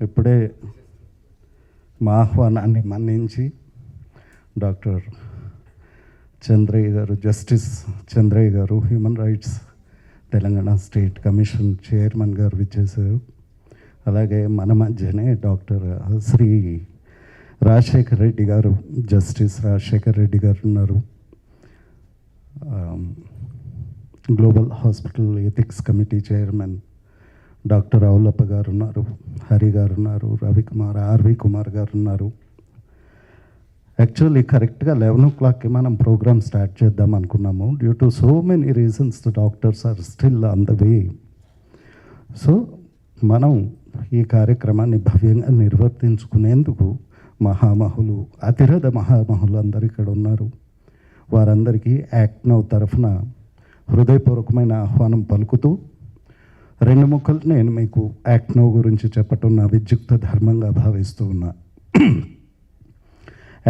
ఇప్పుడే మా ఆహ్వానాన్ని మన్నించి డాక్టర్ చంద్రయ్య గారు, జస్టిస్ చంద్రయ్య గారు, human rights Telangana state commission chairman గారు విచ్చేశారు. అలాగే మన మధ్యనే డాక్టర్ శ్రీ రాజశేఖర్ రెడ్డి గారు, జస్టిస్ రాజశేఖర్ రెడ్డి గారు ఉన్నారు. Global hospital ethics committee chairman doctor Avulappa garu ఉన్నారు, హరి గారు ఉన్నారు, రవికుమార్ ఆర్వి కుమార్ గారు ఉన్నారు. యాక్చువల్లీ కరెక్ట్గా 11 o'clockకి మనం ప్రోగ్రామ్ స్టార్ట్ చేద్దాం అనుకున్నాము. Due to so many reasons the doctors are still on the way. So మనం ఈ కార్యక్రమాన్ని భవ్యంగా నిర్వర్తించుకునేందుకు మహామహులు, అతిరథ మహామహులు అందరు ఇక్కడ ఉన్నారు. వారందరికీ యాక్ట్ నౌ తరఫున హృదయపూర్వకమైన ఆహ్వానం పలుకుతూ 2 ముక్కలు నేను మీకు యాక్ట్ నౌ గురించి చెప్పటం నా విద్యుక్త ధర్మంగా భావిస్తూ ఉన్నా.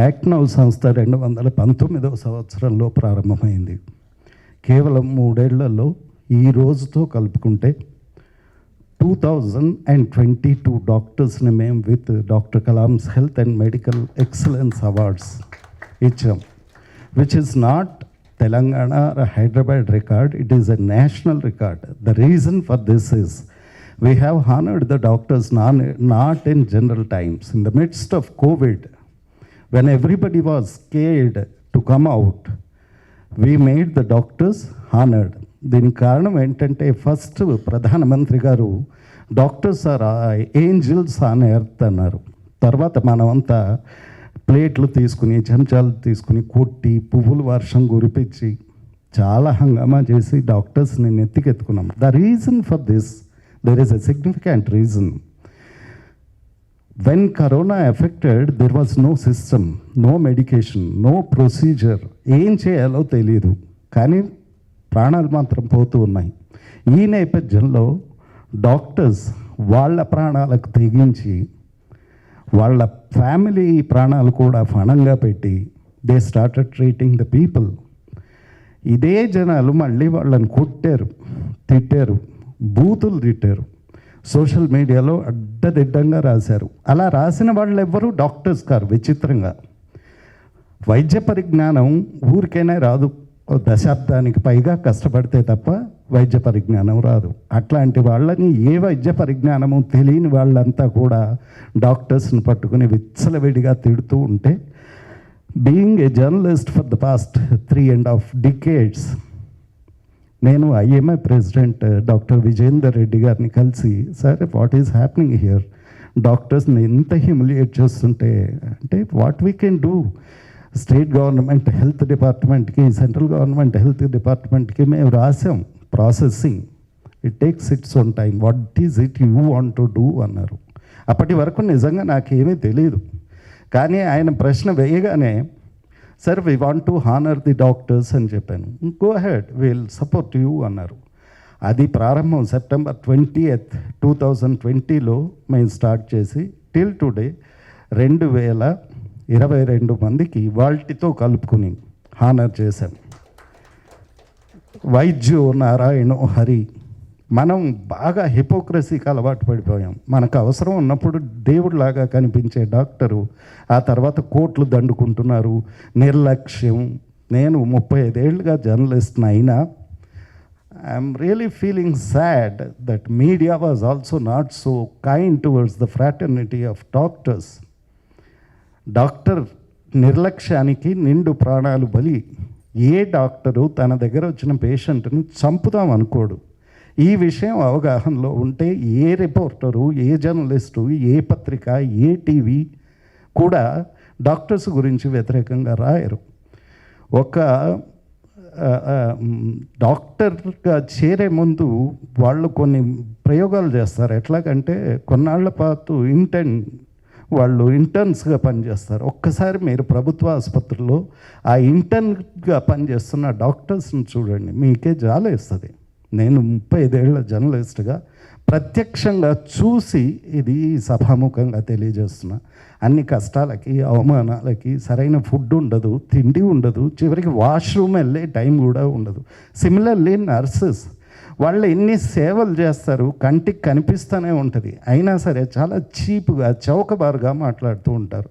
యాక్ట్ నౌ సంస్థ 2019వ సంవత్సరంలో ప్రారంభమైంది. కేవలం 3 ఏళ్లలో ఈ రోజుతో కలుపుకుంటే 2022 డాక్టర్స్ని మేము with doctor Kalam's health and medical excellence awards ఇచ్చాం. Which is not Telangana or Hyderabad record, it is a national record. The reason for this is we have honored the doctors not in general times. In the midst of COVID, when everybody was scared to come out, we made the doctors honored. దీనికి కారణం ఏంటంటే first ప్రధానమంత్రి గారు doctors are angels on earth అన్నారు. తర్వాత మనమంతా ప్లేట్లు తీసుకుని, చెంచాలు తీసుకుని కొట్టి, పువ్వులు వర్షం కురిపించి చాలా హంగామా చేసి డాక్టర్స్ని నెత్తికెత్తుకున్నాం. The reason for this, there is a significant reason. When corona affected there was no system, no medication, no procedure. ఏం చేయాలో తెలియదు, కానీ ప్రాణాలు మాత్రం పోతూ ఉన్నాయి. ఈ నేపథ్యంలో డాక్టర్స్ వాళ్ళ ప్రాణాలకు తెగించి వాళ్ళ ఫ్యామిలీ ప్రాణాలు కూడా ఫణంగా పెట్టి they started treating the people. ఇదే జనాలు మళ్ళీ వాళ్ళని కొట్టారు, తిట్టారు, బూతులు తిట్టారు, సోషల్ మీడియాలో అడ్డదిడ్డంగా రాశారు. అలా రాసిన వాళ్ళు ఎవ్వరూ డాక్టర్స్ కారు. విచిత్రంగా వైద్య పరిజ్ఞానం ఊరికైనా రాదు. దశాబ్దానికి పైగా కష్టపడితే తప్ప వైద్య పరిజ్ఞానం రాదు. అట్లాంటి వాళ్ళని ఏ వైద్య పరిజ్ఞానము తెలియని వాళ్ళంతా కూడా డాక్టర్స్ని పట్టుకుని విచ్చలవిడిగా తిడుతూ ఉంటే, being a journalist for the past 3.5 decades, నేను IMA president doctor Vijender Reddy గారిని కలిసి, sir what is happening here, డాక్టర్స్ని ఎంత హ్యూమిలియేట్ చేస్తుంటే, అంటే what we can do. State government health డిపార్ట్మెంట్కి, సెంట్రల్ గవర్నమెంట్ హెల్త్ డిపార్ట్మెంట్కి మేము రాసాం. Processing it takes its own time, what is it you want to do అన్నారు. అప్పటి వరకు నిజంగా నాకేమీ తెలియదు. కానీ ఆయన ప్రశ్న వేయగానే, sir we want to honour the doctors అని చెప్పాను. Go head, will support you అన్నారు. అది ప్రారంభం September 20th, 2020లో మేము స్టార్ట్ చేసి టిల్ టుడే 2022 మందికి వాల్టితో కలుపుకుని హానర్ చేశాం. వైద్యో నారాయణో హరి. మనం బాగా హిపోక్రసీకి అలవాటు పడిపోయాం. మనకు అవసరం ఉన్నప్పుడు దేవుడిలాగా కనిపించే డాక్టరు ఆ తర్వాత కోట్లు దండుకుంటున్నారు. నిర్లక్ష్యం. నేను 35 ఏళ్ళుగా జర్నలిస్ట్ని అయినా I'm really feeling sad that media was also not so kind towards the fraternity of doctors. Doctor నిర్లక్ష్యానికి నిండు ప్రాణాలు బలి. ఏ డాక్టరు తన దగ్గర వచ్చిన పేషెంట్ని చంపుదాం అనుకోడు. ఈ విషయం అవగాహనలో ఉంటే ఏ రిపోర్టరు, ఏ జర్నలిస్టు, ఏ పత్రిక, ఏ టీవీ కూడా డాక్టర్స్ గురించి వ్యతిరేకంగా రాయరు. ఒక డాక్టర్గా చేరే ముందు వాళ్ళు కొన్ని ప్రయోగాలు చేస్తారు. ఎట్లాగంటే కొన్నాళ్ల పాటు వాళ్ళు ఇంటర్న్స్గా పనిచేస్తారు. ఒక్కసారి మీరు ప్రభుత్వ ఆసుపత్రిలో ఆ ఇంటర్న్గా పనిచేస్తున్న డాక్టర్స్ని చూడండి, మీకే జాలేస్తుంది. నేను 35 ఏళ్ల జర్నలిస్ట్గా ప్రత్యక్షంగా చూసి ఇది సభాముఖంగా తెలియజేస్తున్నా. అన్ని కష్టాలకి, అవమానాలకి సరైన ఫుడ్ ఉండదు, తిండి ఉండదు, చివరికి వాష్రూమ్ వెళ్ళే టైం కూడా ఉండదు. సిమిలర్లీ నర్సెస్, వాళ్ళు ఎన్ని సేవలు చేస్తారు, కంటికి కనిపిస్తూనే ఉంటుంది, అయినా సరే చాలా చీప్గా చౌకబారుగా మాట్లాడుతూ ఉంటారు.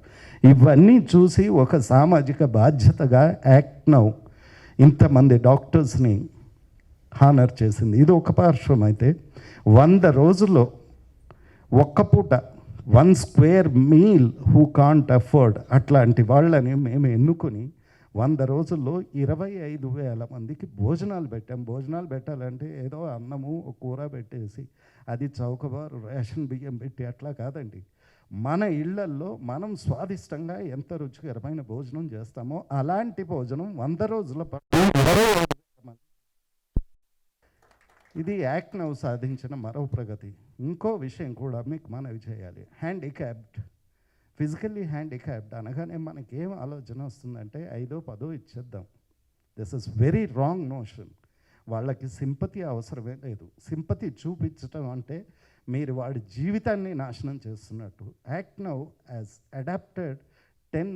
ఇవన్నీ చూసి ఒక సామాజిక బాధ్యతగా యాక్ట్ నౌ ఇంతమంది డాక్టర్స్ని హానర్ చేసింది. ఇది ఒక పార్శ్వం అయితే, 100 రోజుల్లో ఒక్క పూట 1 square meal who can't afford అట్లాంటి వాళ్ళని మేము ఎన్నుకొని 100 రోజుల్లో 25,000 మందికి భోజనాలు పెట్టాం. భోజనాలు పెట్టాలంటే ఏదో అన్నము కూర పెట్టేసి అది చౌకబారు రేషన్ బియ్యం పెట్టి అట్లా కాదండి. మన ఇళ్లల్లో మనం స్వాదిష్టంగా ఎంత రుచికరమైన భోజనం చేస్తామో అలాంటి భోజనం 100 రోజుల పాటు. ఇది యాక్ట్ నౌ సాధించిన మరో ప్రగతి. ఇంకో విషయం కూడా మీకు మనవి చేయాలి. హ్యాండిక్యాప్డ్, ఫిజికల్లీ హ్యాండిక్యాప్డ్ అనగానే మనకేం ఆలోచన వస్తుందంటే 5 10 ఇచ్చేద్దాం. This is very wrong notion. వాళ్ళకి సింపతి అవసరమే లేదు. సింపతి చూపించటం అంటే మీరు వాడి జీవితాన్ని నాశనం చేస్తున్నట్టు. Act now as adapted 10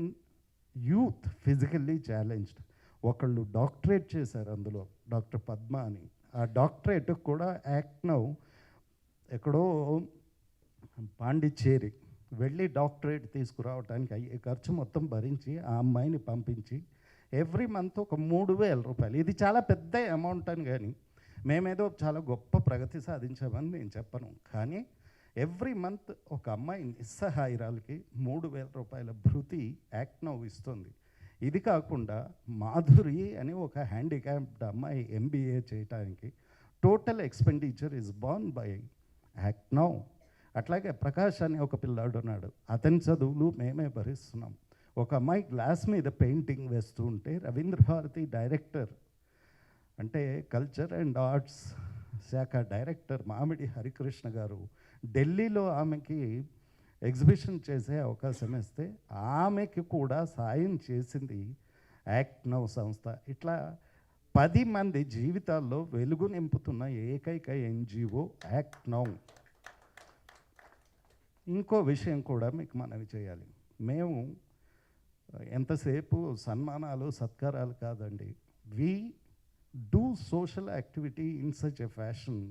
youth physically challenged. ఒకళ్ళు డాక్టరేట్ చేశారు అందులో, డాక్టర్ పద్మ అని. ఆ డాక్టరేట్ కూడా యాక్ట్ నౌ ఎక్కడో పాండిచ్చేరి వెళ్ళి డాక్టరేట్ తీసుకురావడానికి అయ్యే ఖర్చు మొత్తం భరించి ఆ అమ్మాయిని పంపించి ఎవ్రీ మంత్ ఒక 3,000 రూపాయలు. ఇది చాలా పెద్ద అమౌంట్ అని, కానీ మేమేదో చాలా గొప్ప ప్రగతి సాధించామని నేను చెప్పను. కానీ ఎవ్రీ మంత్ ఒక అమ్మాయి నిస్సహాయిరాలకి 3,000 రూపాయల భృతి యాక్ట్ నౌ ఇస్తుంది. ఇది కాకుండా మాధురి అని ఒక హ్యాండిక్యాప్డ్ అమ్మాయి MBA చేయటానికి total expenditure is born by act now. అట్లాగే ప్రకాష్ అని ఒక పిల్లాడు ఉన్నాడు, అతని చదువులు మేమే భరిస్తున్నాం. ఒక అమ్మాయి గ్లాస్ మీద పెయింటింగ్ వేస్తూ ఉంటే రవీంద్ర భారతి డైరెక్టర్, అంటే కల్చర్ అండ్ ఆర్ట్స్ శాఖ డైరెక్టర్ మామిడి హరికృష్ణ గారు ఢిల్లీలో ఆమెకి ఎగ్జిబిషన్ చేసే అవకాశం ఇస్తే ఆమెకి కూడా సాయం చేసింది యాక్ట్ నౌ సంస్థ. ఇట్లా 10 మంది జీవితాల్లో వెలుగు నింపుతున్న ఏకైక NGO యాక్ట్ నౌ. ఇంకో విషయం కూడా మీకు మనవి చేయాలి. మేము ఎంతసేపు సన్మానాలు సత్కారాలు కాదండి, we do social activity in such a fashion.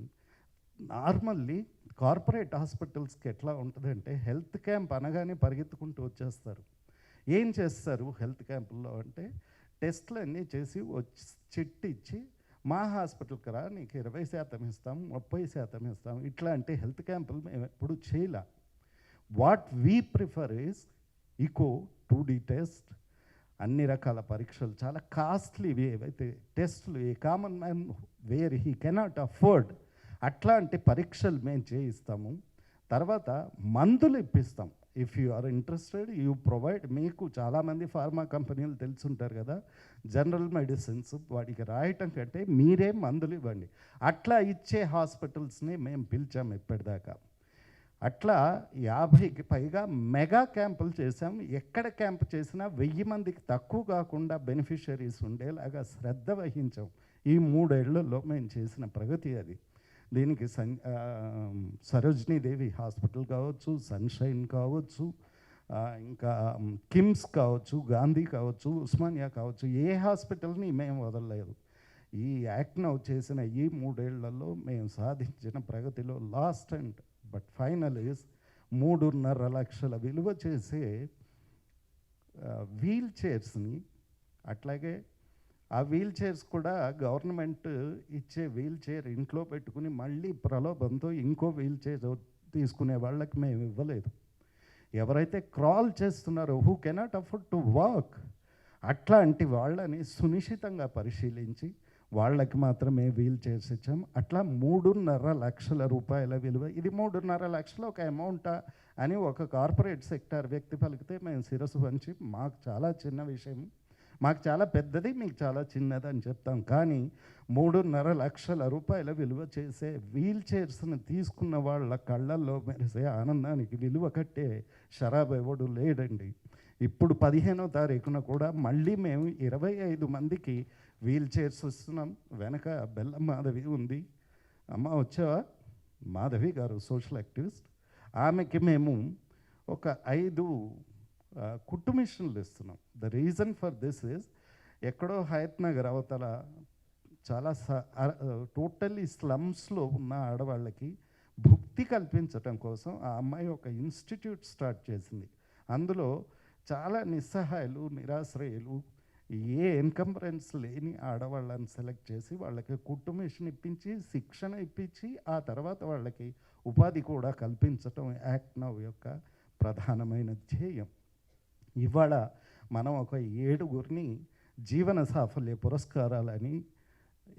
Normally corporate హాస్పిటల్స్కి ఎట్లా ఉంటుందంటే హెల్త్ క్యాంప్ అనగానే పరిగెత్తుకుంటూ వచ్చేస్తారు. ఏం చేస్తారు హెల్త్ క్యాంపుల్లో అంటే టెస్ట్లు అన్నీ చేసి చిట్టి ఇచ్చి మా హాస్పిటల్కి రా, నీకు 20% ఇస్తాం, 30% ఇస్తాం. ఇట్లాంటి హెల్త్ క్యాంపులు మేము ఎప్పుడు చేయలే. What we prefer is echo 2D test, అన్ని రకాల పరీక్షలు చాలా కాస్ట్లీవి ఏవైతే టెస్టులు a common man where he cannot afford అట్లాంటి పరీక్షలు మేము చేయిస్తాము. తర్వాత మందులు ఇప్పిస్తాం. If you are interested you provide. మీకు చాలామంది ఫార్మా కంపెనీలు తెలుసుంటారు కదా, జనరల్ మెడిసిన్స్ వాటికి రాయటం కంటే మీరే మందులు ఇవ్వండి. అట్లా ఇచ్చే హాస్పిటల్స్ని మేము పిలిచాము ఇప్పటిదాకా. అట్లా 50కి పైగా మెగా క్యాంపులు చేసాం. ఎక్కడ క్యాంపు చేసినా 1000 మందికి తక్కువ కాకుండా బెనిఫిషరీస్ ఉండేలాగా శ్రద్ధ వహించాం. ఈ 3 ఏళ్లలో మేము చేసిన ప్రగతి అది. దీనికి సరోజినీదేవి హాస్పిటల్ కావచ్చు, సన్షైన్ కావచ్చు, ఇంకా కిమ్స్ కావచ్చు, గాంధీ కావచ్చు, ఉస్మానియా కావచ్చు, ఏ హాస్పిటల్ని మేము వదలలేదు. ఈ యాక్ట్ నౌ చేసిన ఈ 3 ఏళ్లలో మేము సాధించిన ప్రగతిలో last and but final is 3.5 లక్షల విలువ చేసే వీల్ చైర్స్ని, అట్లాగే ఆ వీల్ చైర్స్ కూడా గవర్నమెంట్ ఇచ్చే వీల్ చైర్ ఇంట్లో పెట్టుకుని మళ్ళీ ప్రలోభంతో ఇంకో వీల్ చైర్ తీసుకునే వాళ్ళకి మేము ఇవ్వలేదు. ఎవరైతే క్రాల్ చేస్తున్నారో who cannot afford to walk అట్లాంటి వాళ్ళని సునిశ్చితంగా పరిశీలించి వాళ్ళకి మాత్రమే వీల్ చైర్స్ ఇచ్చాం. అట్లా 3.5 లక్షల రూపాయల విలువ. ఇది 3.5 లక్షలు ఒక అమౌంటా అని ఒక కార్పొరేట్ సెక్టార్ వ్యక్తి పలికితే మేము శిరస్సు వంచి మాకు చాలా చిన్న విషయం, మాకు చాలా పెద్దది, మీకు చాలా చిన్నది అని చెప్తాం. కానీ 3.5 లక్షల రూపాయల విలువ చేసే వీల్ చైర్స్ని తీసుకున్న వాళ్ళ కళ్ళల్లో మెరిసే ఆనందానికి విలువ కట్టే షరాబ్ ఎవడు లేడండి. ఇప్పుడు 15వ తారీఖున కూడా మళ్ళీ మేము 25 మందికి వీల్ చైర్స్ ఇస్తున్నాం. వెనక బెల్లం మాధవి ఉంది, అమ్మ వచ్చావా, మాధవి గారు సోషల్ యాక్టివిస్ట్. ఆమెకి మేము ఒక 5 కుట్టు మిషన్లు ఇస్తున్నాం. The reason for this is ఎక్కడో హయత్ నగర్ అవతల చాలా టోటల్లీ స్లమ్స్లో ఉన్న ఆడవాళ్ళకి భుక్తి కల్పించటం కోసం ఆ అమ్మాయి ఒక ఇన్స్టిట్యూట్ స్టార్ట్ చేసింది. అందులో చాలా నిస్సహాయులు, నిరాశ్రయులు, ఏ ఎన్కంబరెన్స్ లేని ఆడవాళ్ళని సెలెక్ట్ చేసి వాళ్ళకి కుటుంబేషన్ ఇప్పించి, శిక్షణ ఇప్పించి, ఆ తర్వాత వాళ్ళకి ఉపాధి కూడా కల్పించటం యాక్ట్ నౌ యొక్క ప్రధానమైన ధ్యేయం. ఇవాళ మనం ఒక 7గురిని జీవన సాఫల్య పురస్కారాలని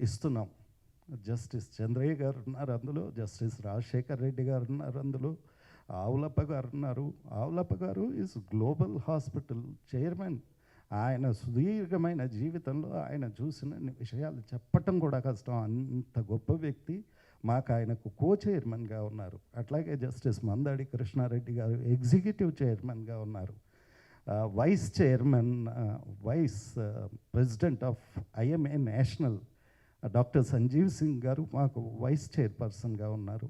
ఇస్తున్నాం. జస్టిస్ చంద్రయ్య గారు ఉన్నారు అందులో, జస్టిస్ రాజశేఖర్ రెడ్డి గారు ఉన్నారు అందులో, ఆవులప్ప గారు ఉన్నారు. ఆవులప్ప గారు ఈజ్ గ్లోబల్ హాస్పిటల్ చైర్మన్. ఆయన సుదీర్ఘమైన జీవితంలో ఆయన చూసిన విషయాలు చెప్పటం కూడా కష్టం, అంత గొప్ప వ్యక్తి. మాకు ఆయనకు కో చైర్మన్గా ఉన్నారు. అట్లాగే జస్టిస్ మందాడి కృష్ణారెడ్డి గారు ఎగ్జిక్యూటివ్ చైర్మన్గా ఉన్నారు. Vice chairman, vice president of IMA national doctor Sanjeev Singh గారు మాకు వైస్ చైర్పర్సన్గా ఉన్నారు.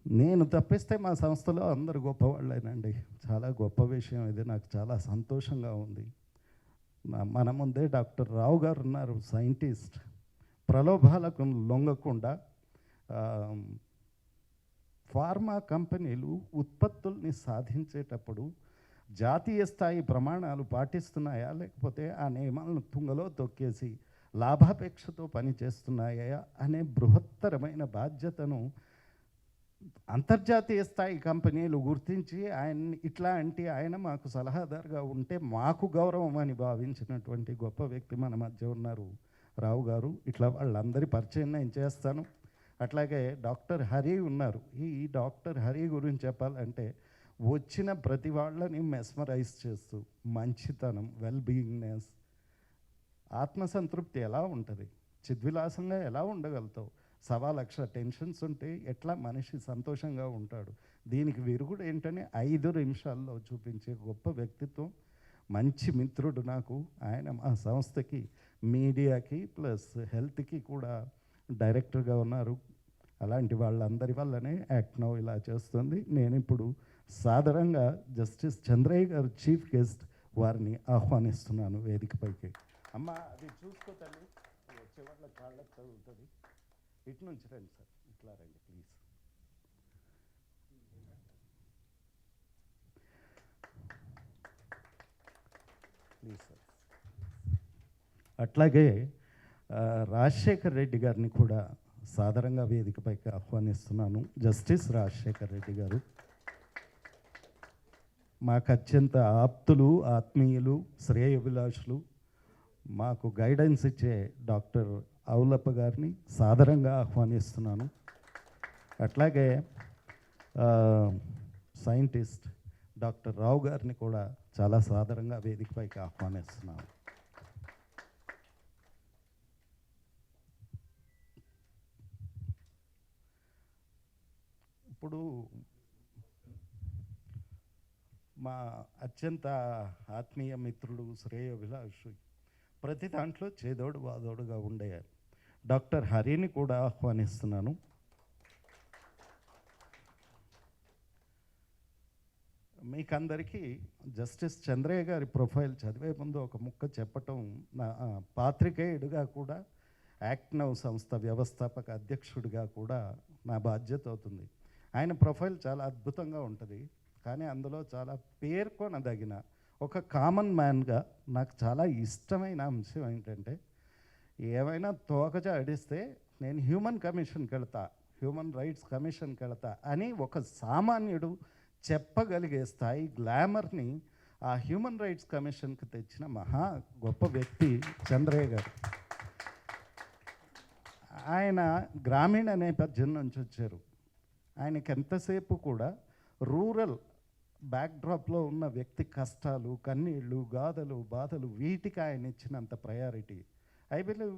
నేను తప్పిస్తే మా సంస్థలో అందరు గొప్పవాళ్ళేనండి. చాలా గొప్ప విషయం ఇది, నాకు చాలా సంతోషంగా ఉంది. మన ముందే డాక్టర్ రావు గారు ఉన్నారు, సైంటిస్ట్. ప్రలోభాలకు లొంగకుండా ఫార్మా కంపెనీలు ఉత్పత్తుల్ని సాధించేటప్పుడు జాతీయ స్థాయి ప్రమాణాలు పాటిస్తున్నాయా, లేకపోతే ఆ నియమాలను తుంగలో తొక్కేసి లాభాపేక్షతో పనిచేస్తున్నాయా అనే బృహత్తరమైన బాధ్యతను అంతర్జాతీయ స్థాయి కంపెనీలు గుర్తించి ఆయన మాకు సలహాదారుగా ఉంటే మాకు గౌరవం అని భావించినటువంటి గొప్ప వ్యక్తి మన మధ్య ఉన్నారు రావు గారు. ఇట్లా వాళ్ళందరి పరిచయం నేను చేస్తాను. అట్లాగే డాక్టర్ హరి ఉన్నారు. ఈ డాక్టర్ హరి గురించి చెప్పాలంటే వచ్చిన ప్రతి వాళ్ళని మెస్మరైజ్ చేస్తూ మంచితనం, వెల్ బీయింగ్నెస్, ఆత్మసంతృప్తి ఎలా ఉంటుంది, చిద్విలాసంగా ఎలా ఉండగలుగుతావు, 1,00,000 టెన్షన్స్ ఉంటే ఎట్లా మనిషి సంతోషంగా ఉంటాడు, దీనికి విరుగుడు ఏంటని 5 నిమిషాల్లో చూపించే గొప్ప వ్యక్తిత్వం, మంచి మిత్రుడు నాకు. ఆయన మా సంస్థకి, మీడియాకి ప్లస్ హెల్త్కి కూడా డైరెక్టర్గా ఉన్నారు. అలాంటి వాళ్ళందరి వల్లనే యాక్ట్ నౌ ఇలా చేస్తుంది. నేను ఇప్పుడు సాధారణంగా జస్టిస్ చంద్రయ్య గారు చీఫ్ గెస్ట్, వారిని ఆహ్వానిస్తున్నాను వేదికపైకి. అమ్మ అది చూసుకో తల్లి, వచ్చే వాళ్ళ కాళ్ళకు చదువుతుంది. ఇటు నుంచి రండి సార్, ఇట్లా రండి ప్లీజ్. Please sir. అట్లాగే రాజశేఖర్ రెడ్డి గారిని కూడా సాధారణంగా వేదికపైకి ఆహ్వానిస్తున్నాను. జస్టిస్ రాజశేఖర్ రెడ్డి గారు మాకు అత్యంత ఆప్తులు, ఆత్మీయులు, శ్రేయోభిలాషులు. మాకు గైడెన్స్ ఇచ్చే డాక్టర్ ఆవులప్ప గారిని సాదరంగా ఆహ్వానిస్తున్నాను. అట్లాగే సైంటిస్ట్ డాక్టర్ రావు గారిని కూడా చాలా సాదరంగా వేదికపైకి ఆహ్వానిస్తున్నాను. ఇప్పుడు మా అత్యంత ఆత్మీయ మిత్రుడు, శ్రేయోభిలాషు, ప్రతి దాంట్లో చేదోడు వాదోడుగా ఉండే డాక్టర్ హరిని కూడా ఆహ్వానిస్తున్నాను. మీకందరికీ జస్టిస్ చంద్రయ్య గారి ప్రొఫైల్ చదివే ముందు ఒక ముక్క చెప్పటం, నా పాత్రికేయుడిగా కూడా, యాక్ట్ నౌ సంస్థ వ్యవస్థాపక అధ్యక్షుడిగా కూడా నా బాధ్యత అవుతుంది. ఆయన ప్రొఫైల్ చాలా అద్భుతంగా ఉంటుంది, కానీ అందులో చాలా పేర్కొనదగిన ఒక కామన్ మ్యాన్గా నాకు చాలా ఇష్టమైన అంశం ఏంటంటే, ఏమైనా తోకజాడిస్తే నేను హ్యూమన్ కమిషన్కి వెళ్తా, హ్యూమన్ రైట్స్ కమిషన్కి వెళ్తా అని ఒక సామాన్యుడు చెప్పగలిగే స్థాయి గ్లామర్ని ఆ హ్యూమన్ రైట్స్ కమిషన్కి తెచ్చిన మహా గొప్ప వ్యక్తి చంద్రయ్య గారు. ఆయన గ్రామీణ నేపథ్యం నుంచి వచ్చారు. ఆయనకి ఎంతసేపు కూడా రూరల్ బ్యాక్డ్రాప్లో ఉన్న వ్యక్తి కష్టాలు, కన్నీళ్ళు, గాథలు, బాధలు, వీటికి ఆయన ఇచ్చినంత ప్రయారిటీ ఐ బిలీవ్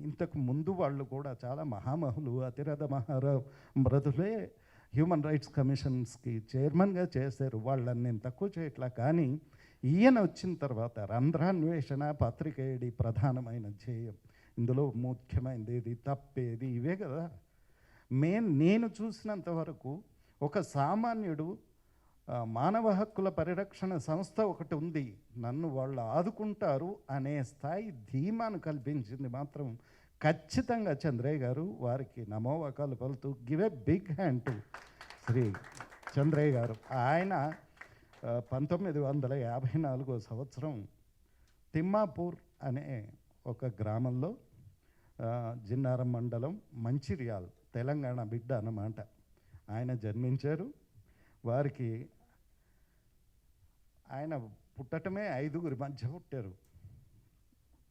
ఇంతకు ముందు వాళ్ళు కూడా చాలా మహామహులు, అతిరథ మహారథులే హ్యూమన్ రైట్స్ కమిషన్స్కి చైర్మన్గా చేశారు. వాళ్ళని నేను తక్కువ చేయట్లా, కానీ ఈయన వచ్చిన తర్వాత రంధ్రాన్వేషణ పత్రికేయుడి ప్రధానమైన ధ్యేయం. ఇందులో ముఖ్యమైనది ఏది, తప్పేది, ఇవే కదా. నేను చూసినంత వరకు ఒక సామాన్యుడు మానవ హక్కుల పరిరక్షణ సంస్థ ఒకటి ఉంది, నన్ను వాళ్ళు ఆదుకుంటారు అనే స్థాయి ధీమాను కల్పించింది మాత్రం ఖచ్చితంగా చంద్రయ్య గారు వారికి నమోవాకాలు పలుతూ give a big hand to Shri Chandraiah garu. ఆయన 1954 సంవత్సరం తిమ్మాపూర్ అనే ఒక గ్రామంలో జిన్నారం మండలం మంచిర్యాల్ తెలంగాణ బిడ్డ అన్నమాట. ఆయన జన్మించారు. వారికి ఆయన పుట్టటమే 5గురి మధ్య పుట్టారు.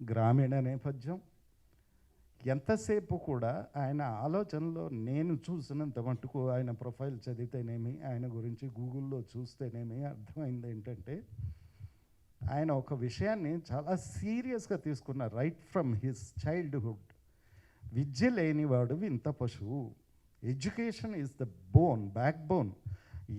గ్రామీణ నేపథ్యం. ఎంతసేపు కూడా ఆయన ఆలోచనలో నేను చూసినంత మటుకు ఆయన ప్రొఫైల్ చదివితేనేమి, ఆయన గురించి గూగుల్లో చూస్తేనేమి అర్థమైంది ఏంటంటే ఆయన ఒక విషయాన్ని చాలా సీరియస్గా తీసుకున్నారు రైట్ ఫ్రమ్ హిస్ చైల్డ్హుడ్. విద్య లేనివాడు వింత పశువు. Education is the back bone.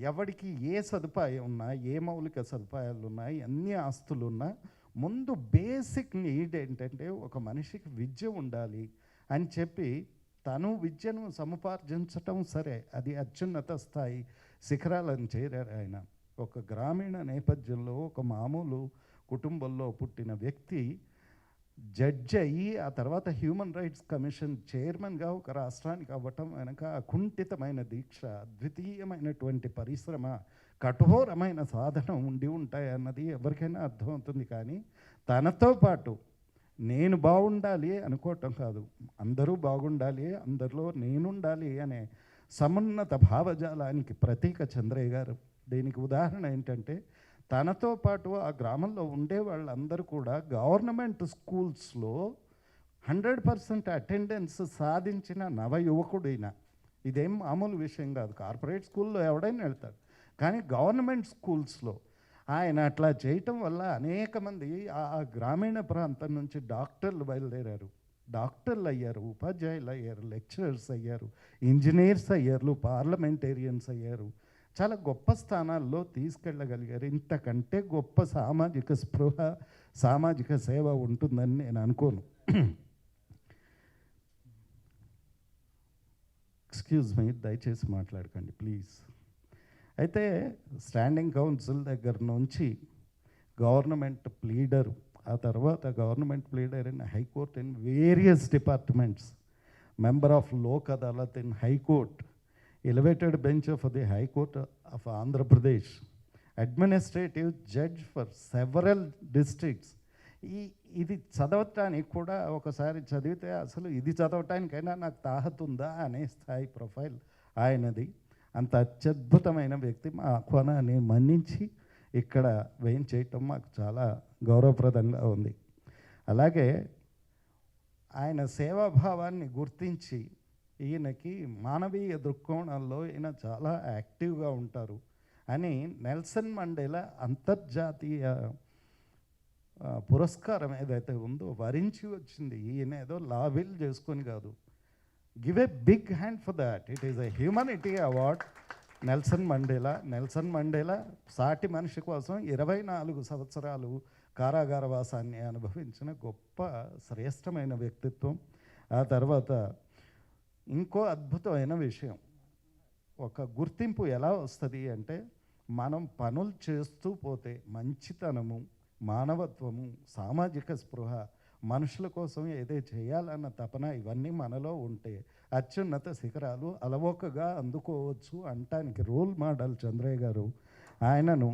ఎవరికి ఏ సదుపాయం ఉన్నా, ఏ మౌలిక సదుపాయాలు ఉన్నా, ఎన్ని ఆస్తులు ఉన్నా, ముందు బేసిక్ నీడ్ ఏంటంటే ఒక మనిషికి విద్య ఉండాలి అని చెప్పి తను విద్యను సముపార్జించటం సరే, అది అత్యున్నత స్థాయి శిఖరాలను చేరారు ఆయన. ఒక గ్రామీణ నేపథ్యంలో ఒక మామూలు కుటుంబంలో పుట్టిన వ్యక్తి జడ్జి అయ్యి ఆ తర్వాత హ్యూమన్ రైట్స్ కమిషన్ చైర్మన్గా ఒక రాష్ట్రానికి అవ్వటం వెనక అకుంఠితమైన దీక్ష, అద్వితీయమైనటువంటి పరిశ్రమ, కఠోరమైన సాధన ఉండి ఉంటాయన్నది ఎవరికైనా అర్థమవుతుంది. కానీ తనతో పాటు నేను బాగుండాలి అనుకోవటం కాదు, అందరూ బాగుండాలి, అందరిలో నేనుండాలి అనే సమున్నత భావజాలానికి ప్రతీక చంద్రయ్య గారు. దీనికి ఉదాహరణ ఏంటంటే తనతో పాటు ఆ గ్రామంలో ఉండే వాళ్ళందరూ కూడా గవర్నమెంట్ స్కూల్స్లో 100% అటెండెన్స్ సాధించిన నవయువకుడైన. ఇదేం మామూలు విషయం కాదు. కార్పొరేట్ స్కూల్లో ఎవడైనా వెళ్తాడు, కానీ గవర్నమెంట్ స్కూల్స్లో ఆయన అట్లా చేయటం వల్ల అనేక మంది ఆ గ్రామీణ ప్రాంతం నుంచి డాక్టర్లు బయలుదేరారు, డాక్టర్లు అయ్యారు, ఉపాధ్యాయులు అయ్యారు, లెక్చరర్స్ అయ్యారు, ఇంజనీర్స్ అయ్యారు, పార్లమెంటేరియన్స్ అయ్యారు. చాలా గొప్ప స్థానాల్లో తీసుకెళ్ళగలిగారు. ఇంతకంటే గొప్ప సామాజిక స్పృహ, సామాజిక సేవ ఉంటుందని నేను అనుకోను. ఎక్స్క్యూజ్ మీ, దయచేసి మాట్లాడకండి ప్లీజ్. అయితే స్టాండింగ్ కౌన్సిల్ దగ్గర నుంచి గవర్నమెంట్ ప్లీడరు, ఆ తర్వాత government pleader in high court in various departments, member of Lok Adalat in high court, elevated bench of the high court of Andhra Pradesh, administrative judge for several districts. ఇది చదవటానికి కూడా ఒకసారి చదివితే అసలు ఇది చదవటానికైనా నాకు తాహతుందా అనే స్థాయి ప్రొఫైల్ ఆయనది. అంత అత్యద్భుతమైన వ్యక్తి. మా ఆహ్వానాన్ని మన్నించి ఇక్కడ వేయించేయటం మాకు చాలా గౌరవప్రదంగా ఉంది. అలాగే ఆయన సేవాభావాన్ని గుర్తించి ఈయనకి మానవీయ దృక్కోణంలో ఈయన చాలా యాక్టివ్గా ఉంటారు అని నెల్సన్ మండేలా అంతర్జాతీయ పురస్కారం ఏదైతే ఉందో వరించి వచ్చింది. ఈయన ఏదో లావిల్ చేసుకొని కాదు. Give a big hand for that. It is a humanity award. Nelson Mandela సాటి మనిషి కోసం 24 సంవత్సరాలు కారాగార వాసాన్ని అనుభవించిన గొప్ప శ్రేష్టమైన వ్యక్తిత్వం. ఆ తర్వాత ఇంకో అద్భుతమైన విషయం, ఒక గుర్తింపు ఎలా వస్తుంది అంటే మనం పనులు చేస్తూ పోతే మంచితనము, మానవత్వము, సామాజిక స్పృహ, మనుషుల కోసం ఏదో చేయాలన్న తపన ఇవన్నీ మనలో ఉంటే అత్యున్నత శిఖరాలు అలవోకగా అందుకోవచ్చు అంటానికి రోల్ మోడల్ చంద్రయ్య గారు. ఆయనను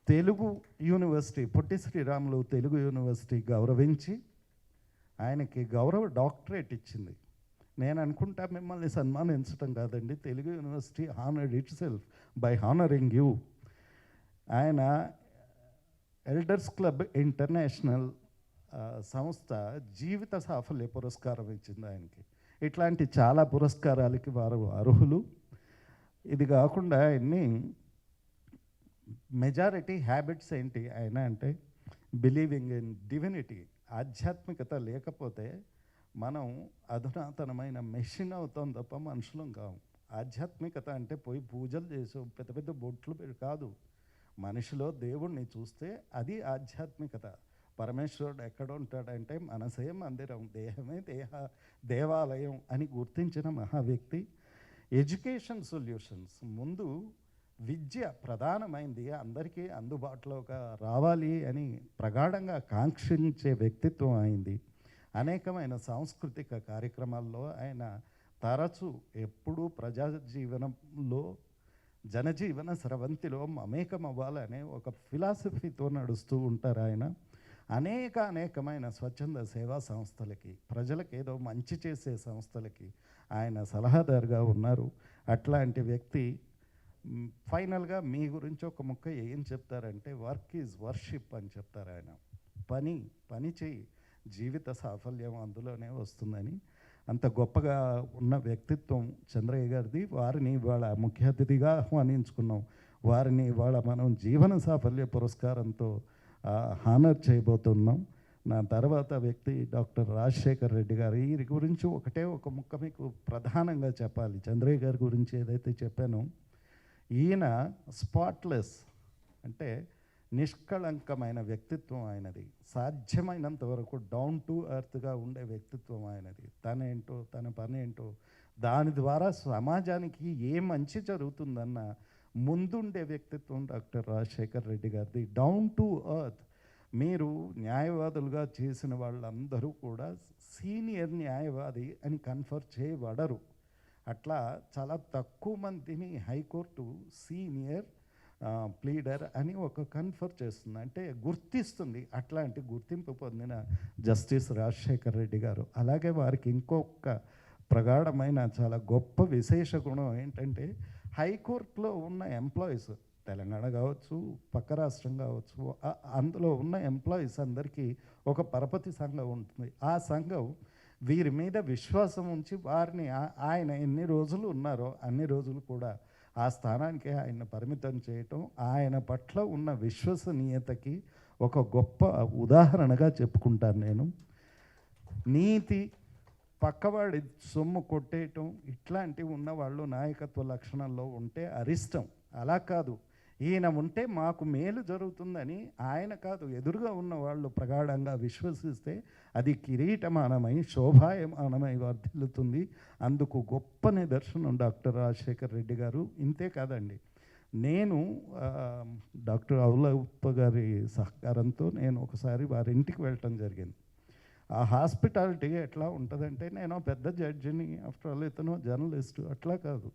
తెలుగు యూనివర్సిటీ, పొట్టి శ్రీరాములు తెలుగు యూనివర్సిటీ గౌరవించి ఆయనకి గౌరవ డాక్టరేట్ ఇచ్చింది. నేను అనుకుంటా మిమ్మల్ని సన్మానించడం కాదండి, Telugu university honoured it self by honouring you. ఆయన ఎల్డర్స్ క్లబ్ ఇంటర్నేషనల్ సంస్థ జీవిత సాఫల్య పురస్కారం ఇచ్చింది ఆయనకి. ఇట్లాంటి చాలా పురస్కారాలకి వారు అర్హులు. ఇది కాకుండా ఆయన్ని మెజారిటీ హ్యాబిట్స్ ఏంటి ఆయన అంటే బిలీవింగ్ ఇన్ డివినిటీ. ఆధ్యాత్మికత లేకపోతే మనం అధునాతనమైన మెషిన్ అవుతాం తప్ప మనుషులం కావు. ఆధ్యాత్మికత అంటే పోయి పూజలు చేసి పెద్ద పెద్ద బొట్లు కాదు. మనిషిలో దేవుణ్ణి చూస్తే అది ఆధ్యాత్మికత. పరమేశ్వరుడు ఎక్కడ ఉంటాడంటే మనసే మందిరం, దేహమే దేవాలయం అని గుర్తించిన మహా వ్యక్తి. ఎడ్యుకేషన్ సొల్యూషన్స్ ముందు విద్య ప్రధానమైంది, అందరికీ అందుబాటులోకి రావాలి అని ప్రగాఢంగా కాంక్షించే వ్యక్తిత్వం అయింది. అనేకమైన సాంస్కృతిక కార్యక్రమాల్లో ఆయన తరచూ ఎప్పుడూ ప్రజా జీవనంలో జనజీవన స్రవంతిలో మమేకం అవ్వాలనే ఒక ఫిలాసఫీతో నడుస్తూ ఉంటారు ఆయన. అనేకమైన స్వచ్ఛంద సేవా సంస్థలకి, ప్రజలకు ఏదో మంచి చేసే సంస్థలకి ఆయన సలహాదారుగా ఉన్నారు. అట్లాంటి వ్యక్తి ఫైనల్గా మీ గురించి ఒక ముక్క ఏం చెప్తారంటే, వర్క్ ఈజ్ వర్షిప్ అని చెప్తారు ఆయన. పని చేయి, జీవిత సాఫల్యం అందులోనే వస్తుందని. అంత గొప్పగా ఉన్న వ్యక్తిత్వం చంద్రయ్య గారిది. వారిని ఇవాళ ముఖ్య అతిథిగా ఆహ్వానించుకున్నాం. వారిని ఇవాళ మనం జీవన సాఫల్య పురస్కారంతో హానర్ చేయబోతున్నాం. నా తర్వాత వ్యక్తి డాక్టర్ రాజశేఖర్ రెడ్డి గారు. వీరి గురించి ఒక ముక్క మీకు ప్రధానంగా చెప్పాలి. చంద్రయ్య గారి గురించి ఏదైతే చెప్పానో, ఈయన స్పాట్లెస్ అంటే నిష్కళంకమైన వ్యక్తిత్వం ఆయనది. సాధ్యమైనంత వరకు డౌన్ టు ఎర్త్గా ఉండే వ్యక్తిత్వం ఆయనది. తనేంటో, తన పని ఏంటో, దాని ద్వారా సమాజానికి ఏ మంచి జరుగుతుందన్న ముందుండే వ్యక్తిత్వం డాక్టర్ రాజశేఖర్ రెడ్డి గారిది. Down to earth. మీరు న్యాయవాదులుగా చేసిన వాళ్ళందరూ కూడా సీనియర్ న్యాయవాది అని కన్ఫర్ చేయబడరు. అట్లా చాలా తక్కువ మందిని హైకోర్టు సీనియర్ ప్లీడర్ అని ఒక కన్ఫర్ చేస్తుంది, అంటే గుర్తిస్తుంది. అట్లాంటి గుర్తింపు పొందిన జస్టిస్ రాజశేఖర్ రెడ్డి గారు. అలాగే వారికి ఇంకొక ప్రగాఢమైన చాలా గొప్ప విశేష గుణం ఏంటంటే, హైకోర్టులో ఉన్న ఎంప్లాయీస్, తెలంగాణ కావచ్చు, పక్క రాష్ట్రం కావచ్చు, అందులో ఉన్న ఎంప్లాయీస్ అందరికీ ఒక పరపతి సంఘం ఉంటుంది. ఆ సంఘం వీరి మీద విశ్వాసం ఉంచి వారిని ఆయన ఎన్ని రోజులు ఉన్నారో అన్ని రోజులు కూడా ఆ స్థానానికి ఆయన పరిమితం చేయటం ఆయన పట్ల ఉన్న విశ్వసనీయతకి ఒక గొప్ప ఉదాహరణగా చెప్పుకుంటాను నేను. నీతి, పక్కవాడి సొమ్ము కొట్టేయటం ఇట్లాంటివి ఉన్నవాళ్ళు నాయకత్వ లక్షణంలో ఉంటే అరిష్టం. అలా కాదు, ఈయన ఉంటే మాకు మేలు జరుగుతుందని ఆయన కాదు, ఎదురుగా ఉన్న వాళ్ళు ప్రగాఢంగా విశ్వసిస్తే అది కిరీటమానమై శోభాయమానమై వర్ధిల్లుతుంది. అందుకు గొప్ప నిదర్శనం డాక్టర్ రాజశేఖర్ రెడ్డి గారు. ఇంతే కాదండి, నేను డాక్టర్ అవులప్ప గారి సహకారంతో నేను ఒకసారి వారి ఇంటికి వెళ్ళటం జరిగింది. ఆ హాస్పిటాలిటీ ఎట్లా ఉంటుందంటే, నేను పెద్ద జడ్జిని, ఆఫ్టర్ ఆల్ ఇతను జర్నలిస్టు, అట్లా కాదు,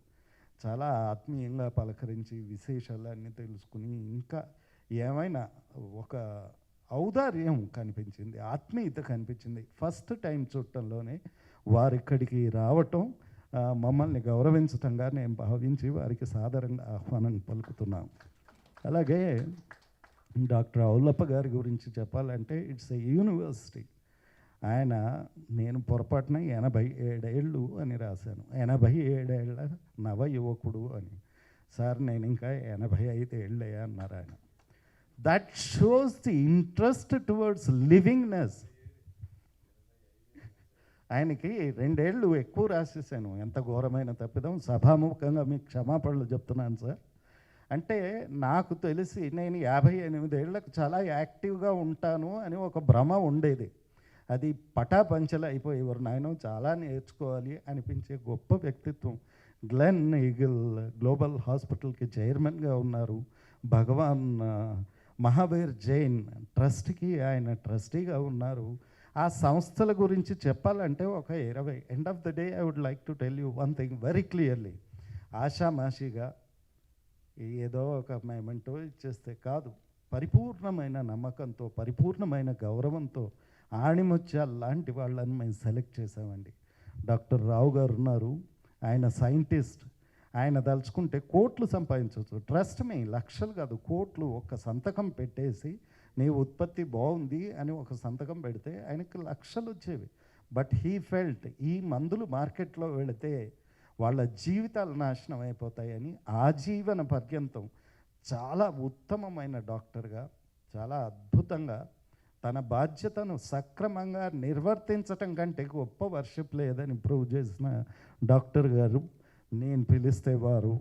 చాలా ఆత్మీయంగా పలకరించి విశేషాలన్నీ తెలుసుకుని, ఇంకా ఏమైనా ఒక ఔదార్యం కనిపించింది, ఆత్మీయత కనిపించింది. ఫస్ట్ టైం చూడటంలోనే వారిక్కడికి రావటం, మమ్మల్ని గౌరవించటంగా నేను భావించి వారికి సాదరంగా ఆహ్వానం పలుకుతున్నాను. అలాగే డాక్టర్ అవులప్ప గారి గురించి చెప్పాలంటే, ఇట్స్ ఎ యూనివర్సిటీ. ఆయన, నేను పొరపాటున 87 ఏళ్ళు అని రాశాను, 87 ఏళ్ళ నవ యువకుడు అని. సార్ నేను ఇంకా 85 ఏళ్ళే అన్నారు ఆయన. That shows the interest towards livingness. ఆయనకి 2 ఏళ్ళు ఎక్కువ రాసేసాను, ఎంత ఘోరమైన తప్పిదం, సభాముఖంగా మీకు క్షమాపణలు చెప్తున్నాను సార్. అంటే నాకు తెలిసి నేను 58 ఏళ్ళకు చాలా యాక్టివ్గా ఉంటాను అని ఒక భ్రమ ఉండేది. అది పటాపంచలు అయిపోయి, ఎవరు నాయనో చాలా నేర్చుకోవాలి అనిపించే గొప్ప వ్యక్తిత్వం. గ్లెన్ ఈగిల్ గ్లోబల్ హాస్పిటల్కి చైర్మన్గా ఉన్నారు. భగవాన్ మహావీర్ జైన్ ట్రస్ట్కి ఆయన ట్రస్టీగా ఉన్నారు. ఆ సంస్థల గురించి చెప్పాలంటే ఒక 20. End of the day I would like to tell you one thing very clearly. ఆషామాషిగా ఏదో ఒక మేమెంటో ఇచ్చేస్తే కాదు, పరిపూర్ణమైన నమ్మకంతో, పరిపూర్ణమైన గౌరవంతో ఆణిముత్యాలు లాంటి వాళ్ళని మేము సెలెక్ట్ చేసామండి. డాక్టర్ రావు గారు ఉన్నారు, ఆయన సైంటిస్ట్. ఆయన తలుచుకుంటే కోట్లు సంపాదించవచ్చు. ట్రస్ట్ మీ, లక్షలు కాదు కోట్లు. ఒక సంతకం పెట్టేసి నీ ఉత్పత్తి బాగుంది అని ఒక సంతకం పెడితే ఆయనకు లక్షలు వచ్చేవి. బట్ హీ ఫెల్ట్ ఈ మందులు మార్కెట్లో వెళితే వాళ్ళ జీవితాలు నాశనం అయిపోతాయని ఆజీవన పర్యంతం చాలా ఉత్తమమైన డాక్టర్గా, చాలా అద్భుతంగా తన బాధ్యతను సక్రమంగా నిర్వర్తించటం కంటే గొప్ప వర్షిప్ లేదని ప్రూవ్ చేసిన డాక్టర్ గారు. నేను పిలిస్తే వారు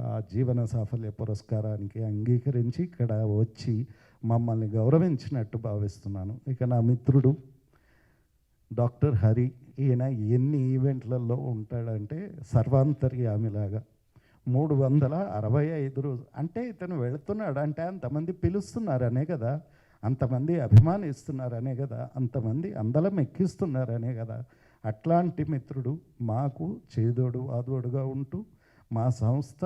ఆ జీవన సాఫల్య పురస్కారానికి అంగీకరించి ఇక్కడ వచ్చి మమ్మల్ని గౌరవించినట్టు భావిస్తున్నాను. ఇక నా మిత్రుడు డాక్టర్ హరి, ఈయన ఎన్ని ఈవెంట్లలో ఉంటాడంటే సర్వాంతర్యామిలాగా. 365 రోజులు అంటే ఇతను వెళుతున్నాడు అంటే అంతమంది పిలుస్తున్నారనే కదా. అంతమంది అభిమానిస్తున్నారనే కదా, అంతమంది అందలం ఎక్కిస్తున్నారనే కదా. అట్లాంటి మిత్రుడు మాకు చేదోడు వాదోడుగా ఉంటూ మా సంస్థ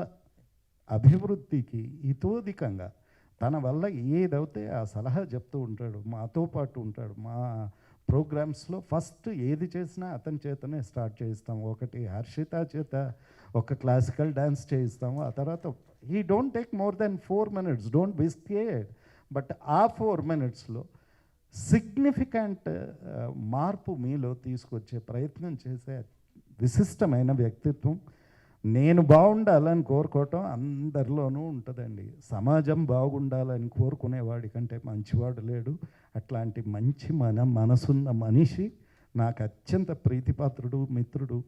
అభివృద్ధికి ఇతోధికంగా తన వల్ల ఏదైతే ఆ సలహా చెప్తూ ఉంటాడు, మాతో పాటు ఉంటాడు. మా ప్రోగ్రామ్స్లో ఫస్ట్ ఏది చేసినా అతని చేతనే స్టార్ట్ చేయిస్తాం. ఒకటి హర్షిత చేత ఒక క్లాసికల్ డ్యాన్స్ చేయిస్తాము. ఆ తర్వాత he don't take more than 4 minutes, don't be scared. But ఆ 4 minutesలో సిగ్నిఫికెంట్ మార్పు మీలో తీసుకొచ్చే ప్రయత్నం చేసే విశిష్టమైన వ్యక్తిత్వం. నేను బాగుండాలని కోరుకోవటం అందరిలోనూ ఉంటుందండి. సమాజం బాగుండాలని కోరుకునేవాడి కంటే మంచివాడు లేడు. అట్లాంటి మంచి మనసున్న మనిషి నాకు అత్యంత ప్రీతిపాత్రుడు, మిత్రుడు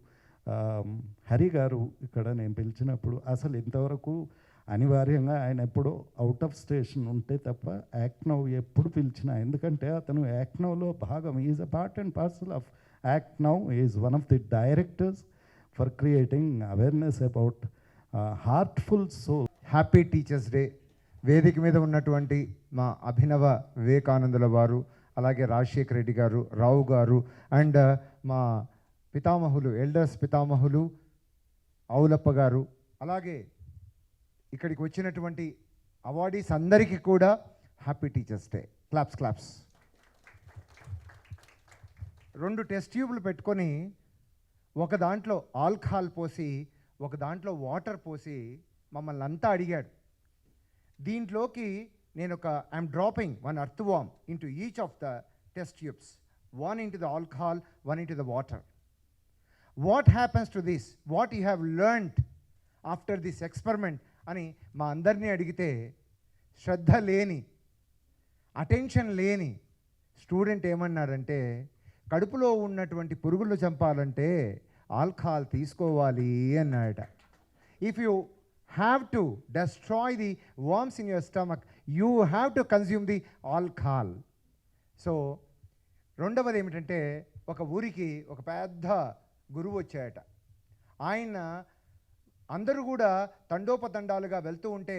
హరి గారు. ఇక్కడ నేను పిలిచినప్పుడు అసలు ఇంతవరకు అనివార్యంగా ఆయన ఎప్పుడో అవుట్ ఆఫ్ స్టేషన్ ఉంటే తప్ప యాక్ట్ నౌ ఎప్పుడు పిలిచినా, ఎందుకంటే అతను యాక్ట్ నౌలో భాగం. Is a part and parcel of act now. Is one of the directors for creating awareness about heartful soul. Happy teachers day. వేదిక మీద ఉన్నటువంటి మా అభినవ వివేకానందుల వారు, అలాగే రాజశేఖర రెడ్డి గారు, రావు గారు, అండ్ మా పితామహులు, ఎల్డర్స్ పితామహులు అవులప్ప గారు, అలాగే ఇక్కడికి వచ్చినటువంటి అవార్డీస్ అందరికీ కూడా happy teachers day. Claps claps. 2 test ట్యూబ్లు పెట్టుకొని ఒక దాంట్లో ఆల్కహాల్ పోసి ఒక దాంట్లో వాటర్ పోసి మమ్మల్ని అంతా అడిగాడు. దీంట్లోకి నేను I'm dropping 1 earthworm into each of the test tubes, 1 into the alcohol, 1 into the water. What happens to this? What you have learned after this experiment అని మా అందరినీ అడిగితే శ్రద్ధ లేని, అటెన్షన్ లేని స్టూడెంట్ ఏమన్నారంటే, కడుపులో ఉన్నటువంటి పురుగులు చంపాలంటే ఆల్కహాల్ తీసుకోవాలి అన్నాడట. If you have to destroy the worms in your stomach, you have to consume the alcohol. So రెండవది ఏమిటంటే, ఒక ఊరికి ఒక పెద్ద గురువు వచ్చాయట. ఆయన అందరూ కూడా తండోపతండాలుగా వెళ్తూ ఉంటే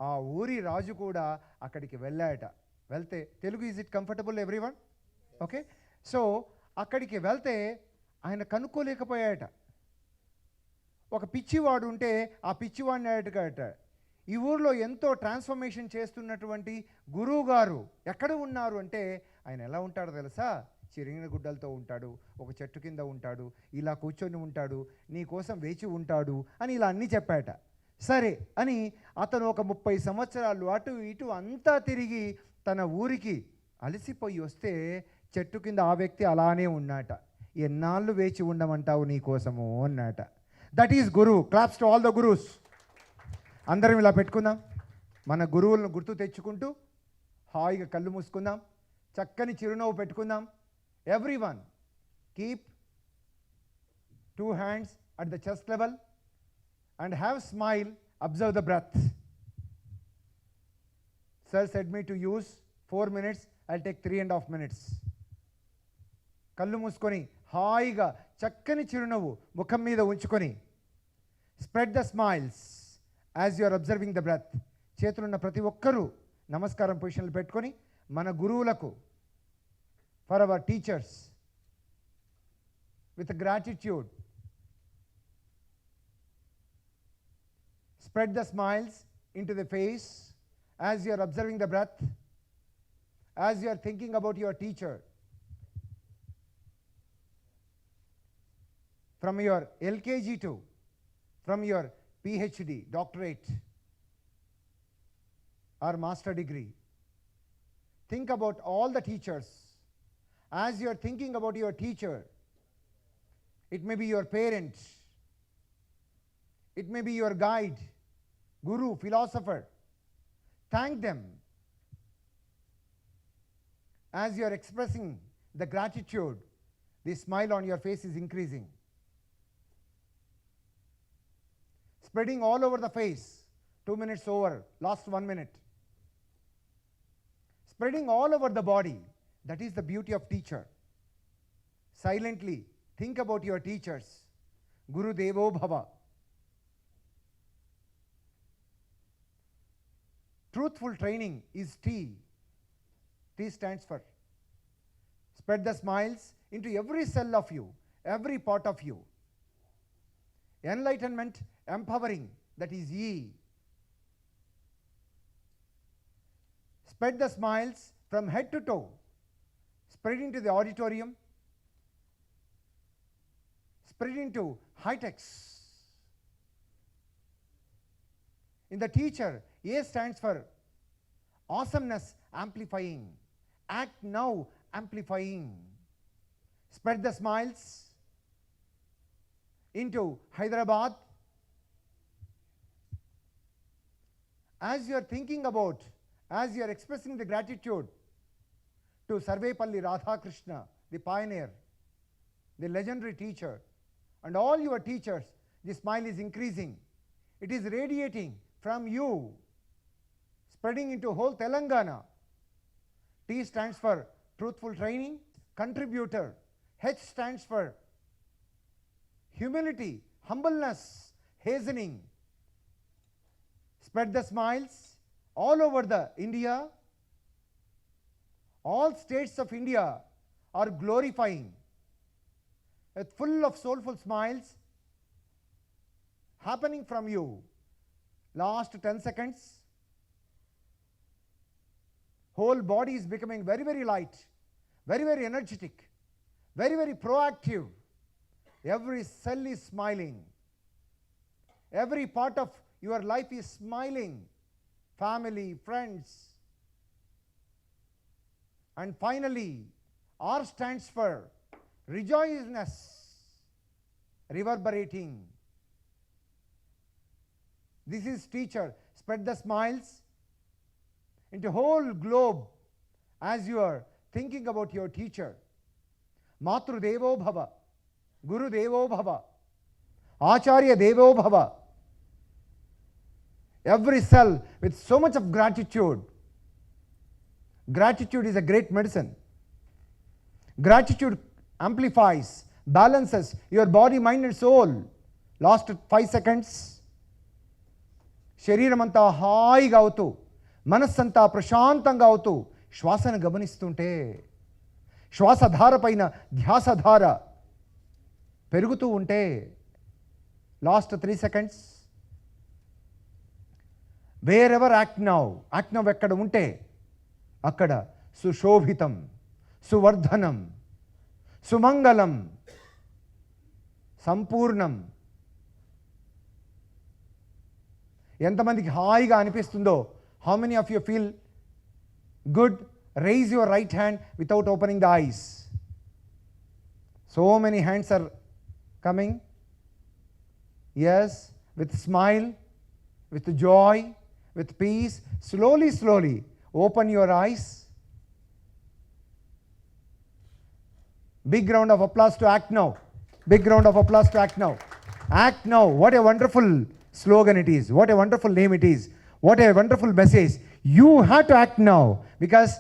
ఆ ఊరి రాజు కూడా అక్కడికి వెళ్ళాయట. వెళ్తే, Telugu is it comfortable everyone? Okay. So అక్కడికి వెళ్తే ఆయన కనుక్కోలేకపోయాయట. ఒక పిచ్చివాడు ఉంటే ఆ పిచ్చివాడిని అయ్యాట. ఈ ఊరిలో ఎంతో ట్రాన్స్ఫర్మేషన్ చేస్తున్నటువంటి గురువు గారు ఎక్కడ ఉన్నారు అంటే, ఆయన ఎలా ఉంటాడో తెలుసా? చిరిగిన గుడ్డలతో ఉంటాడు, ఒక చెట్టు కింద ఉంటాడు, ఇలా కూర్చొని ఉంటాడు, నీ కోసం వేచి ఉంటాడు అని ఇలా అన్నీ చెప్పాట. సరే అని అతను ఒక 30 సంవత్సరాలు అటు ఇటు అంతా తిరిగి తన ఊరికి అలసిపోయి వస్తే చెట్టు కింద ఆ వ్యక్తి అలానే ఉన్నాట. ఎన్నాళ్ళు వేచి ఉండమంటావు నీ కోసము అన్నాట. దట్ ఈస్ గురువు. Claps to all the gurus. అందరం ఇలా పెట్టుకుందాం. మన గురువులను గుర్తు తెచ్చుకుంటూ హాయిగా కళ్ళు మూసుకుందాం, చక్కని చిరునవ్వు పెట్టుకుందాం. Everyone, keep 2 hands at the chest level and have smile, observe the breath. Sir said me to use 4 minutes, I'll take 3.5 minutes. కళ్ళు మూసుకొని హాయిగా చక్కని చిరునవ్వు ముఖం మీద ఉంచుకొని spread the smiles as you are observing the breath. చేతులున్న ప్రతి ఒక్కరూ నమస్కారం పొజిషన్లు పెట్టుకొని మన గురువులకు, for our teachers, with gratitude, spread the smiles into the face as you are observing the breath, as you are thinking about your teacher. From your LKG to, from your PhD, doctorate or master degree, think about all the teachers. As you are thinking about your teacher, it may be your parent, it may be your guide, guru, philosopher. Thank them. As you are expressing the gratitude, the smile on your face is increasing, spreading all over the face. 2 minutes over, last 1 minute. Spreading all over the body. That is the beauty of teacher. Silently think about your teachers. Guru Devo Bhava. Truthful training is tea. T stands for spread the smiles into every cell of you, every part of you. Enlightenment, empowering, that is E. Spread the smiles from head to toe, spreading to the auditorium, spreading to high-techs. In the teacher, A stands for awesomeness, amplifying. Act now, amplifying. Spread the smiles into Hyderabad. As you are thinking about, as you are expressing the gratitude to Sarvepalli Radhakrishna, the pioneer, the legendary teacher, and all your teachers, the smile is increasing. It is radiating from you, spreading into whole Telangana. T stands for truthful training, contributor. H stands for humility, humbleness, hastening. Spread the smiles all over the India. All states of India are glorifying, with full of soulful smiles happening from you. Last 10 seconds. Whole body is becoming very, very light, very, very energetic, very, very proactive. Every cell is smiling. Every part of your life is smiling. Family, friends. And finally, R stands for rejoicefulness, reverberating. This is teacher. Spread the smiles into whole globe as you are thinking about your teacher. Matru Devo Bhava, Guru Devo Bhava, Acharya Devo Bhava. Every cell with so much of gratitude. Gratitude is a great medicine. Gratitude amplifies, balances your body, mind and soul. Last 5 seconds. శరీరమంతా హాయిగా అవుతూ, మనస్సంతా ప్రశాంతంగా అవుతూ శ్వాసను గమనిస్తుంటే, శ్వాసధార పైన ధ్యాసధార పెరుగుతూ ఉంటే, last 3 seconds. Wear ever act now ఎక్కడ ఉంటే అక్కడ సుశోభితం, సువర్ధనం, సుమంగళం, సంపూర్ణం. ఎంతమందికి హాయిగా అనిపిస్తుందో? How many of you feel good? Raise your right hand without opening the eyes. So many hands are coming. Yes, with smile, with joy, with peace. Slowly, slowly open your eyes. Big round of applause to Act Now. Big round of applause to Act Now. Act Now. What a wonderful slogan it is. What a wonderful name it is. What a wonderful message. You have to act now, because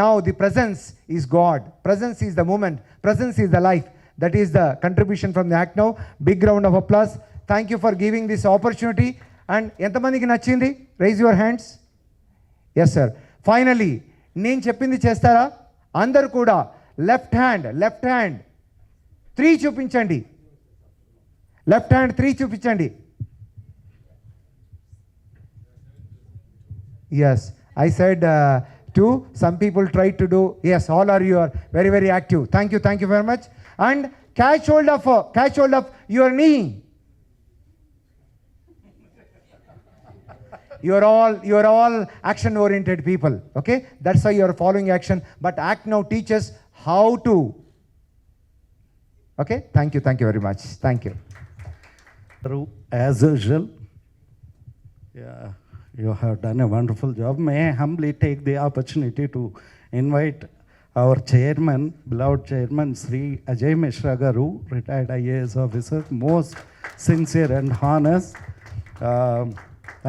now the presence is God. Presence is the moment. Presence is the life. That is the contribution from the Act Now. Big round of applause. Thank you for giving this opportunity. And ఎంతమందికి నచ్చింది? Raise your hands. Yes sir. Finally నేను చెప్పింది చేస్తారా? అందరు కూడా left hand 3 చూపించండి. Left hand 3 చూపించండి. Yes, I said 2. Some people try to do. Yes, all are you are very, very active. Thank you very much. And catch hold of your knee. You are all action oriented people. Okay, that's why you are following action. But Act Now teaches how to. Okay, thank you very much. Thank you. As usual, yeah, you have done a wonderful job. May I humbly take the opportunity to invite our chairman, beloved chairman, Shri Ajay Mishra Garu, retired IAS officer, most sincere and honest.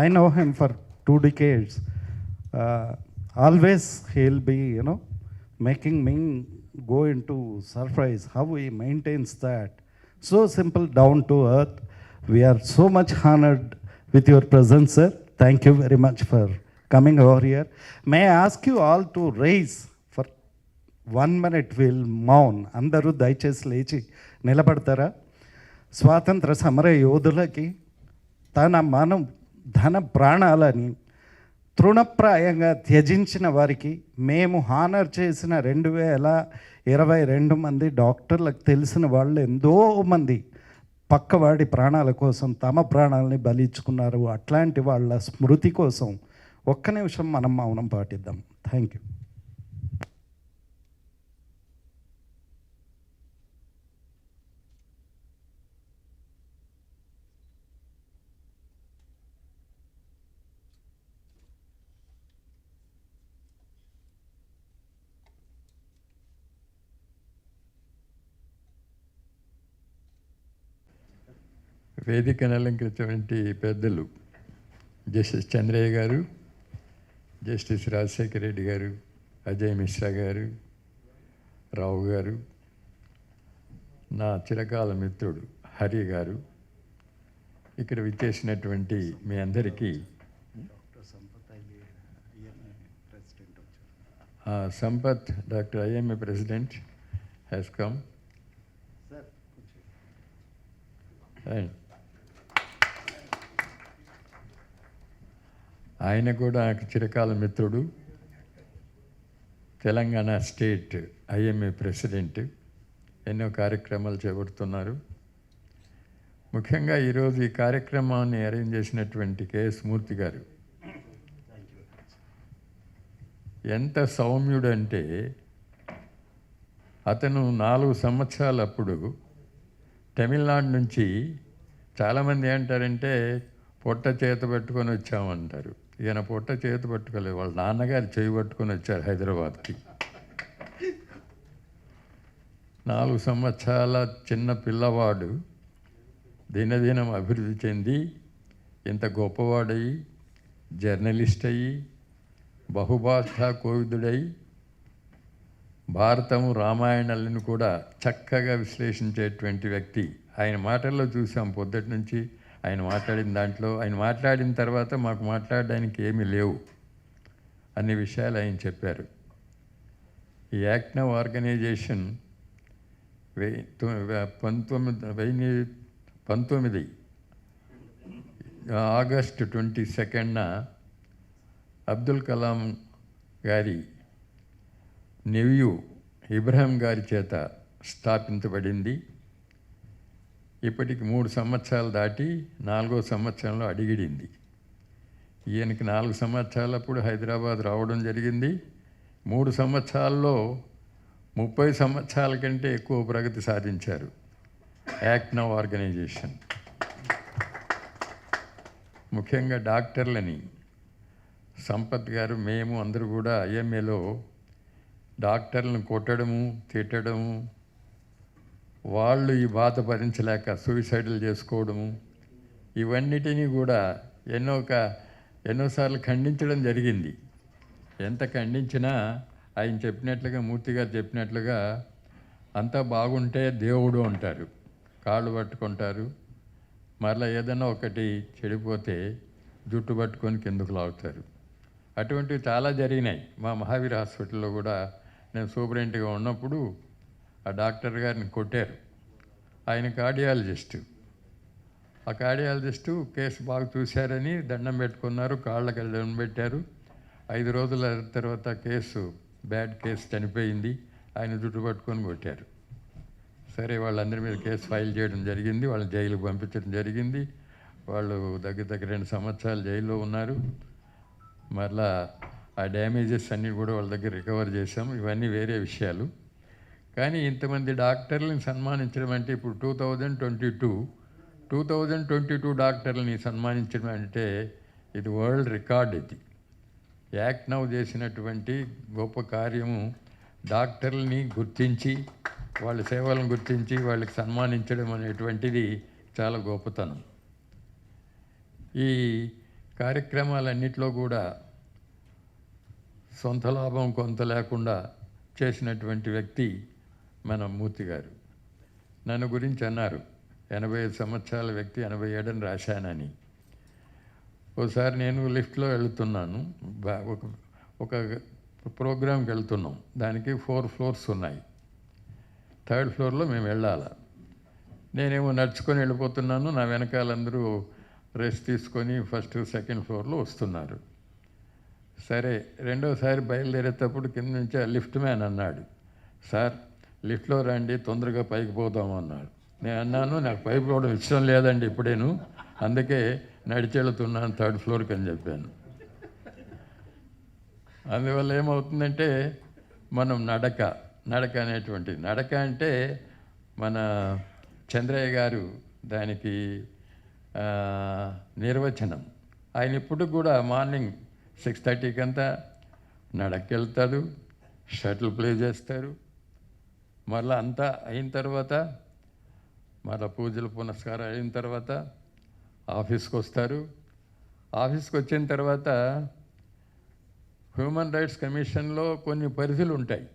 I know him for 2 decades. Always he'll be, making me go into surprise how he maintains that. So simple, down to earth. We are so much honored with your presence, sir. Thank you very much for coming over here. May I ask you all to raise for 1 minute will మౌన్. అందరూ దయచేసి లేచి నిలబడతారా? స్వాతంత్ర సమర యోధులకి ధన ప్రాణాలని తృణప్రాయంగా త్యజించిన వారికి మేము హానర్ చేసిన 2022 మంది డాక్టర్లకు తెలిసిన వాళ్ళు ఎంతో మంది పక్కవాడి ప్రాణాల కోసం తమ ప్రాణాలని బలిచ్చుకున్నారు. అట్లాంటి వాళ్ళ స్మృతి కోసం ఒక్క నిమిషం మనం మౌనం పాటిద్దాం. Thank you. వేదికను అలంకరించినటువంటి పెద్దలు జస్టిస్ చంద్రయ్య గారు, జస్టిస్ రాజశేఖర రెడ్డి గారు, అజయ్ మిశ్రా గారు, రావు గారు, నా చిరకాల మిత్రుడు హరి గారు, ఇక్కడ విచ్చేసినటువంటి మీ అందరికీ Sampath doctor IMA president has come and ఆయన కూడా నాకు చిరకాల మిత్రుడు, తెలంగాణ స్టేట్ ఐఎంఏ ప్రెసిడెంట్, ఎన్నో కార్యక్రమాలు చేపడుతున్నారు. ముఖ్యంగా ఈరోజు ఈ కార్యక్రమాన్ని అరేంజ్ చేసినటువంటి కేఎస్ మూర్తి గారు ఎంత సౌమ్యుడంటే, అతను 4 సంవత్సరాలు అప్పుడు తమిళనాడు నుంచి చాలామంది ఏంటారంటే పొట్ట చేత పట్టుకొని వచ్చామంటారు. ఈయన పొట్ట చేత పట్టుకోలేదు, వాళ్ళ నాన్నగారు చేయి పట్టుకొని వచ్చారు హైదరాబాద్కి. 4 సంవత్సరాల చిన్న పిల్లవాడు దినదినం అభివృద్ధి చెంది ఇంత గొప్పవాడయి, జర్నలిస్ట్ అయ్యి, బహుభాషా కోవిదుడై, భారతము రామాయణాలను కూడా చక్కగా విశ్లేషించేటువంటి వ్యక్తి. ఆయన మాటల్లో చూసాం పొద్దుటి నుంచి. ఆయన మాట్లాడిన దాంట్లో, ఆయన మాట్లాడిన తర్వాత మాకు మాట్లాడడానికి ఏమీ లేవు అనే విషయాలు ఆయన చెప్పారు. ఈ యాక్ట్ నౌ ఆర్గనైజేషన్ 1919 ఆగస్టు 22న అబ్దుల్ కలాం గారి నెవ్యూ ఇబ్రాహిం గారి చేత స్థాపించబడింది. ఇప్పటికి 3 సంవత్సరాలు దాటి 4వ సంవత్సరంలో అడిగిడింది. ఈయనకి 4 సంవత్సరాలప్పుడు హైదరాబాద్ రావడం జరిగింది. 3 సంవత్సరాల్లో 30 సంవత్సరాల కంటే ఎక్కువ ప్రగతి సాధించారు యాక్ట్ నౌ ఆర్గనైజేషన్. ముఖ్యంగా డాక్టర్లని సంపత్ గారు, మేము అందరూ కూడా ఐఎంఏలో డాక్టర్లను కొట్టడము, తిట్టడము, వాళ్ళు ఈ బాధ భరించలేక సూసైడ్లు చేసుకోవడము, ఇవన్నిటినీ కూడా ఎన్నోసార్లు ఖండించడం జరిగింది. ఎంత ఖండించినా ఆయన చెప్పినట్లుగా, మూర్తి గారు చెప్పినట్లుగా, అంతా బాగుంటే దేవుడు అంటారు, కాళ్ళు పట్టుకుంటారు, మరలా ఏదైనా ఒకటి చెడిపోతే జుట్టు పట్టుకొని కిందకు లాగుతారు. అటువంటివి చాలా జరిగినాయి. మా మహావీర్ హాస్పిటల్లో కూడా నేను సూపరింటెండెంట్గా ఉన్నప్పుడు ఆ డాక్టర్ గారిని కొట్టారు. ఆయన కార్డియాలజిస్టు. ఆ కార్డియాలజిస్టు కేసు బాగా చూశారని దండం పెట్టుకున్నారు, కాళ్ళకి దండం పెట్టారు. 5 రోజుల తర్వాత బ్యాడ్ కేసు చనిపోయింది. ఆయన జుట్టు పట్టుకొని కొట్టారు. సరే, వాళ్ళందరి మీద కేసు ఫైల్ చేయడం జరిగింది, వాళ్ళని జైలుకు పంపించడం జరిగింది. వాళ్ళు దగ్గర 2 సంవత్సరాలు జైల్లో ఉన్నారు. మరలా ఆ డ్యామేజెస్ అన్నీ కూడా వాళ్ళ దగ్గర రికవర్ చేశాం. ఇవన్నీ వేరే విషయాలు. కానీ ఇంతమంది డాక్టర్లను సన్మానించడం అంటే, ఇప్పుడు 2022 డాక్టర్లని సన్మానించడం అంటే ఇది వరల్డ్ రికార్డ్. ఇది యాక్ట్ నౌ చేసినటువంటి గొప్ప కార్యము. డాక్టర్లని గుర్తించి, వాళ్ళ సేవలను గుర్తించి వాళ్ళకి సన్మానించడం అనేటువంటిది చాలా గొప్పతనం. ఈ కార్యక్రమాలన్నింటిలో కూడా సొంత లాభం కొంత లేకుండా చేసినటువంటి వ్యక్తి మన మూర్తి గారు. నన్ను గురించి అన్నారు, 85 సంవత్సరాల వ్యక్తి, 87 రాశానని. ఒకసారి నేను లిఫ్ట్లో వెళుతున్నాను, ఒక ప్రోగ్రామ్కి వెళ్తున్నాం. దానికి 4 ఫ్లోర్స్ ఉన్నాయి. 3rd ఫ్లోర్లో మేము వెళ్ళాలి. నేనేమో నడుచుకొని వెళ్ళిపోతున్నాను. నా వెనకాలందరూ రెస్ట్ తీసుకొని 1st, 2nd ఫ్లోర్లో వస్తున్నారు. సరే, రెండోసారి బయలుదేరేటప్పుడు కింద నుంచి ఆ లిఫ్ట్ మ్యాన్ అన్నాడు, సార్ లిఫ్ట్లో రండి, తొందరగా పైకి పోదాం అన్నాడు. నేను అన్నాను, నాకు పైకి పోవడం ఇష్టం లేదండి ఇప్పుడేను, అందుకే నడిచి వెళుతున్నాను 3rd ఫ్లోర్కి అని చెప్పాను. అందువల్ల ఏమవుతుందంటే మనం నడక అనేటువంటిది, నడక అంటే మన చంద్రయ్య గారు దానికి నిర్వచనం. ఆయన ఇప్పుడు కూడా మార్నింగ్ 6:30కి అంతా నడకెళ్తాడు, షటిల్ ప్లే చేస్తారు. మరలా అంతా అయిన తర్వాత మరలా పూజలు పునస్కారం అయిన తర్వాత ఆఫీస్కి వస్తారు. ఆఫీస్కి వచ్చిన తర్వాత హ్యూమన్ రైట్స్ కమిషన్లో కొన్ని పరిధులు ఉంటాయి.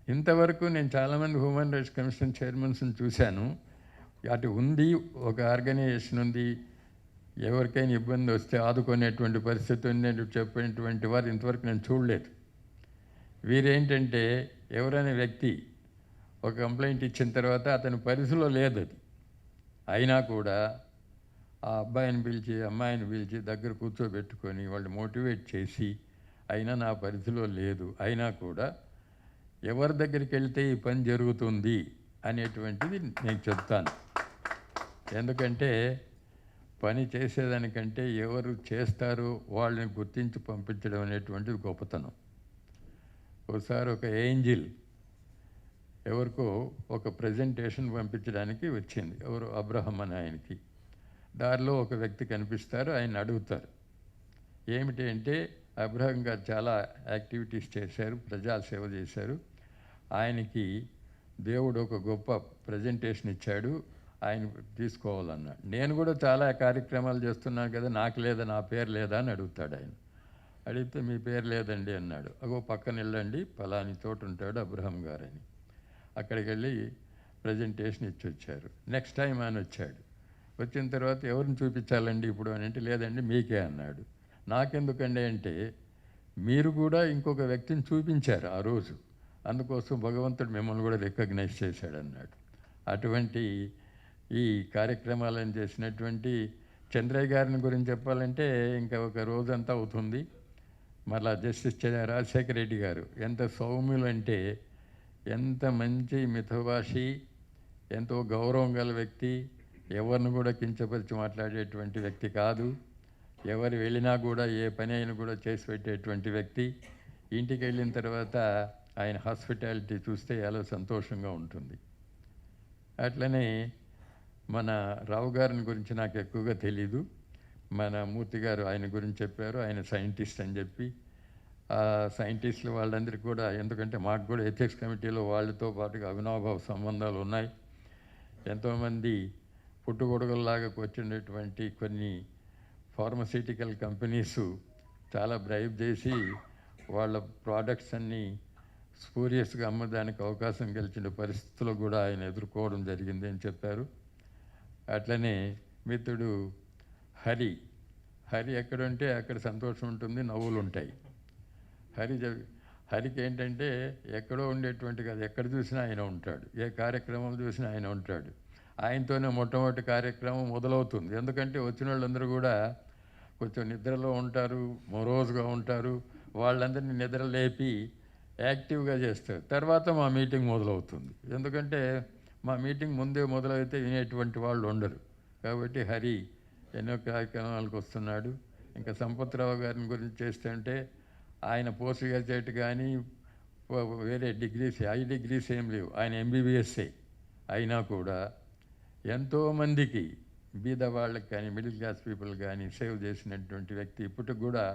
ఇంతవరకు నేను చాలామంది హ్యూమన్ రైట్స్ కమిషన్ చైర్మన్స్ని చూశాను. అటు ఉంది, ఒక ఆర్గనైజేషన్ ఉంది, ఎవరికైనా ఇబ్బంది వస్తే ఆదుకునేటువంటి పరిస్థితి ఉంది అని చెప్పినటువంటి వారు ఇంతవరకు నేను చూడలేదు. వీరేంటంటే ఎవరైనా వ్యక్తి ఒక కంప్లైంట్ ఇచ్చిన తర్వాత అతని పరిధిలో లేదు అది, అయినా కూడా ఆ అబ్బాయిని పిలిచి అమ్మాయిని పిలిచి దగ్గర కూర్చోబెట్టుకొని వాళ్ళు మోటివేట్ చేసి, అయినా నా పరిధిలో లేదు, అయినా కూడా ఎవరి దగ్గరికి వెళ్తే ఈ పని జరుగుతుంది అనేటువంటిది నేను చెప్తాను. ఎందుకంటే పని చేసేదానికంటే ఎవరు చేస్తారో వాళ్ళని గుర్తించి పంపించడం అనేటువంటిది గొప్పతనం. ఒకసారి ఒక ఏంజిల్ ఎవరికో ఒక ప్రజెంటేషన్ పంపించడానికి వచ్చింది, ఎవరు అబ్రహం అని ఆయనకి. దారిలో ఒక వ్యక్తి కనిపిస్తారు, ఆయన అడుగుతారు, ఏమిటి అంటే అబ్రహం గారు చాలా యాక్టివిటీస్ చేశారు, ప్రజాసేవ చేశారు, ఆయనకి దేవుడు ఒక గొప్ప ప్రజెంటేషన్ ఇచ్చాడు, ఆయన తీసుకోవాలన్నాడు. నేను కూడా చాలా కార్యక్రమాలు చేస్తున్నాను కదా, నాకు లేదా, నా పేరు లేదా అని అడుగుతాడు ఆయన. అడిగితే మీ పేరు లేదండి అన్నాడు. అగో పక్కన వెళ్ళండి, ఫలాని చోటు ఉంటాడు అబ్రహం గారు అని. అక్కడికి వెళ్ళి ప్రజెంటేషన్ ఇచ్చి వచ్చారు. నెక్స్ట్ టైం ఆయన వచ్చాడు. వచ్చిన తర్వాత ఎవరిని చూపించాలండి ఇప్పుడు అని అంటే, లేదండి మీకే అన్నాడు. నాకెందుకండి అంటే, మీరు కూడా ఇంకొక వ్యక్తిని చూపించారు ఆ రోజు, అందుకోసం భగవంతుడు మిమ్మల్ని కూడా రికగ్నైజ్ చేశాడు అన్నాడు. అటువంటి ఈ కార్యక్రమాలను చేసినటువంటి చంద్రయ్య గారిని గురించి చెప్పాలంటే ఇంకా ఒక రోజంతా అవుతుంది. మళ్ళా జస్టిస్ రాజశేఖర రెడ్డి గారు ఎంత సౌమ్యులు అంటే, ఎంత మంచి మితభాషి, ఎంతో గౌరవం గల వ్యక్తి, ఎవరిని కూడా కించపరిచి మాట్లాడేటువంటి వ్యక్తి కాదు, ఎవరు వెళ్ళినా కూడా ఏ పని అయినా కూడా చేసి పెట్టేటువంటి వ్యక్తి. ఇంటికి వెళ్ళిన తర్వాత ఆయన హాస్పిటాలిటీ చూస్తే చాలా సంతోషంగా ఉంటుంది. అట్లనే మన రావు గారిని గురించి నాకు ఎక్కువగా తెలీదు. మన మూర్తి గారు ఆయన గురించి చెప్పారు, ఆయన సైంటిస్ట్ అని చెప్పి. ఆ సైంటిస్టులు వాళ్ళందరికీ కూడా, ఎందుకంటే మాకు కూడా ఎథిక్స్ కమిటీలో వాళ్ళతో పాటుగా అవినాభావ సంబంధాలు ఉన్నాయి. ఎంతోమంది పుట్టుగొడుగుల్లాగా వచ్చినటువంటి కొన్ని ఫార్మస్యూటికల్ కంపెనీసు చాలా బ్రైబ్ చేసి వాళ్ళ ప్రోడక్ట్స్ అన్నీ స్పూరియస్గా అమ్మడానికి అవకాశం గెలిచిన పరిస్థితులు కూడా ఆయన ఎదుర్కోవడం జరిగింది అని చెప్పారు. అట్లనే మిత్రుడు హరి ఎక్కడుంటే అక్కడ సంతోషం ఉంటుంది, నవ్వులు ఉంటాయి. హరికి ఏంటంటే ఎక్కడో ఉండేటువంటి కాదు, ఎక్కడ చూసినా ఆయన ఉంటాడు, ఏ కార్యక్రమం చూసినా ఆయన ఉంటాడు. ఆయనతోనే మొట్టమొదటి కార్యక్రమం మొదలవుతుంది. ఎందుకంటే వచ్చిన వాళ్ళందరూ కూడా కొంచెం నిద్రలో ఉంటారు, మొరోజుగా ఉంటారు, వాళ్ళందరినీ నిద్ర లేపి యాక్టివ్గా చేస్తారు. తర్వాత మా మీటింగ్ మొదలవుతుంది. ఎందుకంటే మా మీటింగ్ ముందే మొదలైతే వినేటువంటి వాళ్ళు ఉండరు. కాబట్టి హరి ఎన్నో కార్యక్రమాలకు వస్తున్నాడు. ఇంకా సంపత్రావు గారిని గురించి చేస్తుంటే ఆయన పోస్ట్ గ్రాడ్యుయేట్ కానీ వేరే డిగ్రీస్, హై డిగ్రీస్ ఏం లేవు, ఆయన ఎంబీబీఎస్ఏ అయినా కూడా ఎంతోమందికి, బీద వాళ్ళకి కానీ మిడిల్ క్లాస్ పీపుల్ కానీ సేవ్ చేసినటువంటి వ్యక్తి. ఇప్పటికి కూడా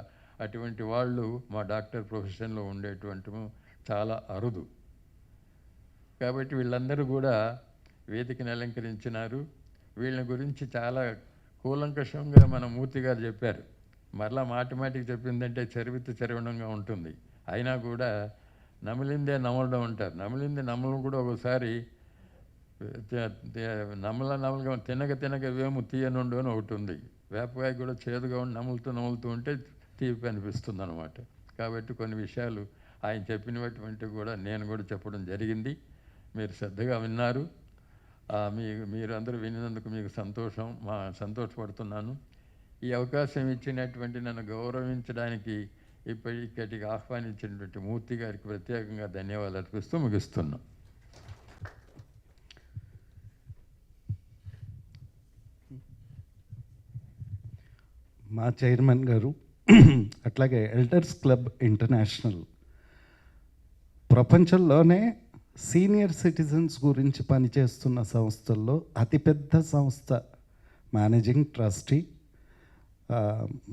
అటువంటి వాళ్ళు మా డాక్టర్ ప్రొఫెషన్లో ఉండేటువంటి చాలా అరుదు. కాబట్టి వీళ్ళందరూ కూడా వేదికను అలంకరించినారు. వీళ్ళ గురించి చాలా కూలంకషంగా మన మూర్తి గారు చెప్పారు. మరలా మాటికి చెప్పిందంటే చరవణంగా ఉంటుంది. అయినా కూడా నమిలిందే నమలడం అంటారు. నమిలిందే నమలం కూడా ఒకసారి నమలగా తినగ వేము తీయనుండు అని ఒకటి ఉంది. వేపకాయ కూడా చేదుగా ఉండి నములుతూ ఉంటే తీపి అనిపిస్తుంది అనమాట. కాబట్టి కొన్ని విషయాలు ఆయన చెప్పినటువంటి కూడా నేను కూడా చెప్పడం జరిగింది. మీరు శ్రద్ధగా విన్నారు. మీరందరూ వినినందుకు మీకు సంతోషపడుతున్నాను. ఈ అవకాశం ఇచ్చినటువంటి నన్ను గౌరవించడానికి ఇక్కడికి ఆహ్వానించినటువంటి మూర్తి గారికి ప్రత్యేకంగా ధన్యవాదాలు అర్పిస్తూ ముగిస్తున్నాం. మా చైర్మన్ గారు, అట్లాగే ఎల్డర్స్ క్లబ్ ఇంటర్నేషనల్ ప్రపంచంలోనే సీనియర్ సిటిజన్స్ గురించి పనిచేస్తున్న సంస్థల్లో అతిపెద్ద సంస్థ, మేనేజింగ్ ట్రస్టీ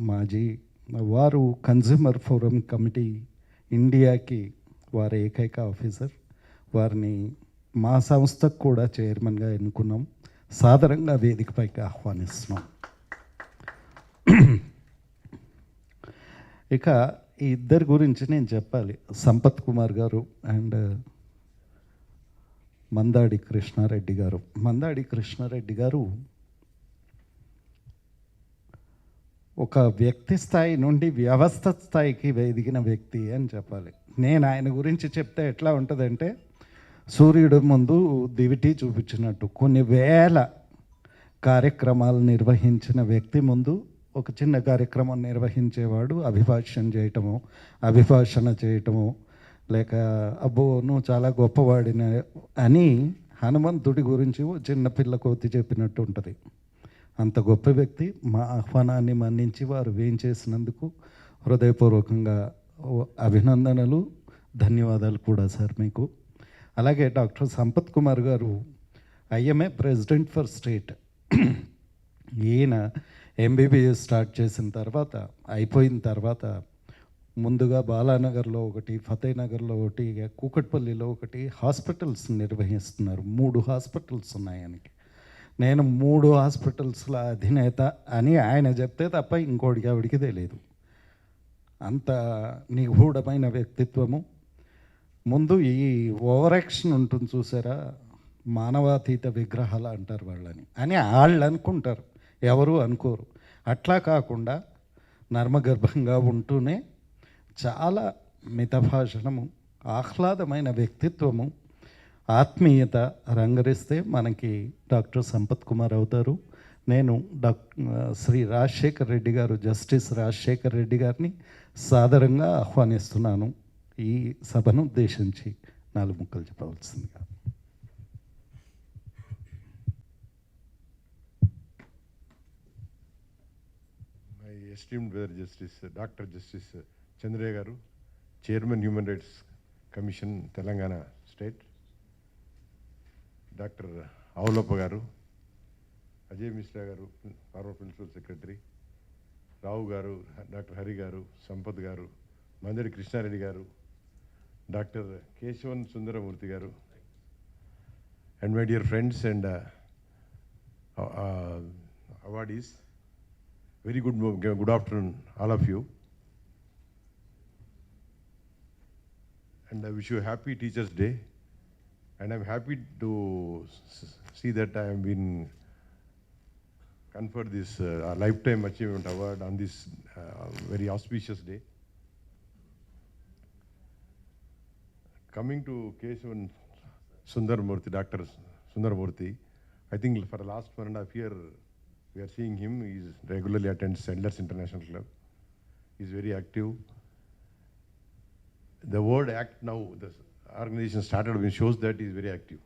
మాజీ వారు, కన్జ్యూమర్ ఫోరం కమిటీ ఇండియాకి వారి ఏకైక ఆఫీసర్. వారిని మా సంస్థకు కూడా చైర్మన్గా ఎన్నుకున్నాం. సాదరంగా వేదికపైకి ఆహ్వానిస్తున్నాం. ఇక ఈ ఇద్దరి గురించి నేను చెప్పాలి. సంపత్ కుమార్ గారు అండ్ మందాడి కృష్ణారెడ్డి గారు. మందాడి కృష్ణారెడ్డి గారు ఒక వ్యక్తి స్థాయి నుండి వ్యవస్థ స్థాయికి ఎదిగిన వ్యక్తి అని చెప్పాలి. నేను ఆయన గురించి చెప్తే ఎట్లా ఉంటుందంటే, సూర్యుడు ముందు దివిటి చూపించినట్టు కొన్ని వేల కార్యక్రమాలు నిర్వహించిన వ్యక్తి ముందు ఒక చిన్న కార్యక్రమం నిర్వహించేవాడు అభిభాషణ చేయటము, లేక అబ్బో నువ్వు చాలా గొప్పవాడిన అని హనుమంతుడి గురించి చిన్న పిల్ల కోతి చెప్పినట్టు ఉంటుంది. అంత గొప్ప వ్యక్తి. మా ఆహ్వానాన్ని మన్నించి వారు వేయించేసినందుకు హృదయపూర్వకంగా అభినందనలు, ధన్యవాదాలు కూడా సార్ మీకు. అలాగే డాక్టర్ సంపత్ కుమార్ గారు ఐఎంఏ ప్రెసిడెంట్ ఫర్ స్టేట్. ఈయన ఎంబీబీఎస్ స్టార్ట్ చేసిన తర్వాత, అయిపోయిన తర్వాత ముందుగా బాలానగర్లో ఒకటి, ఫతేనగర్లో ఒకటి, కూకట్పల్లిలో ఒకటి హాస్పిటల్స్ నిర్వహిస్తున్నారు. 3 హాస్పిటల్స్ ఉన్నాయి ఆయనకి. నేను 3 హాస్పిటల్స్ల అధినేత అని ఆయన చెప్తే తప్ప ఇంకోటికి ఆవిడికి తెలియదు. అంత నిగూఢమైన వ్యక్తిత్వము. ముందు ఈ ఓవర్ యాక్షన్ ఉంటుంది చూసారా, మానవాతీత విగ్రహాలు అంటారు వాళ్ళని అని వాళ్ళు అనుకుంటారు, ఎవరు అనుకోరు. అట్లా కాకుండా నర్మగర్భంగా ఉంటూనే చాలా మితభాషణము, ఆహ్లాదమైన వ్యక్తిత్వము, ఆత్మీయత రంగరిస్తే మనకి డాక్టర్ సంపత్ కుమార్ అవుతారు. నేను శ్రీ రాజశేఖర్ రెడ్డి గారు, జస్టిస్ రాజశేఖర్ రెడ్డి గారిని సాదరంగా ఆహ్వానిస్తున్నాను. ఈ సభను ఉద్దేశించి 4 ముక్కలు చెప్పవలసిందిగా. My esteemed brother Justice, Dr. Justice Chandraya garu, Chairman Human Rights Commission, Telangana State, Dr. Aulappa garu, Ajay Mishra garu, former Principal Secretary, Rao garu, Dr. Hari garu, Sampath garu, Mandari Krishna Reddy garu, Dr. Keshavan Sundaramurthy garu, and my dear friends and awardees, very good afternoon all of you, and I wish you a happy Teachers' Day, and I'm happy to see that I have been conferred this Lifetime Achievement Award on this very auspicious day. Coming to Keshavan Sundaramurthy, Dr. Sundaramurthy, I think for the last 1.5 years we are seeing him. He regularly attends Elders International Club. He is very active. The word act now, the organization started when shows that he is very active.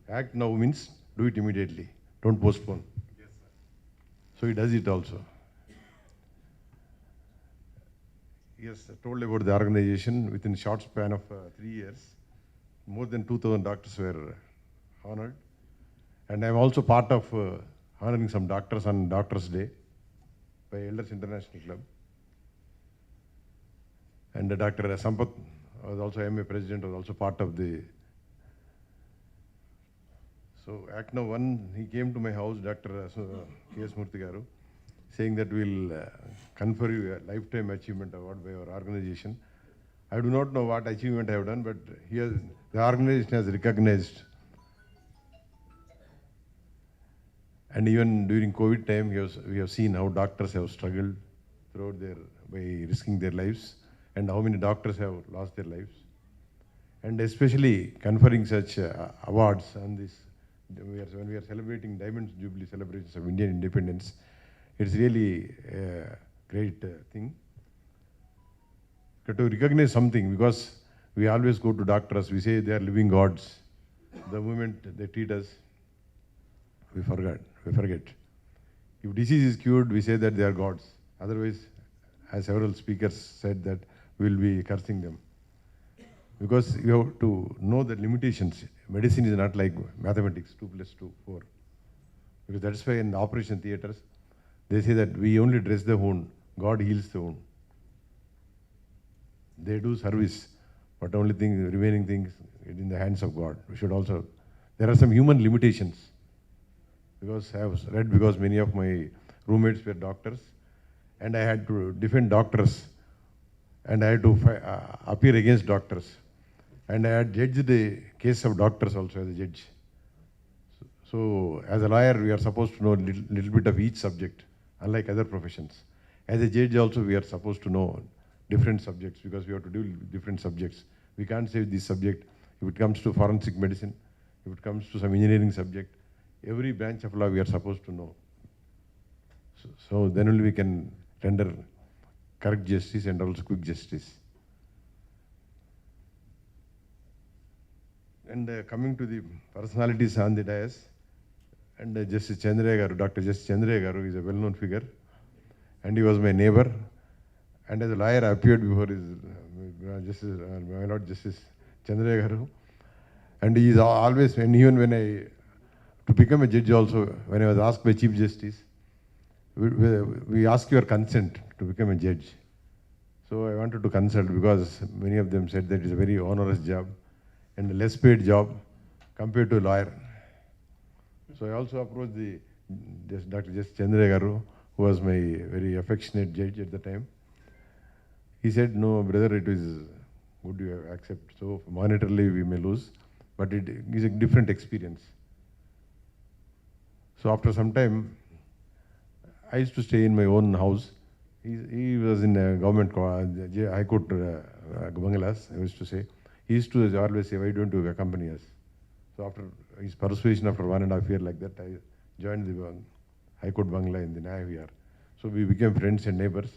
Act now means do it immediately, don't postpone. Yes, sir. So he does it also. He has told about the organization. Within a short span of 3 years, more than 2,000 doctors were honored. And I'm also part of honoring some doctors on Doctors' Day by Elders International Club. And Dr. Sampath was also MA President, was also part of the... So Act Now 1, he came to my house, Dr. K.S. Murthy garu, saying that we'll confer you a Lifetime Achievement Award by our organization. I do not know what achievement I have done, but the organization has recognized. And even during COVID time, we have seen how doctors have struggled throughout by risking their lives. and how many doctors have lost their lives. And especially conferring such awards on this, when we are celebrating Diamond Jubilee celebrations of Indian independence, it's really a great thing. To recognize something, because we always go to doctors, we say they are living gods. The moment they treat us, we forget. If disease is cured, we say that they are gods. Otherwise, as several speakers said, that we will be cursing them. Because you have to know the limitations. Medicine is not like mathematics, 2 + 2, 4. Because that's why in the operation theaters, they say that we only dress the wound, God heals the wound. They do service, but only remaining things in the hands of God. We should also, there are some human limitations. Because I have read, because many of my roommates were doctors, and I had to defend doctors, and I had to appear against doctors. And I had judged the case of doctors also as a judge. So as a lawyer, we are supposed to know little bit of each subject, unlike other professions. As a judge also, we are supposed to know different subjects, because we have to deal with different subjects. We can't say this subject. If it comes to forensic medicine, if it comes to some engineering subject, every branch of law we are supposed to know. So then only we can render correct justice and also quick justice. And coming to the personalities on the dais, and Justice Chandraya Garu, Dr. Justice Chandraya Garu is a well-known figure, and he was my neighbor. And as a lawyer, I appeared before his my Lord Justice Chandraya Garu. And he is always, and even when to become a judge also, when I was asked by Chief Justice, we ask your consent to become a judge. So I wanted to consult, because many of them said that it's a very onerous job and a less paid job compared to a lawyer. So I also approached Dr. Justice Chandraya Garu, who was my very affectionate judge at the time. He said, no, brother, it is good you accept. So monetarily we may lose, but it is a different experience. So after some time, I used to stay in my own house. He was in a government High Court bungalows, I used to say. He used to always say, why don't you accompany us? So after his persuasion, after 1.5 years like that, I joined the High Court bungalow in the Nayaviyar. So we became friends and neighbors.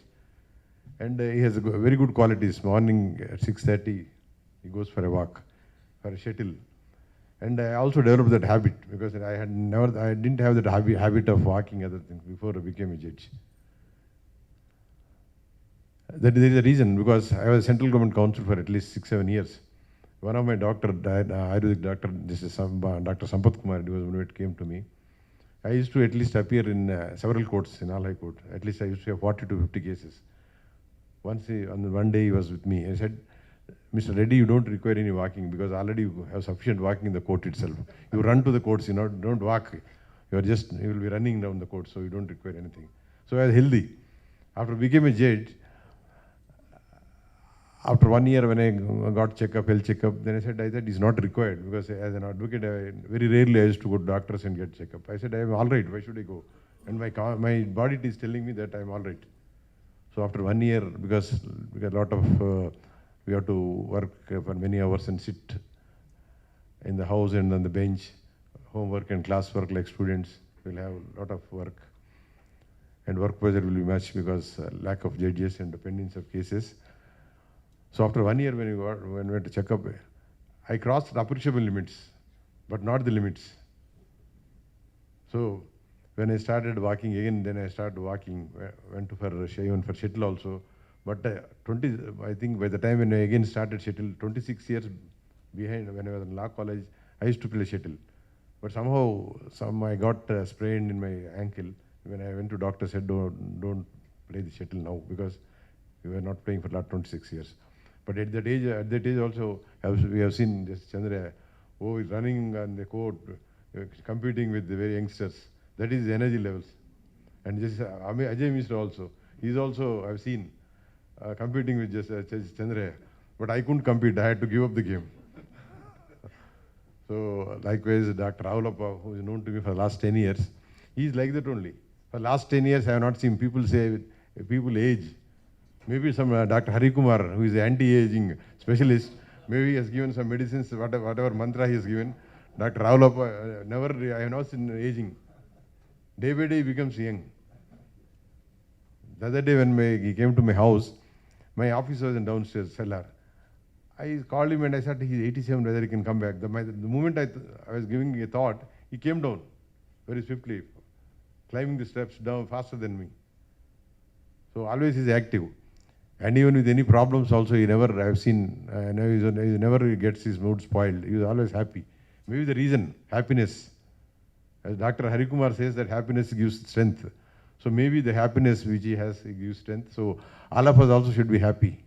And he has very good qualities. Morning at 6:30, he goes for a walk, for a shuttle. And I also developed that habit, because I didn't have that habit of walking other things before I became a judge. That is the reason, because I was central government counsel for at least 6-7 years. One of my doctor died, Ayurvedic doctor, this is Dr. Sampath Kumar, he was when it came to me. I used to at least appear in several courts, in all high court. At least I used to have 40 to 50 cases. One day he was with me. I said, Mr. Reddy, you don't require any walking, because already you have sufficient walking in the court itself. You run to the courts, don't walk. You will be running down the court, so you don't require anything. So I was healthy. After I became a judge, after 1 year when I got health checkup, then I said it's not required, because as an advocate, very rarely I used to go to doctors and get checkup. I said, I am all right, why should I go? And my body is telling me that I am all right. So after 1 year, because we got a lot of, we have to work for many hours and sit in the house and on the bench, homework and classwork like students will have a lot of work. And work pressure will be much, because lack of judges and dependence of cases. So after 1 year when we went to check up, I crossed appreciable limits, but not the limits. So when I started walking again, then I started walking, went to even for shuttle also. But I think by the time when I again started shuttle, 26 years behind, when I was in law college, I used to play shuttle. But somehow I got sprained in my ankle. When I went to doctor, said don't play the shuttle now, because we were not playing for the last 26 years. But at that age also, we have seen this Chandra, he's running on the court, competing with the very youngsters. That is the energy levels. And just Ajay Mishra also, he's also, I've seen, competing with just Chandra. But I couldn't compete, I had to give up the game. So likewise, Dr. Raulappa, who is known to me for the last 10 years, he's like that only. For the last 10 years, I have not seen people say, people age. Maybe some Dr. Hari Kumar, who is the anti-aging specialist, maybe he has given some medicines, whatever mantra he has given. Dr. Raulappa, I have not seen aging. Day by day he becomes young. The other day when he came to my house, my office was in downstairs cellar. I called him and I said, he's 87, whether he can come back. The moment I was giving a thought, he came down very swiftly, climbing the steps down faster than me. So always he's active. And even with any problems also, he never gets his mood spoiled. He was always happy. Maybe the reason, happiness. As Dr. Hari Kumar says, that happiness gives strength. So maybe the happiness which he has gives strength. So all of us also should be happy.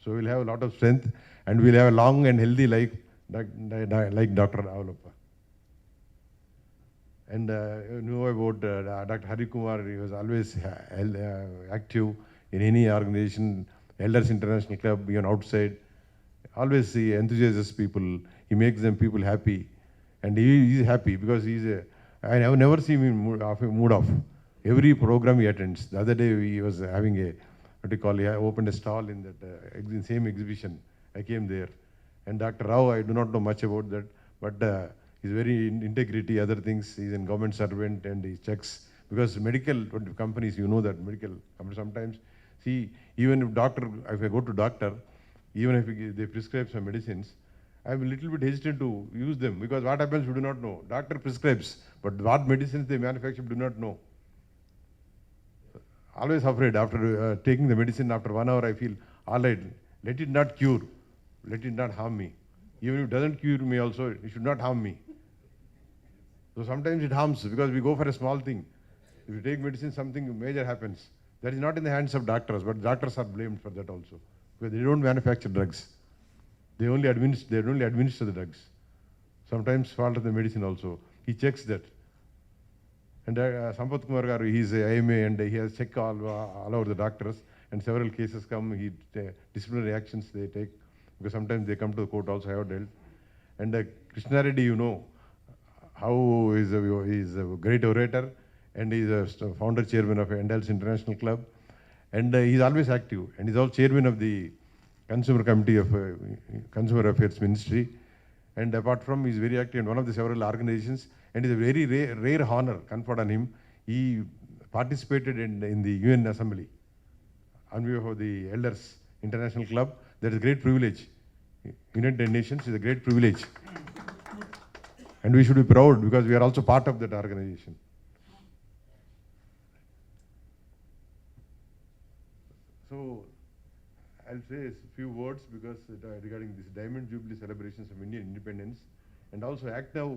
So we'll have a lot of strength and we'll have a long and healthy life like Dr. Raulappa. And you know about Dr. Hari Kumar, he was always active in any organization, Elders International Club, even outside. Always he enthusiasms people, he makes them people happy. And he is happy because I have never seen him mood off. Every program he attends. The other day he was having he opened a stall in that same exhibition. I came there. And Dr. Rao, I do not know much about that, but he's very integrity, other things. He's a government servant and he checks. Because medical companies, you know that medical companies sometimes, see, even if I go to doctor, even if they prescribe some medicines, I'm a little bit hesitant to use them because what happens we do not know. Doctor prescribes, but what medicines they manufacture we do not know. Always afraid after taking the medicine, after 1 hour I feel, all right, let it not cure, let it not harm me. Even if it doesn't cure me also, it should not harm me. So sometimes it harms because we go for a small thing. If you take medicine, something major happens. That is not in the hands of doctors, but doctors are blamed for that also. Because they don't manufacture drugs. They only administer the drugs. Sometimes fault of the medicine also. He checks that. And Sampath Kumar Garu, he is a IMA and he has checked all over the doctors. And several cases come, disciplinary actions they take. Because sometimes they come to the court also, I have dealt. And Krishna Reddy, you know, how he is a great orator. And he is a founder chairman of Elders International Club. And he is always active. And he is also chairman of the Consumer Committee of Consumer Affairs Ministry. And apart from, he is very active in one of the several organizations. And it is a very rare honor conferred on him. He participated in the UN Assembly on behalf of the Elders International Club. That is a great privilege. United Nations is a great privilege. And we should be proud because we are also part of that organization. So, I'll say a few words because regarding this Diamond Jubilee celebrations of Indian independence and also Act Now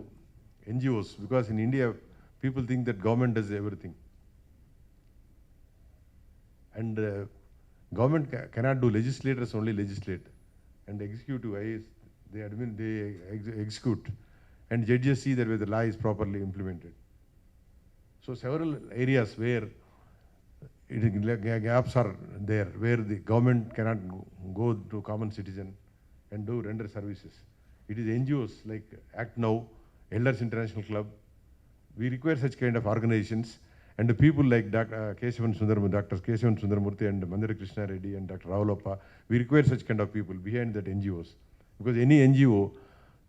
NGOs, because in India people think that government does everything. And government cannot do, legislators only legislate. And executive IAS, they execute. And judges see that whether the law is properly implemented. So several areas where gaps are there, where the government cannot go to common citizen and render services. It is NGOs like Act Now, Elders International Club. We require such kind of organizations and the people like Dr. Kesavan Sundaramurthy and Mandira Krishna Reddy and Dr. Raulappa. We require such kind of people behind that NGOs. Because any NGO,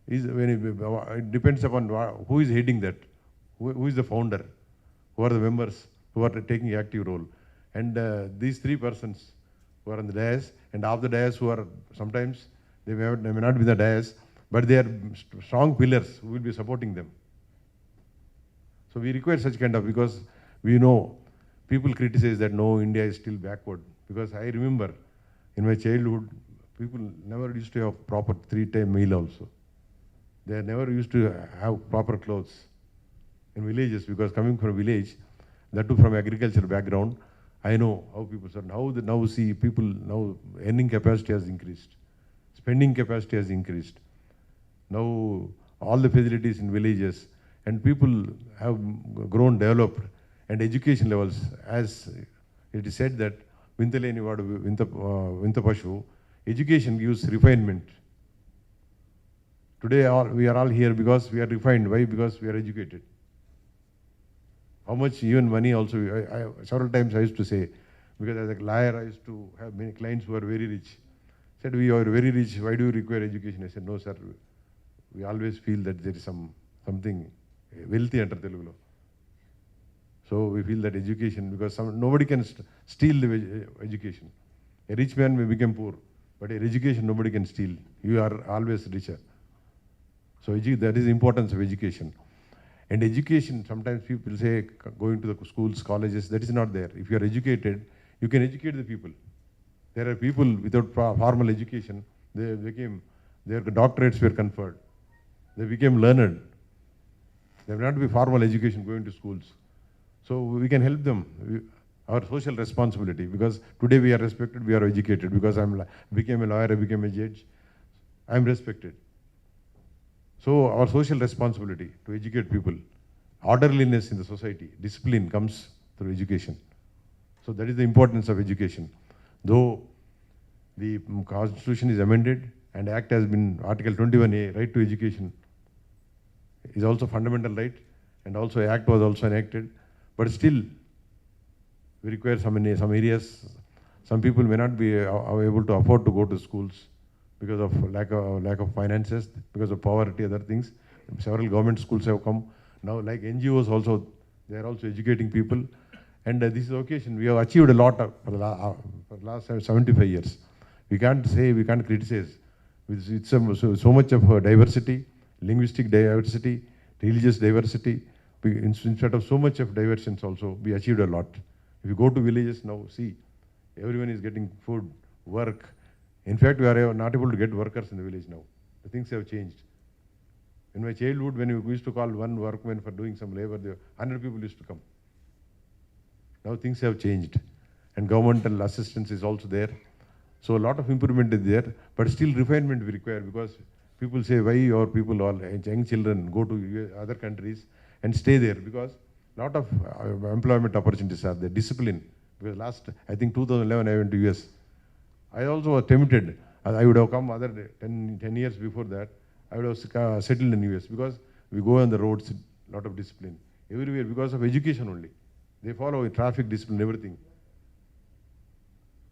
it depends upon who is heading that, who is the founder, who are the members, who are taking active role. And these three persons who are on the dais, and of the dais who are sometimes, they may not be the dais, but they are strong pillars who will be supporting them. So we require such kind of, because we know people criticize that no, India is still backward. Because I remember in my childhood, people never used to have proper 3-time meal also. They never used to have proper clothes in villages, because coming from a village, that too from agricultural background, I know how people are. Now see people, now earning capacity has increased. Spending capacity has increased. Now all the facilities in villages and people have grown, developed, and education levels, as it is said that Vintaleni Vadu Vintapashu, education gives refinement. Today we are all here because we are refined. Why? Because we are educated. How much even money also, several times I used to say, Because as a lawyer, I used to have many clients who are very rich. Said, we are very rich, why do you require education? I said, no, sir. We always feel that there is something wealthy under Telugu. So we feel that education, because nobody can steal the education. A rich man may become poor, but an education nobody can steal. You are always richer. So that is the importance of education. And education, sometimes people say going to the schools, colleges, that is not there. If you are educated, you can educate the people. There are people without formal education, their doctorates were conferred. They became learned. There will not be formal education going to schools. So we can help them. Our social responsibility, because today we are respected, we are educated. Because I became a lawyer, I became a judge, I am respected. So our social responsibility to educate people, orderliness in the society, discipline comes through education. So that is the importance of education. Though the Constitution is amended and Act has been, Article 21A, right to education, is also fundamental right, and also Act was also enacted, but still we require some areas, some people may not be able to afford to go to schools because of lack of finances, because of poverty, other things. Several government schools have come now, like NGOs also, they are also educating people. And this is the occasion, we have achieved a lot for the last 75 years. We can't say, we can't criticize. With so much of diversity, linguistic diversity, religious diversity, in spite of so much of diversions also, we achieved a lot. If you go to villages now, see, everyone is getting food, work. In fact, we are not able to get workers in the village now. The things have changed. In my childhood, when we used to call one workman for doing some labor, 100 people used to come. Now things have changed, and governmental assistance is also there. So a lot of improvement is there, but still refinement we require, because people say, why your people, all young children, go to other countries and stay there? Because a lot of employment opportunities are there. Discipline. Because I think 2011, I went to US. I also was tempted. I would have come 10 years before that. I would have settled in US, because we go on the roads, a lot of discipline. Everywhere, because of education only. They follow traffic discipline, everything.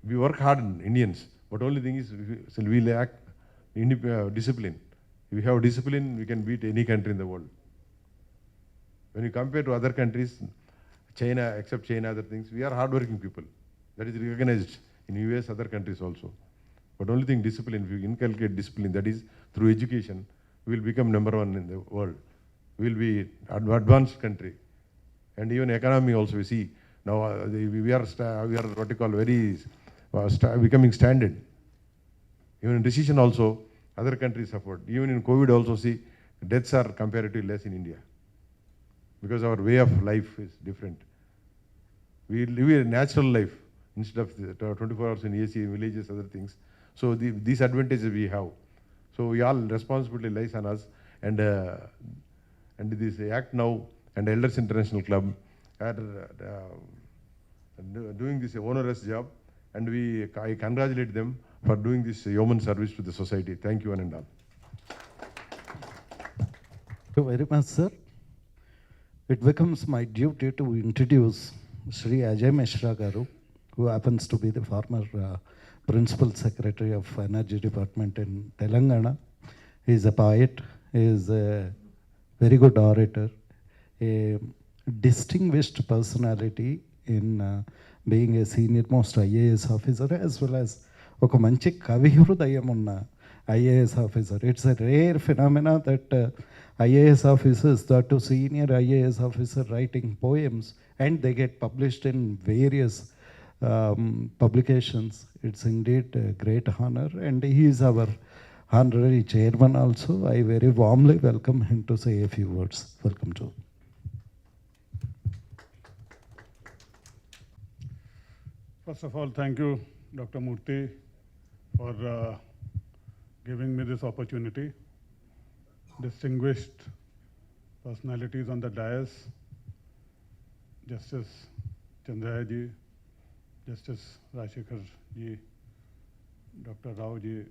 We work hard, Indians, but only thing is, we lack discipline. If we have discipline, we can beat any country in the world. When you compare to other countries, China, except China, other things, we are hardworking people. That is recognized in US, other countries also. But only thing, discipline. If you inculcate discipline, that is through education, we will become number one in the world. We will be an advanced country. And even economy also, we see now we are what you call becoming standard. Even in recession also, other countries suffered. Even in COVID also, see, deaths are comparatively less in India, because our way of life is different. We live a natural life instead of 24 hours in AC, villages, other things. So these advantages we have. So we all responsibility lies on us, and this act now, and Elders International Club are doing this onerous job, and I congratulate them for doing this yeoman service to the society. Thank you, one and all. Thank you very much, sir. It becomes my duty to introduce Shri Ajay Mishra Garu, who happens to be the former Principal Secretary of Energy Department in Telangana. He is a poet, he is a very good orator, a distinguished personality in being a senior most IAS officer, as well as oka manchi kavi hrudayam unna IAS officer. It's a rare phenomena that IAS officers, that to senior IAS officer, writing poems and they get published in various publications. It's indeed a great honor, and he is our honorary chairman also. I very warmly welcome him to say a few words. Welcome to. First of all, thank you, Dr. Murthy, for giving me this opportunity. Distinguished personalities on the dais, Justice Chandraya ji, Justice Rajshekhar ji, Dr. Rao ji,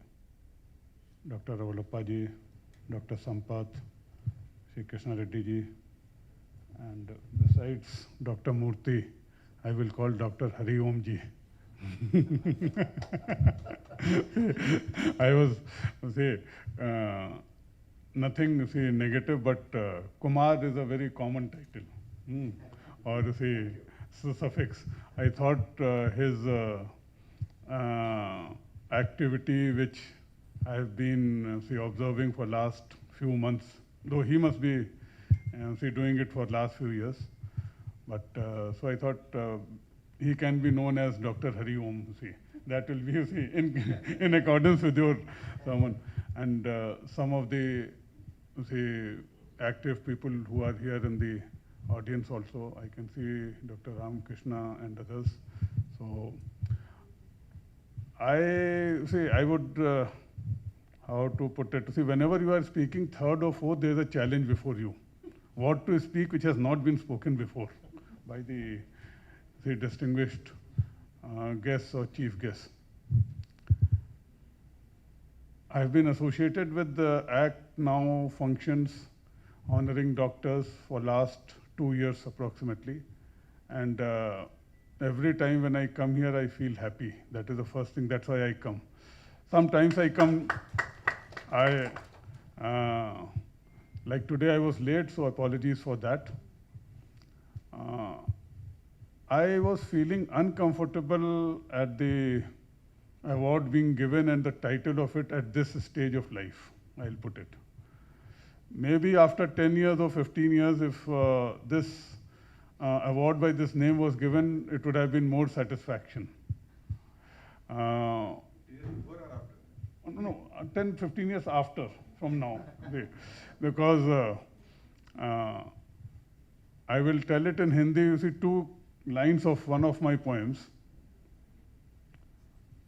Dr. Ravalappa ji, Dr. Sampath, Shri Krishna Reddy ji, and besides Dr. Murthy, I will call Dr. Hari Om ji. I was, say, nothing, say, negative, but Kumar is a very common title, or say, suffix. I thought his activity, which I have been, say, observing for last few months, though he must be, say, doing it for last few years. But so I thought he can be known as Dr. Hari Om. See, that will be, you see, in accordance with your sermon. And some of the, say, active people who are here in the audience also, I can see Dr. Ram Krishna and others. So I would, how to put it, see, whenever you are speaking third or fourth, there is a challenge before you. What to speak which has not been spoken before by the distinguished guests or chief guests. I've been associated with the ACT now functions honoring doctors for last 2 years approximately. And every time when I come here, I feel happy. That is the first thing, that's why I come. Sometimes I come, like today I was late, so apologies for that. I was feeling uncomfortable at the award being given and the title of it at this stage of life, I'll put it. Maybe after 10 years or 15 years, if this award by this name was given, it would have been more satisfaction. No, 10, 15 years after, from now. Because I will tell it in Hindi, you see, 2 lines of one of my poems.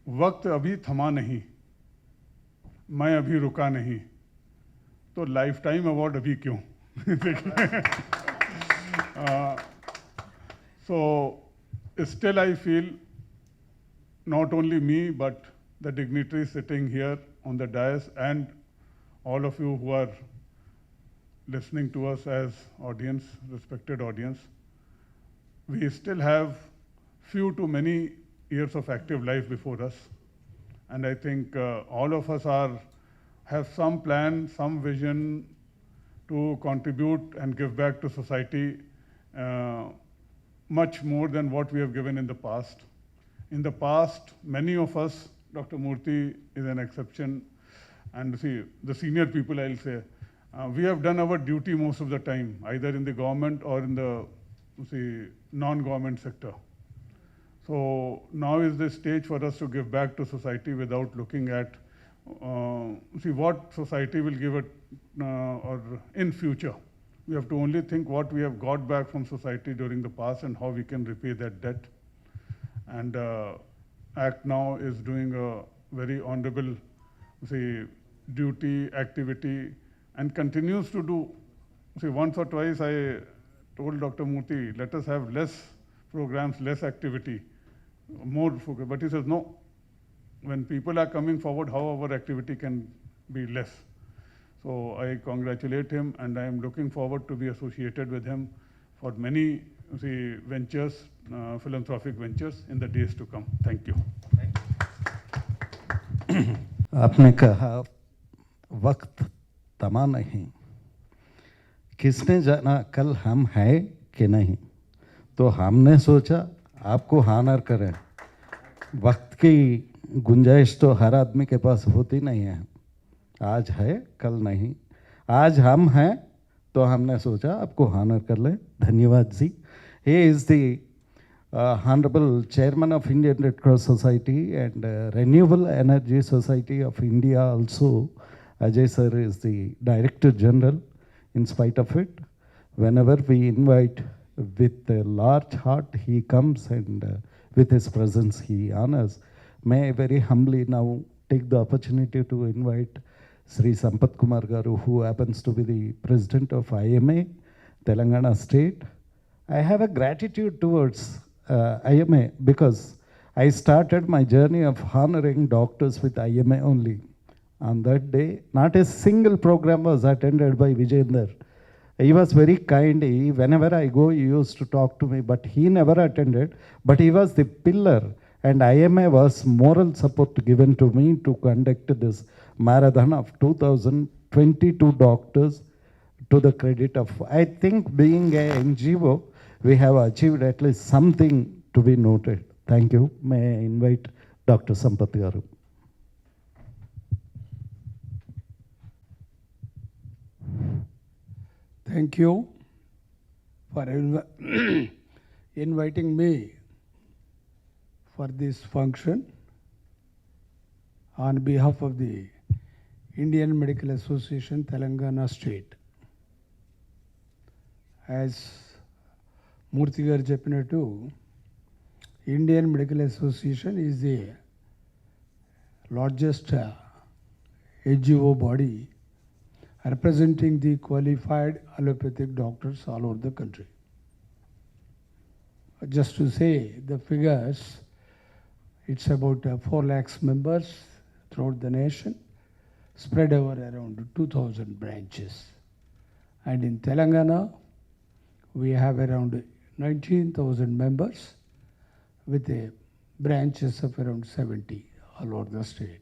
वक्त अभी थमा नहीं, मैं अभी रुका नहीं, तो life time award अभी क्यों? So still I feel not only me but the dignitaries sitting here on the dais and all of you who are listening to us as audience, respected audience, we still have few to many years of active life before us. And I think all of us have some plan, some vision to contribute and give back to society much more than what we have given in the past. In the past, many of us, Dr. Murthy is an exception, and see, the senior people, I'll say, we have done our duty most of the time, either in the government or in the non-government sector. So now is the stage for us to give back to society without looking at what society will give it or in future. We have to only think what we have got back from society during the past and how we can repay that debt. And ACT now is doing a very honorable duty, activity, and continues to do. Once or twice I told Dr. Murthy, let us have less programs, less activity, more focus. But he says, no, when people are coming forward, how our activity can be less. So I congratulate him, and I am looking forward to be associated with him for many ventures, philanthropic ventures in the days to come. Thank you. आपने कहा वक्त तमा नहीं, किसने जाना कल हम हैं कि नहीं, तो हमने सोचा आपको हानर करें। वक्त की गुंजाइश तो हर आदमी के पास होती नहीं है, आज है कल नहीं, आज हम हैं तो हमने सोचा आपको हानर कर ले। धन्यवाद जी। He is the Honorable Chairman of Indian Red Cross Society and Renewable Energy Society of India also. Ajay sir is the Director General. In spite of it, whenever we invite with a large heart, he comes and with his presence he honors. May I very humbly now take the opportunity to invite Sri Sampath Kumar Garu, who happens to be the President of IMA, Telangana State. I have a gratitude towards IMA because I started my journey of honoring doctors with IMA only. On that day, not a single program was attended by Vijayendra. He was very kind. Whenever I go, he used to talk to me, but he never attended. But he was the pillar and IMA was moral support given to me to conduct this marathon of 2022 doctors to the credit of, I think being a NGO, we have achieved at least something to be noted. Thank you. May I invite Dr. Sampath Garu. Thank you for inviting me for this function on behalf of the Indian Medical Association, Telangana State. As Murthy garu cheppinattu, Indian Medical Association is the largest NGO body representing the qualified allopathic doctors all over the country. Just to say the figures, it's about 4 lakhs members throughout the nation, spread over around 2,000 branches. And in Telangana, we have around 19,000 members with branches of around 70 all over the state.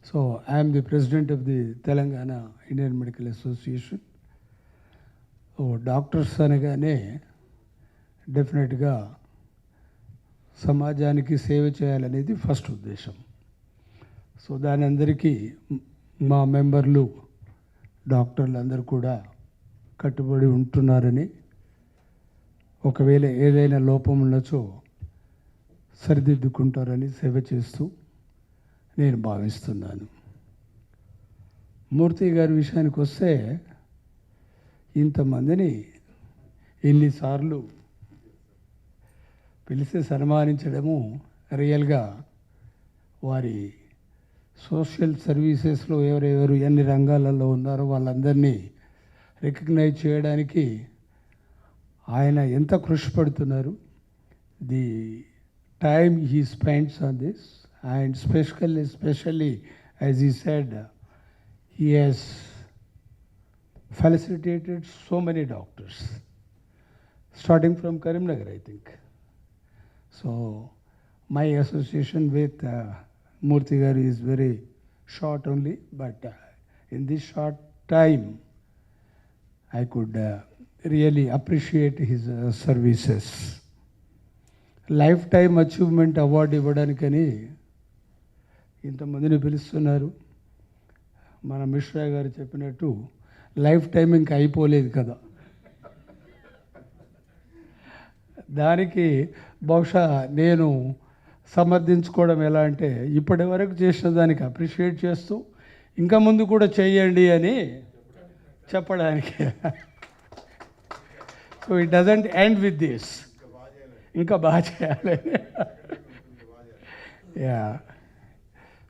So I am the president of the Telangana Indian Medical Association. Doctors అనగానే డెఫినెట్గా సమాజానికి సేవ చేయాలనేది first ఉద్దేశం. So దాని అందరికీ మా మెంబర్లు డాక్టర్లు అందరూ కూడా కట్టుబడి ఉంటున్నారని, ఒకవేళ ఏదైనా లోపం ఉండొచ్చో సరిదిద్దుకుంటారని సేవ చేస్తూ నేను భావిస్తున్నాను. మూర్తి గారి విషయానికి వస్తే, ఇంతమందిని ఎన్నిసార్లు పిలిచి సన్మానించడము రియల్గా వారి సోషల్ సర్వీసెస్లో ఎవరెవరు ఎన్ని రంగాలలో ఉన్నారో వాళ్ళందరినీ రికగ్నైజ్ చేయడానికి ఆయన ఎంత కృషి పడుతున్నారు. The time he spends on this, and especially as he said, he has facilitated so many doctors, starting from Karimnagar, I think. So my association with Murthy garu is very short only, but in this short time I could really appreciate his services. Lifetime achievement award ఇవ్వడానికని ఇంతమందిని పిలుస్తున్నారు. మన మిశ్రా గారు చెప్పినట్టు life time ఇంకా అయిపోలేదు కదా, దానికి బహుశా నేను సమర్థించుకోవడం ఎలా అంటే, ఇప్పటి వరకు చేసిన దానికి అప్రిషియేట్ చేస్తూ ఇంకా ముందు కూడా చేయండి అని చెప్పడానికి. So it doesn't end with this, ఇంకా బాగా చేయాలి. Yeah.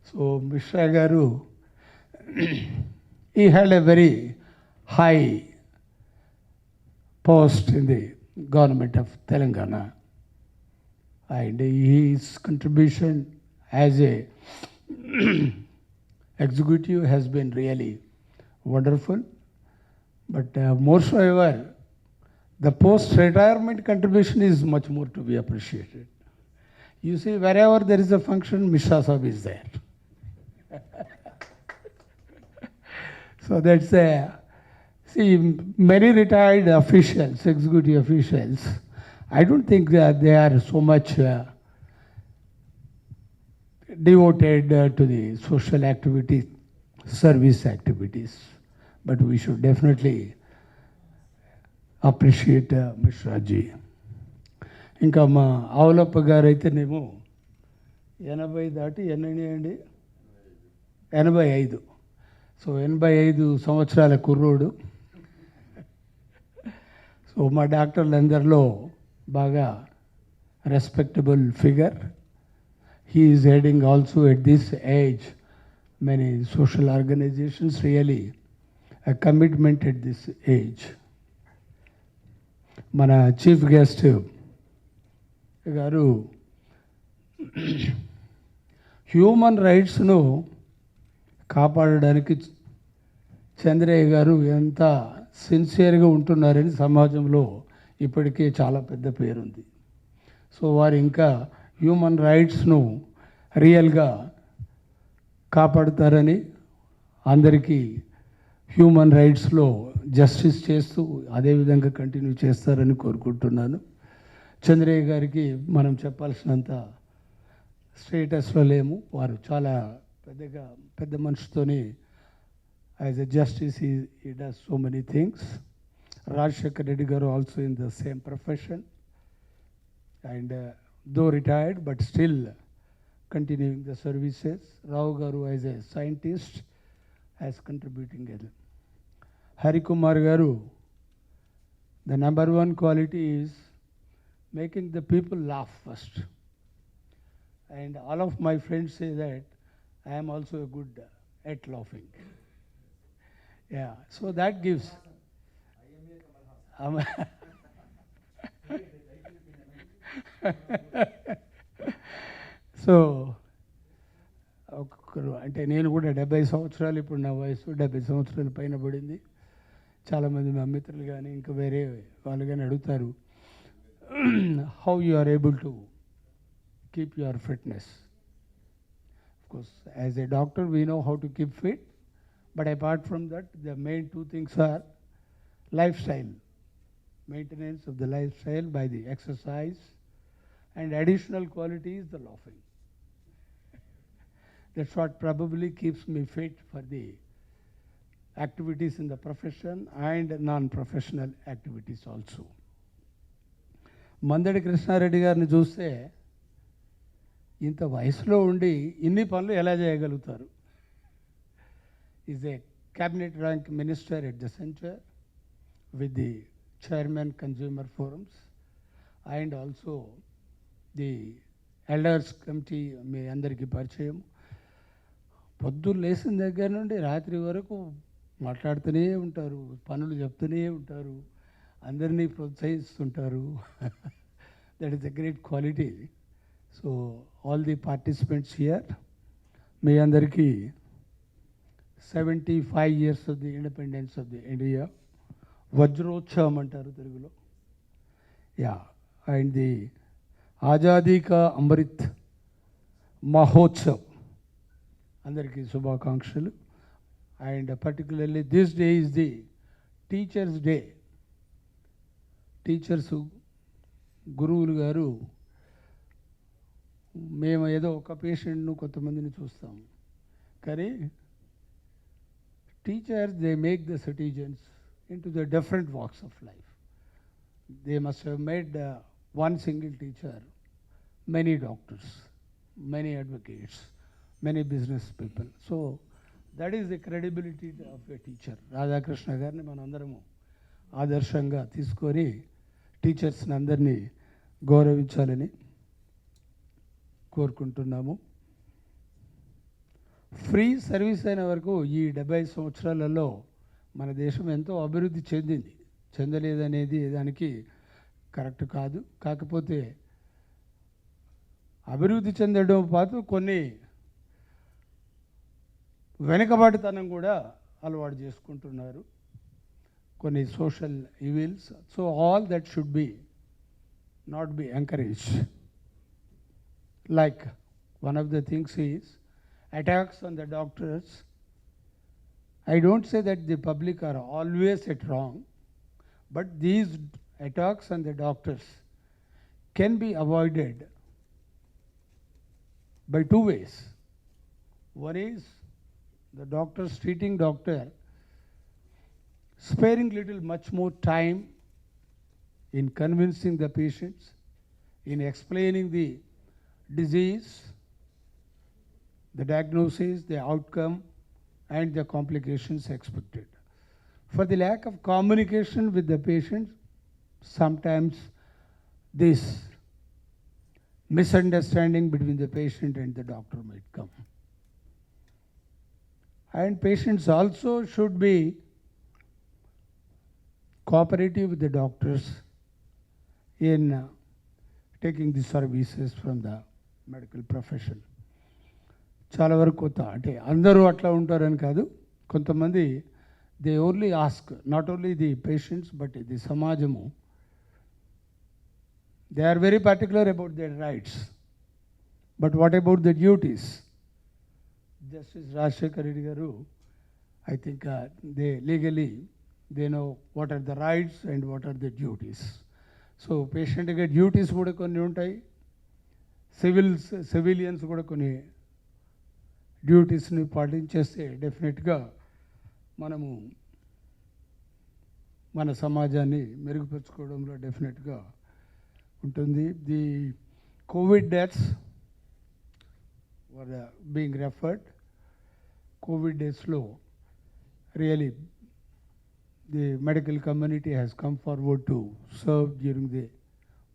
So Mishra garu, he held a very high post in the government of Telangana, and his contribution as a executive has been really wonderful. But more so ever, the post-retirement contribution is much more to be appreciated. You see, wherever there is a function, Mishra Sahib is there. So that's see, many retired officials, executive officials, I don't think that they are so much devoted to the social activities, service activities. But we should definitely appreciate Mishra ji. ఇంకా మా ఆవులప్ప గారు అయితేనేమో 80 దాటి ఎన్ని అండి, 85. So 85 సంవత్సరాల కుర్రోడు. So మా డాక్టర్లందరిలో బాగా respectable figure. He is heading also at this age many social organisations, really a commitment at this age. మన చీఫ్ గెస్ట్ గారు హ్యూమన్ రైట్స్ను కాపాడడానికి చంద్రయ్య గారు ఎంత సిన్సియర్గా ఉంటున్నారని సమాజంలో ఇప్పటికే చాలా పెద్ద పేరుంది. సో వారు ఇంకా హ్యూమన్ రైట్స్ను రియల్గా కాపాడుతారని, అందరికీ హ్యూమన్ రైట్స్లో జస్టిస్ చేస్తూ అదేవిధంగా కంటిన్యూ చేస్తారని కోరుకుంటున్నాను. చంద్రయ్య గారికి మనం చెప్పాల్సినంత స్టేటస్లో లేము. వారు చాలా పెద్ద మనిషితోని as a justice he does so many things. Rajshekar Reddy garu also in the same profession and though retired but still continuing the services. Rao garu as a scientist as contributing as Hari Kumar garu, the number one quality is making the people laugh first. And all of my friends say that I am also a good at laughing. Yeah, so that gives. So ఒక్కొక్కరు అంటే నేను కూడా 70 సంవత్సరాలు, ఇప్పుడు నా వయసు 70 సంవత్సరాల పైన పడింది. చాలామంది మా మిత్రులు కానీ ఇంకా వేరే వాళ్ళు కానీ అడుగుతారు, how you are able to keep your fitness. Of course, as a doctor, we know how to keep fit, but apart from that, the main two things are lifestyle, maintenance of the lifestyle by the exercise, and additional quality is the laughing. That's what probably keeps me fit for the activities in the profession and non-professional activities also. Mandadi Krishnareddy గారిని చూస్తే ఇంత వయసులో ఉండి ఇన్ని పనులు ఎలా చేయగలుగుతారు? Is a cabinet rank minister at the centre with the chairman consumer forums and also the elders committee మీ అందరికీ పరిచయం. పొద్దున్న లేచిన దగ్గర నుండి రాత్రి వరకు మాట్లాడుతూనే ఉంటారు, పనులు చెప్తూనే ఉంటారు, అందరినీ ప్రోత్సహిస్తుంటారు. That is a great quality. So all the participants here, మీ అందరికీ 75 years of the independence of the India, వజ్రోత్సవం అంటారు తెలుగులో. యా, అండ్ ది ఆజాదీ కా అమృత్ మహోత్సవ్, అందరికీ శుభాకాంక్షలు. And particularly this day is the teachers day. Teachers, గురువులు గారు, మేము ఏదో ఒక పేషెంట్ను కొంతమందిని చూస్తాం, కానీ teachers they make the citizens into the different walks of life. They must have made one single teacher many doctors, many advocates, many business people. So that is the credibility of a teacher. Radhakrishna గారిని మనందరము ఆదర్శంగా తీసుకొని టీచర్స్ని అందరినీ గౌరవించాలని కోరుకుంటున్నాము. Free service అయిన వరకు ఈ 70 సంవత్సరాలలో మన దేశం ఎంతో అభివృద్ధి చెందింది. చెందలేదనేది దానికి కరెక్ట్ కాదు. కాకపోతే అభివృద్ధి చెందడం పాటు కొన్ని వెనుకబాటుతనం కూడా అలవాటు చేసుకుంటున్నారు, కొన్ని social evils. So all that should be not be encouraged. Like one of the things is attacks on the doctors. I don't say that the public are always at wrong, but these attacks on the doctors can be avoided by two ways. One is the doctors, treating doctor, sparing little much more time in convincing the patients, in explaining the disease, the diagnosis, the outcome, and the complications expected. For the lack of communication with the patient, sometimes this misunderstanding between the patient and the doctor might come. And patients also should be cooperative with the doctors in taking the services from the medical profession. చాలా వరకు కొత్త అంటే అందరూ అట్లా ఉంటారని కాదు, కొంతమంది they only ask, not only the patients but the సమాజము They are very particular about their rights. But what about the duties? Justice Rajshekar Reddy garu, I think they legally, they know what are the rights and what are the duties. So patient get duties kuda konni untai, civilians kuda konni డ్యూటీస్ని పాటించేస్తే డెఫినెట్గా మనము మన సమాజాన్ని మెరుగుపరుచుకోవడంలో డెఫినెట్గా ఉంటుంది. The covid deaths were being referred. Covid డేస్లో really the medical community has come forward to serve during the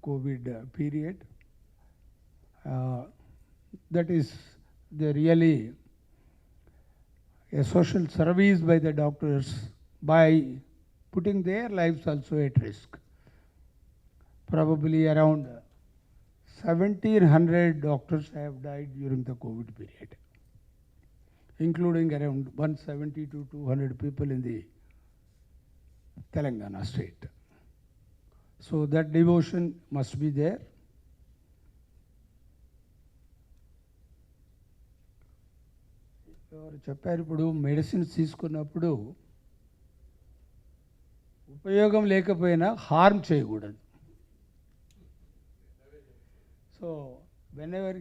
covid period. That is the really a social service by the doctors by putting their lives also at risk. Probably around 1,700 doctors have died during the COVID period, including around 170 to 200 people in the Telangana state. So that devotion must be there. ఎవరు చెప్పారు, ఇప్పుడు medicines తీసుకున్నప్పుడు ఉపయోగం లేకపోయినా harm చేయకూడదు. So when ever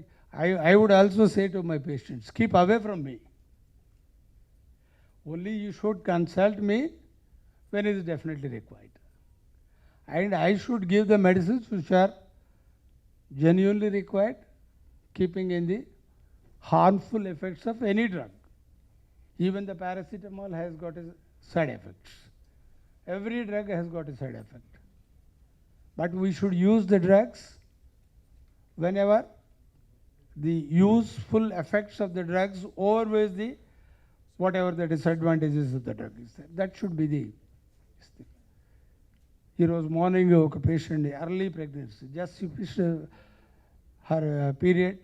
I would also say to my patients, keep away from me. Only you should consult me when it is definitely required. And I should give the medicines which are genuinely required, keeping in the harmful effects of any drug. Even the paracetamol has got a side effects. Every drug has got a side effect. But we should use the drugs whenever the useful effects of the drugs outweighs the whatever the disadvantages of the drug is. That should be the thing. Here was morning oka patient, early pregnancy, just finished her period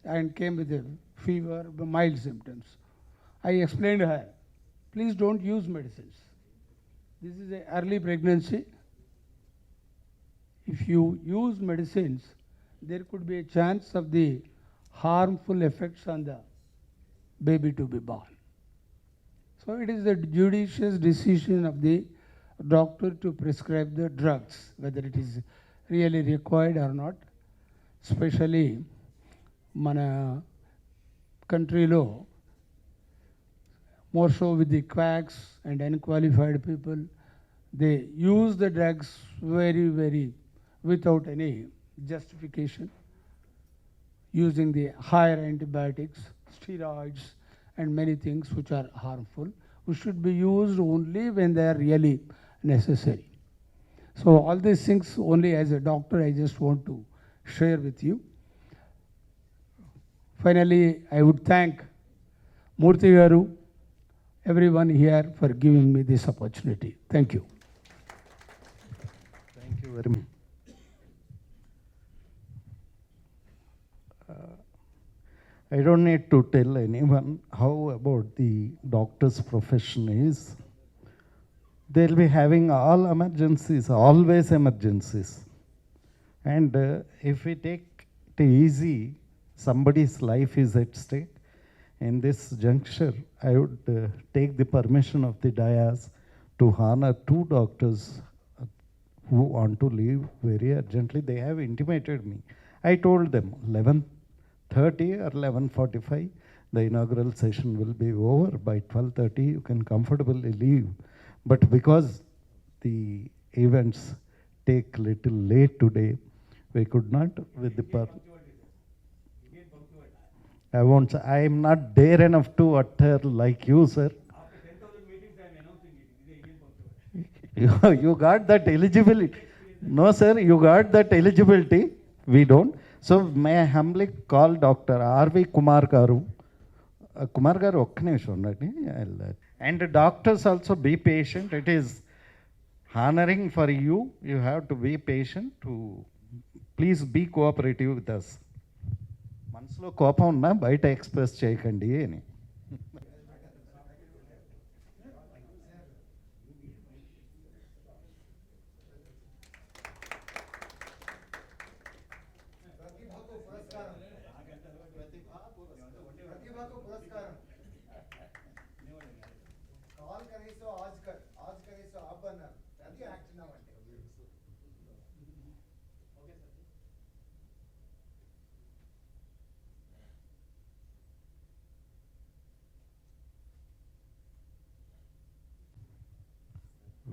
and came with a fever, mild symptoms. I explained to her, please don't use medicines. This is an early pregnancy. If you use medicines, there could be a chance of the harmful effects on the baby to be born. So it is the judicious decision of the doctor to prescribe the drugs, whether it is really required or not. Especially mana country law, more so with the quacks and unqualified people, they use the drugs very without any justification, using the higher antibiotics, steroids and many things which are harmful, which should be used only when they are really necessary. So all these things only as a doctor I just want to share with you. Finally, I would thank Murthy garu, everyone here for giving me this opportunity. Thank you. Thank you very much. I don't need to tell anyone how about the doctor's profession is. They'll be having all emergencies, always emergencies. And if we take it easy, somebody's life is at stake. In this juncture, I would take the permission of the dais to honor two doctors who want to leave very urgently. They have intimated me. I told them 11:30 or 11:45, the inaugural session will be over. By 12:30, you can comfortably leave. But because the events take little late today, we could not with the I won't say, I am not dare enough to utter like you, sir. You got that eligibility. No, sir, you got that eligibility. We don't. So may I humbly call Dr. R.V. Kumar garu. Kumar garu, ఒక్క నిమిషం ఉండండి. And doctors also be patient. It is honoring for you. You have to be patient. Please be cooperative with us. మనసులో కోపం ఉన్నా బయట express చేయకండి అని. पुरस्कारम काल करे सो आज करे सो अब అన్నారు అది యాక్షన్ అంటే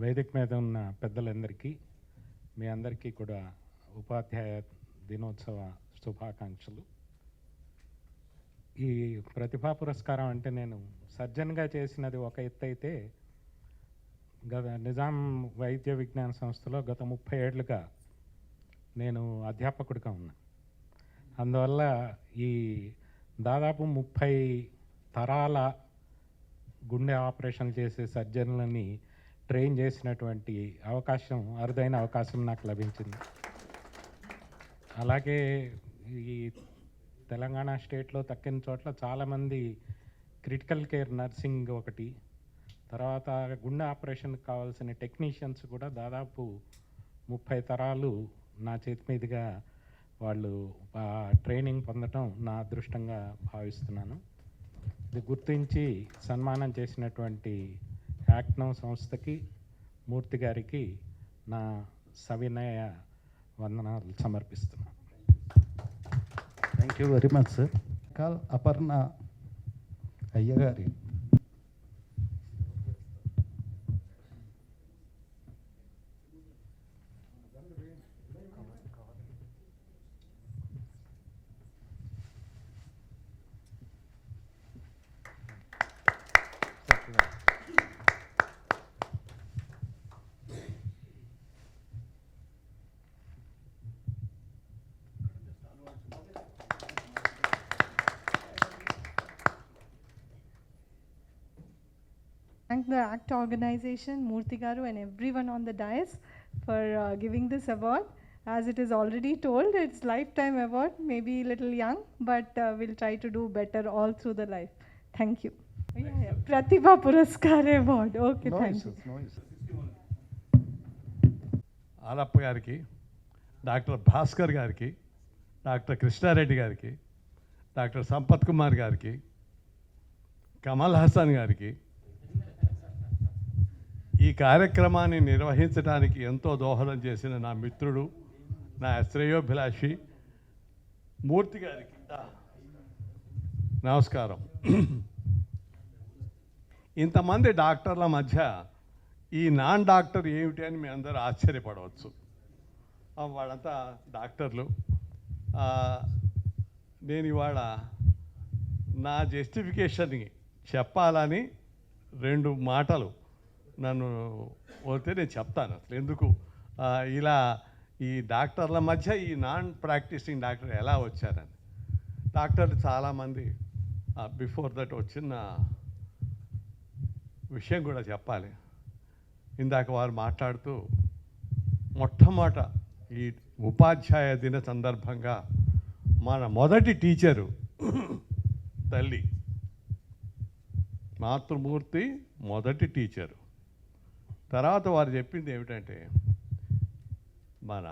వేదిక మీద ఉన్న పెద్దలందరికీ మీ అందరికీ కూడా ఉపాధ్యాయ దినోత్సవ శుభాకాంక్షలు. ఈ ప్రతిభా పురస్కారం అంటే నేను సర్జన్గా చేసినది ఒక ఎత్తు అయితే, నిజాం వైద్య విజ్ఞాన సంస్థలో గత 30 ఏళ్లుగా నేను అధ్యాపకుడిగా ఉన్నా. అందువల్ల ఈ దాదాపు 30 తరాల గుండె ఆపరేషన్ చేసే సర్జన్లని ట్రైన్ చేసినటువంటి అవకాశం, అరుదైన అవకాశం నాకు లభించింది. అలాగే ఈ తెలంగాణ స్టేట్లో తక్కిన చోట్ల చాలామంది క్రిటికల్ కేర్ నర్సింగ్ ఒకటి, తర్వాత గుండె ఆపరేషన్కి కావాల్సిన టెక్నీషియన్స్ కూడా దాదాపు 30 తరాలు నా చేతి మీదుగా వాళ్ళు ట్రైనింగ్ పొందడం నా అదృష్టంగా భావిస్తున్నాను. ఇది గుర్తించి సన్మానం చేసినటువంటి యాక్నం సంస్థకి, మూర్తి గారికి నా సవినయ వందనాలు సమర్పిస్తున్నాను. Thank you very much sir. Call Aparna Ayyagari. Thank the ACT organization, Murthy Garu and everyone on the dais for giving this award. As it is already told, it's lifetime award, maybe a little young, but we'll try to do better all through the life. Thank you. Yeah. Pratibha Puraskar award. Okay, thank you. ఆలప్ప గారికి, doctor Bhaskar గారికి, doctor Krishna Reddy గారికి, doctor Sampath Kumar గారికి, కమల్ హాసన్ గారికి ఈ కార్యక్రమాన్ని నిర్వహించడానికి ఎంతో దోహదం చేసిన నా మిత్రుడు, నా శ్రేయోభిలాషి మూర్తి గారికి నమస్కారం. ఇంతమంది డాక్టర్ల మధ్య ఈ నాన్ డాక్టర్ ఏమిటి అని మీ అందరూ ఆశ్చర్యపడవచ్చు. వాళ్ళంతా డాక్టర్లు. నేను ఇవాళ నా జస్టిఫికేషన్ని చెప్పాలని 2 మాటలు నన్ను పోతే నేను చెప్తాను అసలు ఎందుకు ఇలా ఈ డాక్టర్ల మధ్య ఈ నాన్ ప్రాక్టీసింగ్ డాక్టర్ ఎలా వచ్చారని. డాక్టర్లు చాలామంది బిఫోర్ దట్ వచ్చిన విషయం కూడా చెప్పాలి. ఇందాక వారు మాట్లాడుతూ మొట్టమొదట ఈ ఉపాధ్యాయ దిన సందర్భంగా మన మొదటి టీచరు తల్లి మాతృమూర్తి మొదటి టీచరు. తర్వాత వారు చెప్పింది ఏమిటంటే మన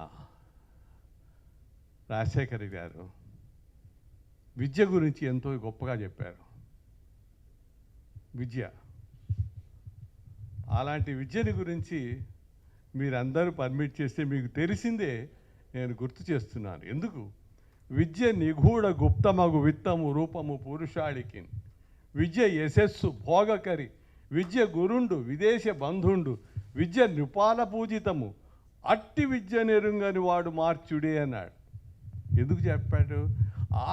రాజశేఖర్ గారు విద్య గురించి ఎంతో గొప్పగా చెప్పారు. విద్య, అలాంటి విద్యని గురించి మీరందరూ పర్మిట్ చేస్తే మీకు తెలిసిందే నేను గుర్తు చేస్తున్నాను. ఎందుకు? విద్య నిగూఢ గుప్తమగు విత్తము రూపము పురుషాళికి, విద్య యశస్సు భోగకరి, విద్య గురుండు విదేశ బంధుండు, విద్య నృపాల పూజితము, అట్టి విద్య నెరుంగని వాడు మార్చుడే అన్నాడు. ఎందుకు చెప్పాడు?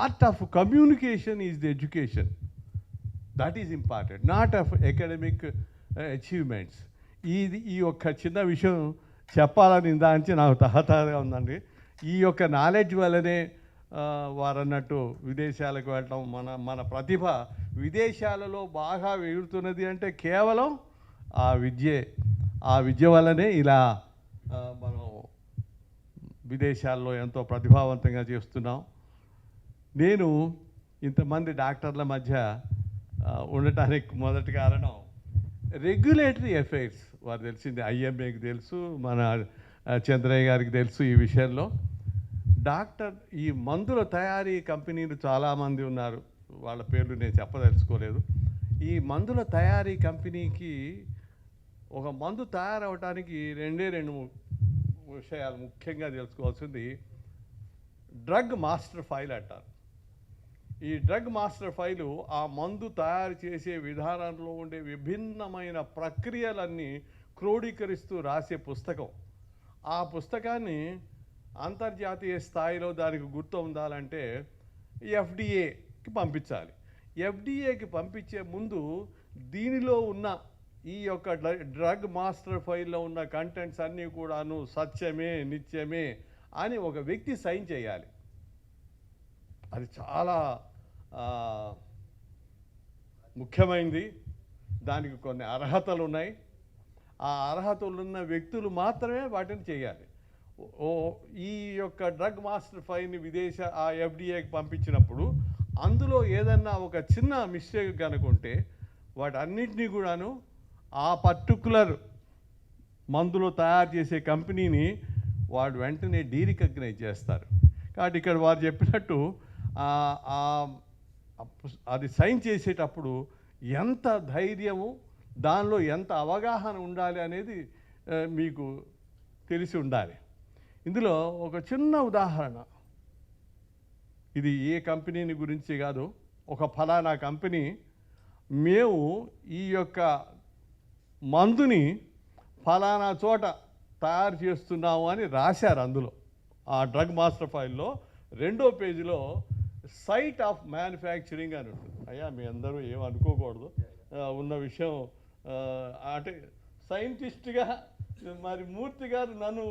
Art of communication is the education. That is important, not of academic achievements. ఈ యొక్క చిన్న విషయం చెప్పాలని దానికి నాకు తహతహగా ఉందండి. ఈ యొక్క నాలెడ్జ్ వల్లనే వారన్నట్టు విదేశాలకు వెళ్ళటం, మన ప్రతిభ విదేశాలలో బాగా వెగురుతున్నది అంటే కేవలం ఆ విద్య వల్లనే ఇలా మనం విదేశాల్లో ఎంతో ప్రతిభావంతంగా చేస్తున్నాం. నేను ఇంతమంది డాక్టర్ల మధ్య ఉండటానికి మొదటి కారణం రెగ్యులేటరీ అఫైర్స్. వారు తెలిసింది, ఐఎంఏకి తెలుసు, మన చంద్రయ్య గారికి తెలుసు ఈ విషయంలో. డాక్టర్ ఈ మందుల తయారీ కంపెనీలు చాలామంది ఉన్నారు. వాళ్ళ పేర్లు నేను చెప్పదలుచుకోలేదు. ఈ మందుల తయారీ కంపెనీకి ఒక మందు తయారవడానికి రెండు విషయాలు ముఖ్యంగా తెలుసుకోవాల్సింది. డ్రగ్ మాస్టర్ ఫైల్ అంటారు. ఈ డ్రగ్ మాస్టర్ ఫైలు ఆ మందు తయారు చేసే విధానంలో ఉండే విభిన్నమైన ప్రక్రియలన్నీ క్రోడీకరిస్తూ రాసే పుస్తకం. ఆ పుస్తకాన్ని అంతర్జాతీయ స్థాయిలో దానికి గుర్తు ఉండాలంటే ఎఫ్డిఏకి పంపించాలి. ఎఫ్డిఏకి పంపించే ముందు దీనిలో ఉన్న ఈ యొక్క డ్రగ్ మాస్టర్ ఫైల్లో ఉన్న కంటెంట్స్ అన్నీ కూడాను సత్యమే నిత్యమే అని ఒక వ్యక్తి సైన్ చేయాలి. అది చాలా ముఖ్యమైనది. దానికి కొన్ని అర్హతలు ఉన్నాయి. ఆ అర్హతలు ఉన్న వ్యక్తులు మాత్రమే వాటిని చేయాలి. ఈ యొక్క డ్రగ్ మాస్టర్ ఫైల్ని ఆ ఎఫ్డిఏకి పంపించినప్పుడు అందులో ఏదన్నా ఒక చిన్న మిస్టేక్ కనుకుంటే వాటన్నిటినీ కూడాను ఆ పర్టికులర్ మందులు తయారు చేసే కంపెనీని వాడు వెంటనే డీరికగ్నైజ్ చేస్తారు. కాబట్టి ఇక్కడ వారు చెప్పినట్టు అది సైన్ చేసేటప్పుడు ఎంత ధైర్యము, దానిలో ఎంత అవగాహన ఉండాలి అనేది మీకు తెలిసి ఉండాలి. ఇందులో ఒక చిన్న ఉదాహరణ, ఇది ఏ కంపెనీని గురించి కాదు, ఒక ఫలానా కంపెనీ మేము ఈ యొక్క మందుని ఫలానా చోట తయారు చేస్తున్నాము అని రాశారు. అందులో ఆ డ్రగ్ మాస్టర్ ఫైల్లో 2వ పేజీలో సైట్ ఆఫ్ మ్యానుఫ్యాక్చరింగ్ అని ఉంటుంది. అయ్యా మీ అందరూ ఏమనుకోకూడదు, ఉన్న విషయం అంటే సైంటిస్ట్గా మరి మూర్తి గారు నన్ను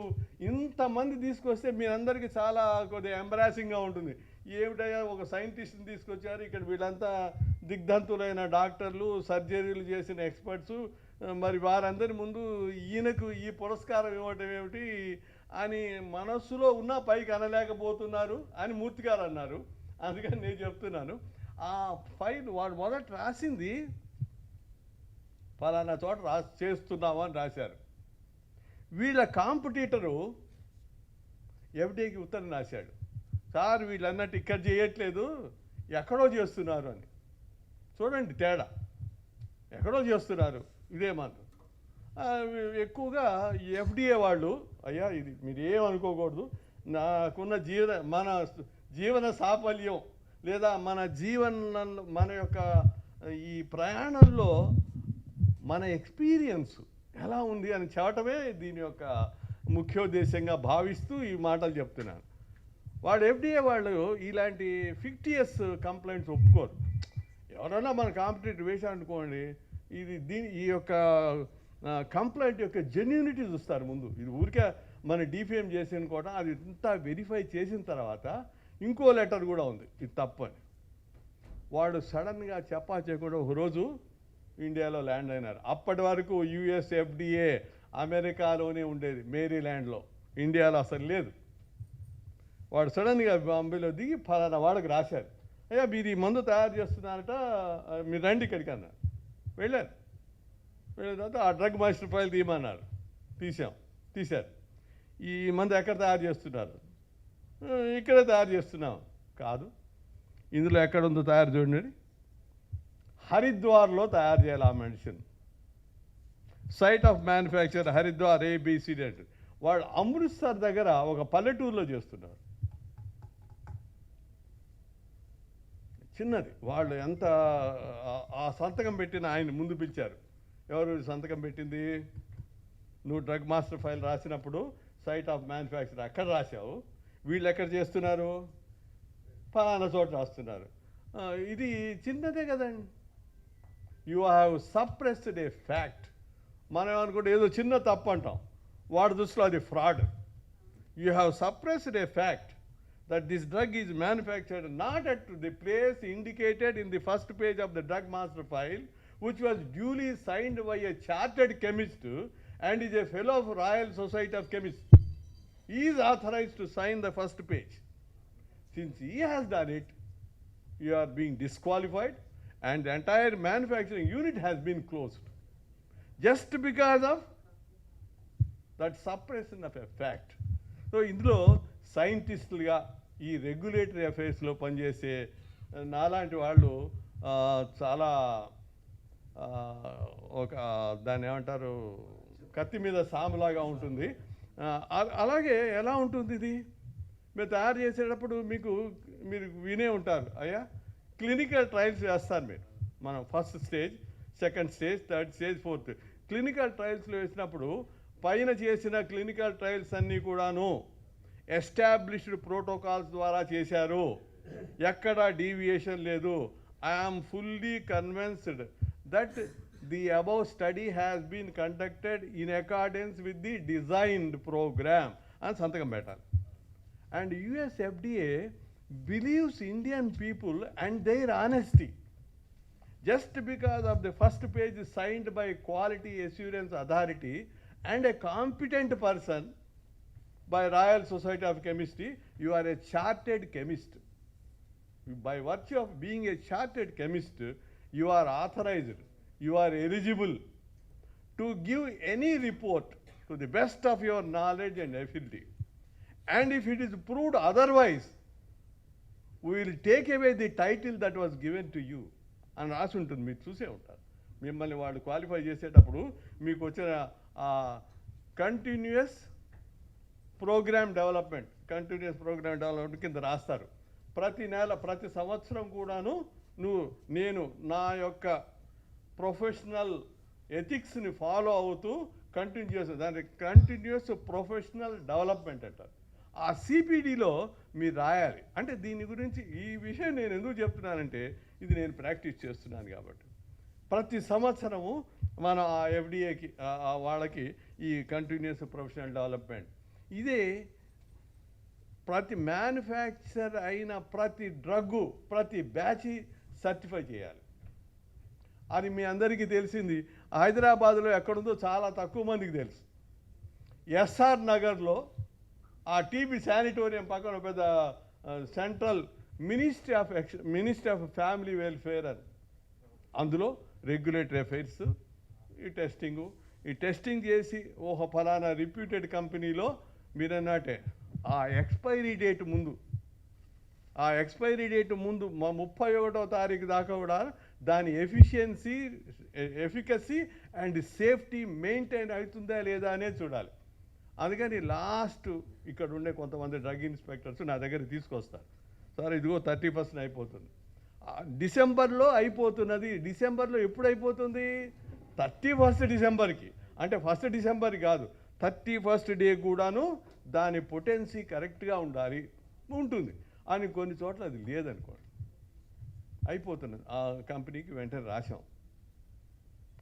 ఇంతమంది తీసుకొస్తే మీరందరికీ చాలా కొద్దిగా ఎంబరాసింగ్గా ఉంటుంది. ఏమిటయ్యా ఒక సైంటిస్ట్ని తీసుకొచ్చారు, ఇక్కడ వీళ్ళంతా దిగ్ధంతులైన డాక్టర్లు, సర్జరీలు చేసిన ఎక్స్పర్ట్సు, మరి వారందరి ముందు ఈయనకు ఈ పురస్కారం ఇవ్వటం ఏమిటి అని మనస్సులో ఉన్న పైకి అనలేకపోతున్నారు అని మూర్తి గారు అన్నారు. అందుకని నేను చెప్తున్నాను, ఆ ఫైల్ వాడు మొదట రాసింది ఫలానా చోట చేస్తున్నాము అని రాశారు. వీళ్ళ కాంపిటీటరు ఎఫ్డీఏకి ఉత్తరం రాశాడు, సార్ వీళ్ళన్నట్టు ఇక్కడ చేయట్లేదు, ఎక్కడో చేస్తున్నారు అని. చూడండి తేడా, ఎక్కడో చేస్తున్నారు ఇదే మందు. ఎక్కువగా ఎఫ్డీఏ వాళ్ళు అయ్యా ఇది మీరు ఏమనుకోకూడదు, నాకున్న మన జీవన సాఫల్యం లేదా మన యొక్క ఈ ప్రయాణంలో మన ఎక్స్పీరియన్స్ ఎలా ఉంది అని చెప్పటమే దీని యొక్క ముఖ్యోద్దేశంగా భావిస్తూ ఈ మాటలు చెప్తున్నాను. వాడు ఎఫ్డీఏ వాళ్ళు ఇలాంటి ఫిక్టియస్ కంప్లైంట్స్ ఒప్పుకోరు. ఎవరైనా మన కాంపిటేటివ్ వేసారనుకోండి, ఈ యొక్క కంప్లైంట్ యొక్క జెన్యూనిటీ చూస్తారు ముందు. ఇది ఊరికే మన డిఫేమ్ చేసిన కూడా అది ఇంత వెరిఫై చేసిన తర్వాత ఇంకో లెటర్ కూడా ఉంది ఇది తప్పని. వాడు సడన్గా చెప్పాచేయకుండా ఒకరోజు ఇండియాలో ల్యాండ్ అయినారు. అప్పటి వరకు యుఎస్ ఎఫ్డిఏ అమెరికాలోనే ఉండేది, మేరీల్యాండ్లో, ఇండియాలో అసలు లేదు. వాడు సడన్గా బాంబేలో దిగి ఫలానా వాడికి రాశారు, అయ్యా మీరు ఈ మందు తయారు చేస్తున్నారట, మీరు రండి ఇక్కడికి అన్నారు. వెళ్ళారు. వెళ్ళిన తర్వాత ఆ డ్రగ్ మాస్టర్ ఫైల్ తీయమన్నారు. తీశారు. ఈ మందు ఎక్కడ తయారు చేస్తున్నారు? ఇక్కడే తయారు చేస్తున్నాం. కాదు, ఇందులో ఎక్కడ ఉందో తయారు చూడండి. హరిద్వార్లో తయారు చేయాలి ఆ medicine. Site of manufacture Haridwar ABCD అంటే. వాళ్ళు అమృత్సర్ దగ్గర ఒక పల్లెటూరులో చేస్తున్నారు. చిన్నది. వాళ్ళు ఎంత ఆ సంతకం పెట్టిన ఆయన ముందు పిలిచారు. ఎవరు సంతకం పెట్టింది? నువ్వు డ్రగ్ మాస్టర్ ఫైల్ రాసినప్పుడు సైట్ ఆఫ్ మ్యానుఫ్యాక్చర్ అక్కడ రాశావు, వీళ్ళు ఎక్కడ చేస్తున్నారు? ఫలానా చోట రాస్తున్నారు. ఇది చిన్నదే కదండి. You have suppressed A fact. మనం అనుకుంటే ఏదో చిన్న తప్పు అంటాం, వాడి దృష్టిలో అది fraud. You have suppressed A fact that this drug is manufactured not at the place indicated in the first page of the drug master file, which was duly signed by a chartered chemist and is a fellow of Royal Society of Chemists. He is authorized to sign the first page. Since he has done it, you are being disqualified and the entire manufacturing unit has been closed just because of that suppression of a fact. So, ఇందులో సైంటిస్టులుగా ఈ regulatory అఫైర్స్లో పనిచేసే నాలాంటి వాళ్ళు చాలా ఒక దాన్ని ఏమంటారు, కత్తి మీద సాములాగా ఉంటుంది. అలాగే ఎలా ఉంటుంది ఇది మీరు తయారు చేసేటప్పుడు మీరు వినే ఉంటారు, అయ్యా క్లినికల్ ట్రయల్స్ చేస్తారు మీరు. మనం first stage, second stage, third stage, fourth clinical ట్రయల్స్లో వేసినప్పుడు పైన చేసిన క్లినికల్ ట్రయల్స్ అన్నీ కూడాను ఎస్టాబ్లిష్డ్ ప్రోటోకాల్స్ ద్వారా చేశారు, ఎక్కడ డీవియేషన్ లేదు. I'm fully convinced that the above study has been conducted in accordance with the designed program అని సంతకం పెట్టాలి. And US FDA believes Indian people and their honesty. Just because of the first page is signed by Quality Assurance Authority and a competent person by Royal Society of Chemistry, you are a chartered chemist. By virtue of being a chartered chemist, you are authorized, you are eligible to give any report to the best of your knowledge and ability. And if it is proved otherwise, we will take away the title that was given to you అని రాసి ఉంటుంది. మీరు చూసే ఉంటారు. మిమ్మల్ని వాళ్ళు qualify చేసేటప్పుడు మీకు వచ్చిన కంటిన్యూస్ ప్రోగ్రామ్ డెవలప్మెంట్ కింద రాస్తారు. ప్రతి నెల, ప్రతి సంవత్సరం కూడాను నేను నా యొక్క ప్రొఫెషనల్ ఎథిక్స్ని ఫాలో అవుతూ దాని కంటిన్యూస్ ప్రొఫెషనల్ డెవలప్మెంట్ అంటారు. ఆ CPDలో మీరు రాయాలి. అంటే దీని గురించి ఈ విషయం నేను ఎందుకు చెప్తున్నానంటే ఇది నేను ప్రాక్టీస్ చేస్తున్నాను కాబట్టి. ప్రతి సంవత్సరము మన ఆ FDAకి వాళ్ళకి ఈ కంటిన్యూస్ ప్రొఫెషనల్ డెవలప్మెంట్ ఇదే ప్రతి మ్యానుఫ్యాక్చర్ అయిన ప్రతి డ్రగ్గు ప్రతి బ్యాచ్ సర్టిఫై చేయాలి. అది మీ అందరికీ తెలిసింది. హైదరాబాద్లో ఎక్కడుందో చాలా తక్కువ మందికి తెలుసు. SR నగర్లో ఆ TB శానిటోరియం పక్కన పెద్ద central ministry of family welfare అని, అందులో రెగ్యులేటరీ అఫైర్స్ ఈ టెస్టింగ్ చేసి ఫలానా రిప్యూటెడ్ కంపెనీలో మీరన్నట్టే ఆ ఎక్స్పైరీ డేట్ ముందు 31వ తారీఖు దాకా కూడా దాని ఎఫికసీ అండ్ సేఫ్టీ మెయింటైన్ అవుతుందా లేదా అనేది చూడాలి. అందుకని లాస్ట్ ఇక్కడ ఉండే కొంతమంది డ్రగ్ ఇన్స్పెక్టర్స్ నా దగ్గరికి తీసుకొస్తారు. సార్ ఇదిగో 31st అయిపోతుంది, డిసెంబర్లో అయిపోతున్నది. డిసెంబర్లో ఎప్పుడు అయిపోతుంది? 31st డిసెంబర్కి. అంటే 1st డిసెంబర్ కాదు, 31st డే కూడాను దాని పొటెన్సీ కరెక్ట్గా ఉంటుంది అని కొన్ని చోట్ల అది లేదనుకోండి, అయిపోతున్నది. ఆ కంపెనీకి వెంటనే రాశాం,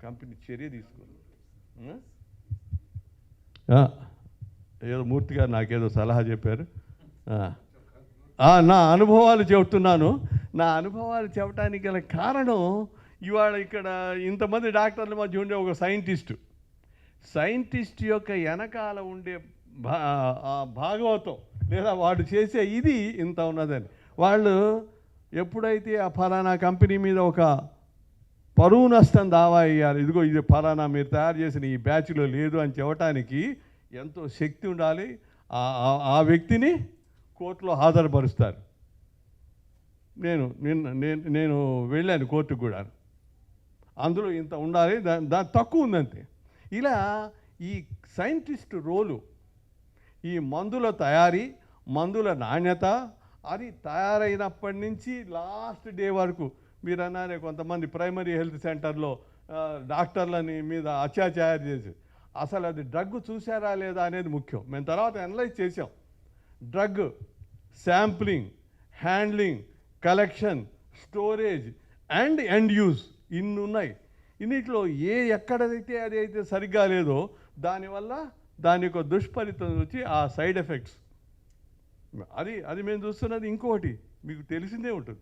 కంపెనీ చర్య తీసుకుంది. ఏదో మూర్తి గారు నాకేదో సలహా చెప్పారు. నా అనుభవాలు చెబుతున్నాను. నా అనుభవాలు చెప్పడానికి గల కారణం ఇవాళ ఇక్కడ ఇంతమంది డాక్టర్ల మధ్య ఉండే ఒక సైంటిస్ట్ యొక్క వెనకాల ఉండే భాగవతం లేదా వాడు చేసే ఇది ఇంత ఉన్నదని. వాళ్ళు ఎప్పుడైతే ఆ ఫలానా కంపెనీ మీద ఒక పరువు నష్టం దావా వేయాలి, ఇదిగో ఇది ఫలానా మీరు తయారు చేసిన ఈ బ్యాచ్లో లేదు అని చెప్పడానికి ఎంతో శక్తి ఉండాలి. ఆ వ్యక్తిని కోర్టులో హాజరుపరుస్తారు. నేను వెళ్ళాను కోర్టుకు కూడా, అందులో ఇంత ఉండాలి, దాని తక్కువ ఉందంతే. ఇలా ఈ సైంటిస్ట్ రోలు, ఈ మందుల తయారీ, మందుల నాణ్యత, అది తయారైనప్పటి నుంచి లాస్ట్ డే వరకు మీరు అన్నారే కొంతమంది ప్రైమరీ హెల్త్ సెంటర్లో డాక్టర్లని మీద అత్యాచారం చేసి అసలు అది డ్రగ్ చూసారా లేదా అనేది ముఖ్యం. మేము తర్వాత అనలైజ్ చేసాం. Drug sampling, handling, collection, storage and end use ఇన్ని ఉన్నాయి. ఇన్నిట్లో ఎక్కడైతే అదైతే సరిగ్గా లేదో దానివల్ల దాని యొక్క దుష్ఫలితం వచ్చి ఆ సైడ్ ఎఫెక్ట్స్ అది మేము చూస్తున్నది. ఇంకోటి మీకు తెలిసిందే ఉంటుంది,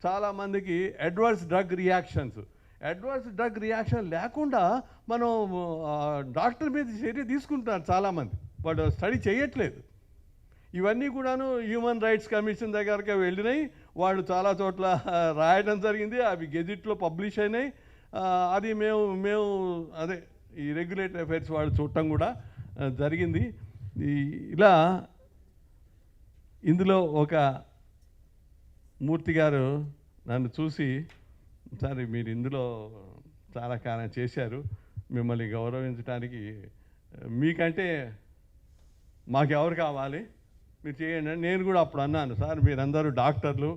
చాలామందికి అడ్వర్స్ డ్రగ్ రియాక్షన్ లేకుండా మనం డాక్టర్ మీద చర్య తీసుకుంటున్నారు చాలామంది, వాడు స్టడీ చేయట్లేదు. ఇవన్నీ కూడాను హ్యూమన్ రైట్స్ కమిషన్ దగ్గరకి వెళ్ళినాయి, వాళ్ళు చాలా చోట్ల రాయడం జరిగింది, అవి గెజిట్లో పబ్లిష్ అయినాయి. అది మేము అదే ఈ రెగ్యులేటరీ అఫైర్స్ వాళ్ళు చూడటం కూడా జరిగింది. ఇలా ఇందులో ఒక మూర్తి గారు నన్ను చూసి, సార్ మీరు ఇందులో చాలా కాలం చేశారు, మిమ్మల్ని గౌరవించడానికి మీకంటే మాకెవరు కావాలి, మీరు చేయండి అని నేను కూడా అప్పుడు అన్నాను. సార్ మీరందరూ డాక్టర్లు,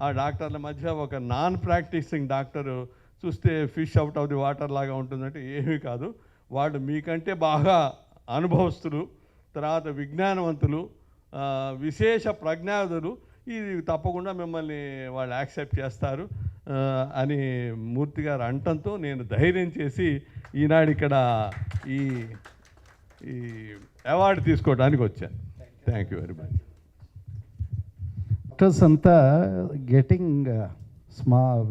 ఆ డాక్టర్ల మధ్య ఒక నాన్ ప్రాక్టీసింగ్ డాక్టరు చూస్తే fish out of the water లాగా ఉంటుందంటే ఏమీ కాదు, వాళ్ళు మీకంటే బాగా అనుభవస్తులు, తర్వాత విజ్ఞానవంతులు, విశేష ప్రజ్ఞాదులు, ఇది తప్పకుండా మిమ్మల్ని వాళ్ళు యాక్సెప్ట్ చేస్తారు అని మూర్తి గారు అంటంతో నేను ధైర్యం చేసి ఈనాడు ఇక్కడ ఈ అవార్డు తీసుకోవడానికి వచ్చాను. Thank you very much. Doctors అంతా గెటింగ్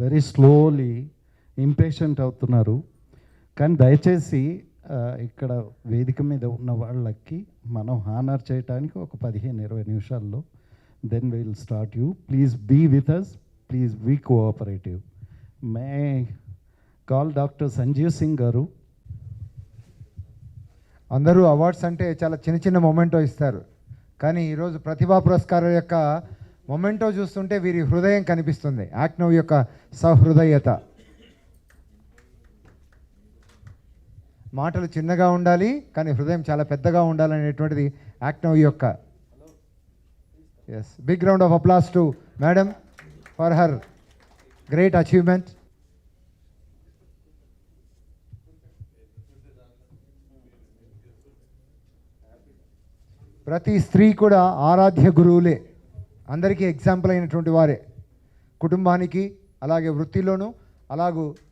వెరీ స్లోలీ ఇంపేషెంట్ అవుతున్నారు. కానీ దయచేసి ఇక్కడ వేదిక మీద ఉన్న వాళ్ళకి మనం హానర్ చేయడానికి ఒక 15-20 నిమిషాల్లో then will start you. Please be with us, please be cooperative. May call doctor Sanjeev Singh గారు. అందరూ అవార్డ్స్ అంటే చాలా చిన్న చిన్న మొమెంటో ఇస్తారు, కానీ ఈరోజు ప్రతిభా పురస్కారం యొక్క మొమెంటో చూస్తుంటే వీరి హృదయం కనిపిస్తుంది, యాక్ట్ నౌ యొక్క సహృదయత. మాటలు చిన్నగా ఉండాలి కానీ హృదయం చాలా పెద్దగా ఉండాలనేటువంటిది యాక్ట్ నౌ యొక్క. Yes, big round of applause to madam for her great achievement. ప్రతి స్త్రీ కూడా ఆరాధ్య గురువులే, అందరికీ ఎగ్జాంపుల్ అయినటువంటి వారే, కుటుంబానికి అలాగే వృత్తిలోనూ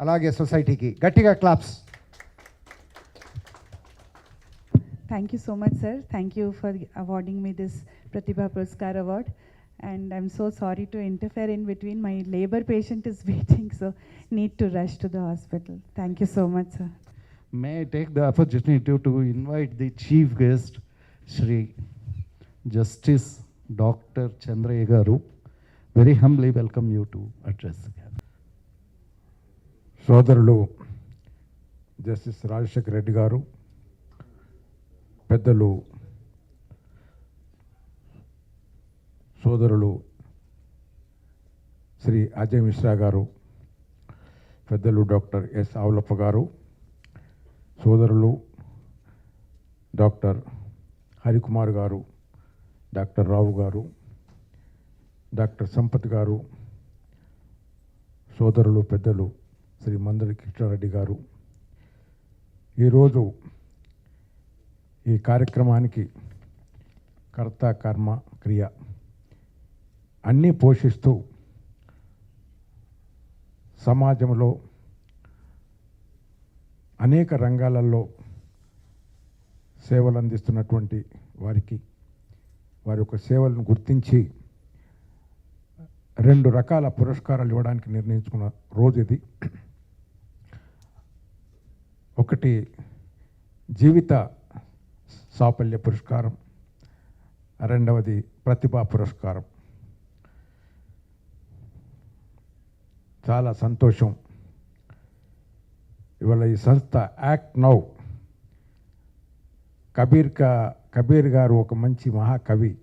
అలాగే సొసైటీకి. గట్టిగా claps. Thank you so much, sir. Thank you for awarding me this Pratibha Puraskar award. And I'm so sorry to interfere in between. My labor patient is waiting, so need to rush to the hospital. Thank you so much, sir. May I take the opportunity to invite the chief guest, Shri Justice Dr. Chandraya Garu. Very humbly welcome you to address the gathering. సోదరులు justice Rajasekhar Reddy గారు, పెద్దలు సోదరులు శ్రీ అజయ్ మిశ్రా గారు, పెద్దలు doctor yes ఆవులప్ప గారు, సోదరులు doctor Harikumar గారు, doctor రావు గారు, డాక్టర్ సంపత్ గారు, సోదరులు పెద్దలు శ్రీ మందడి కృష్ణారెడ్డి గారు, ఈరోజు ఈ కార్యక్రమానికి కర్త కర్మ క్రియ అన్నీ పోషిస్తూ సమాజంలో అనేక రంగాలలో సేవలు అందిస్తున్నటువంటి వారికి వారి యొక్క సేవలను గుర్తించి 2 రకాల పురస్కారాలు ఇవ్వడానికి నిర్ణయించుకున్న రోజు ఇది. ఒకటి జీవిత సాఫల్య పురస్కారం, రెండవది ప్రతిభా పురస్కారం. చాలా సంతోషం. ఇవాళ ఈ సంస్థ యాక్ట్ నౌ, కబీర్ గారు ఒక మంచి మహాకవి,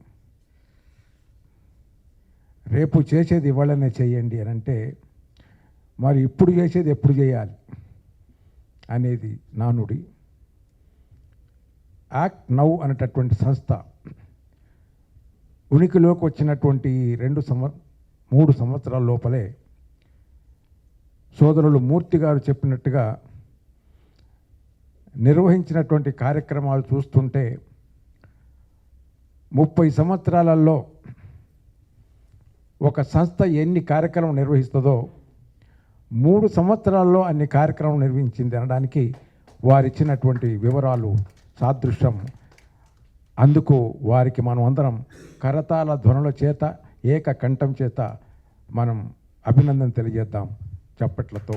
రేపు చేసేది ఇవాళనే చేయండి అని అంటే, మరి ఇప్పుడు చేసేది ఎప్పుడు చేయాలి అనేది నానుడి. యాక్ట్ నౌ అనేటటువంటి సంస్థ ఉనికిలోకి వచ్చినటువంటి 3 సంవత్సరాల లోపలే సోదరులు మూర్తి గారు చెప్పినట్టుగా నిర్వహించినటువంటి కార్యక్రమాలు చూస్తుంటే 30 సంవత్సరాలలో ఒక సంస్థ ఎన్ని కార్యక్రమం నిర్వహిస్తుందో 3 సంవత్సరాల్లో అన్ని కార్యక్రమం నిర్వహించింది అనడానికి వారిచ్చినటువంటి వివరాలు సాదృశ్యం. అందుకు వారికి మనం అందరం కరతాళ ధ్వనుల చేత, ఏక కంఠం చేత మనం అభినందన తెలియజేద్దాం చప్పట్లతో.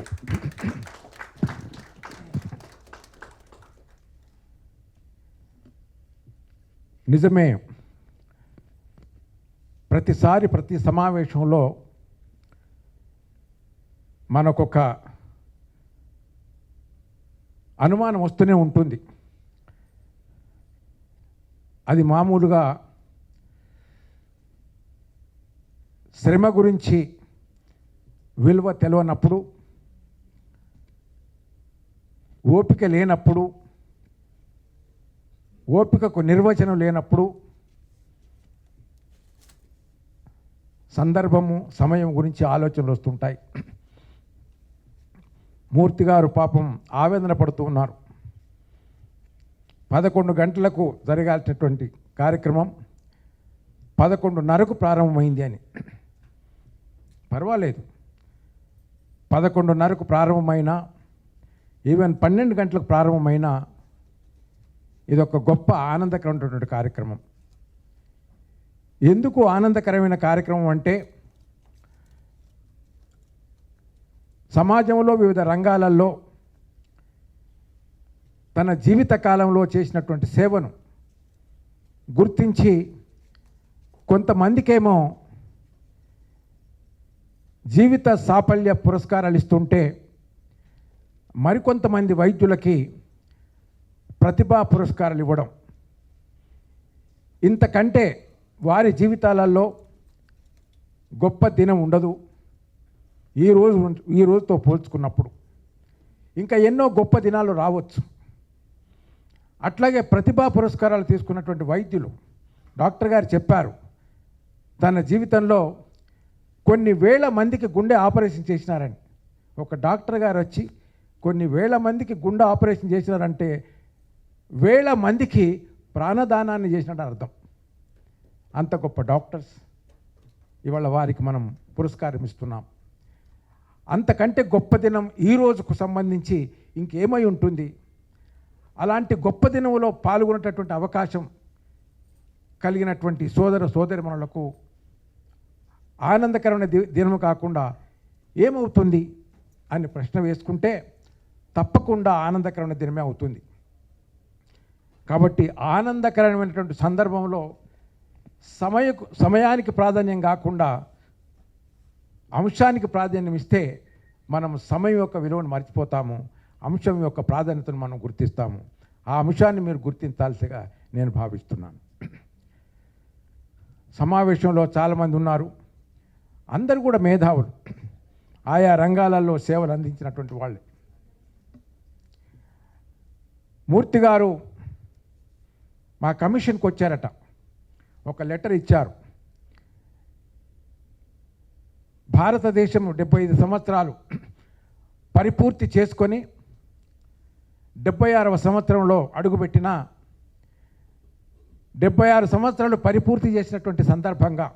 నిజమే, ప్రతిసారి ప్రతి సమావేశంలో మనకొక అనుమానం వస్తూనే ఉంటుంది. అది మామూలుగా శ్రమ గురించి విలువ తెలియనప్పుడు, ఓపిక లేనప్పుడు, ఓపికకు నిర్వచనం లేనప్పుడు సందర్భము సమయం గురించి ఆలోచనలు వస్తుంటాయి. మూర్తి గారు పాపం ఆవేదన పడుతూ ఉన్నారు. 11 గంటలకు జరగాల్సినటువంటి కార్యక్రమం 11:30కు ప్రారంభమైంది అని. పర్వాలేదు, 11:30కు ప్రారంభమైనా, ఈవెన్ 12 గంటలకు ప్రారంభమైనా ఇదొక గొప్ప ఆనందకరమైనటువంటి కార్యక్రమం. ఎందుకు ఆనందకరమైన కార్యక్రమం అంటే, సమాజంలో వివిధ రంగాలలో తన జీవిత కాలంలో చేసినటువంటి సేవను గుర్తించి కొంతమందికేమో జీవిత సాఫల్య పురస్కారాలు ఇస్తుంటే, మరికొంతమంది వైద్యులకి ప్రతిభా పురస్కారాలు ఇవ్వడం, ఇంతకంటే వారి జీవితాలలో గొప్ప దినం ఉండదు. ఈ రోజుతో పోల్చుకున్నప్పుడు ఇంకా ఎన్నో గొప్ప దినాలు రావచ్చు. అట్లాగే ప్రతిభా పురస్కారాలు తీసుకున్నటువంటి వైద్యులు, డాక్టర్ గారు చెప్పారు, తన జీవితంలో కొన్ని వేల మందికి గుండె ఆపరేషన్ చేసినారని. ఒక డాక్టర్ గారు వచ్చి కొన్ని వేల మందికి గుండె ఆపరేషన్ చేసినారంటే వేల మందికి ప్రాణదానాన్ని చేసినట్టు అర్థం. అంత గొప్ప డాక్టర్స్ ఇవాళ వారికి మనం పురస్కారం ఇస్తున్నాం. అంతకంటే గొప్ప దినం ఈ రోజుకు సంబంధించి ఇంకేమై ఉంటుంది? అలాంటి గొప్ప దినంలో పాల్గొనేటటువంటి అవకాశం కలిగినటువంటి సోదర సోదరిమణులకు ఆనందకరమైన దినం కాకుండా ఏమవుతుంది అని ప్రశ్న వేసుకుంటే తప్పకుండా ఆనందకరమైన దినమే అవుతుంది. కాబట్టి ఆనందకరమైనటువంటి సందర్భంలో సమయానికి ప్రాధాన్యం కాకుండా అంశానికి ప్రాధాన్యం ఇస్తే మనం సమయం యొక్క విలువను మర్చిపోతాము, అంశం యొక్క ప్రాధాన్యతను మనం గుర్తిస్తాము. ఆ అంశాన్ని మీరు గుర్తించాల్సిగా నేను భావిస్తున్నాను. సమావేశంలో చాలామంది ఉన్నారు, అందరూ కూడా మేధావులు, ఆయా రంగాలలో సేవలు అందించినటువంటి వాళ్ళే. మూర్తి గారు మా కమిషన్కి వచ్చారట, ఒక లెటర్ ఇచ్చారు. భారతదేశం 75 సంవత్సరాలు పరిపూర్తి చేసుకొని 76వ సంవత్సరంలో అడుగుపెట్టిన 76 సంవత్సరాలు పరిపూర్తి చేసినటువంటి సందర్భంగా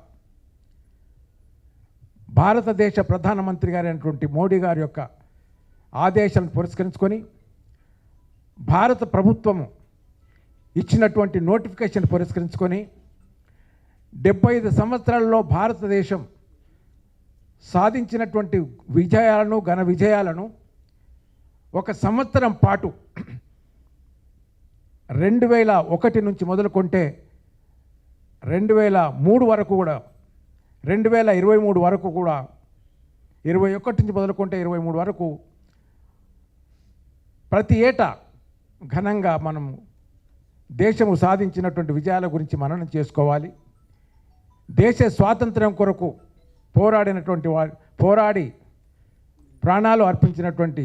భారతదేశ ప్రధానమంత్రి గారైనటువంటి మోడీ గారి యొక్క ఆదేశాలను పురస్కరించుకొని భారత ప్రభుత్వము ఇచ్చినటువంటి నోటిఫికేషన్ పురస్కరించుకొని 75 సంవత్సరాలలో భారతదేశం సాధించినటువంటి విజయాలను, ఘన విజయాలను ఒక సంవత్సరం పాటు 2001 నుంచి మొదలుకుంటే 2003 వరకు కూడా, 2023 వరకు కూడా, 21 నుంచి మొదలుకుంటే 23 వరకు ప్రతి ఏటా ఘనంగా మనం దేశము సాధించినటువంటి విజయాల గురించి మననం చేసుకోవాలి. దేశ స్వాతంత్ర్యం కొరకు పోరాడి ప్రాణాలు అర్పించినటువంటి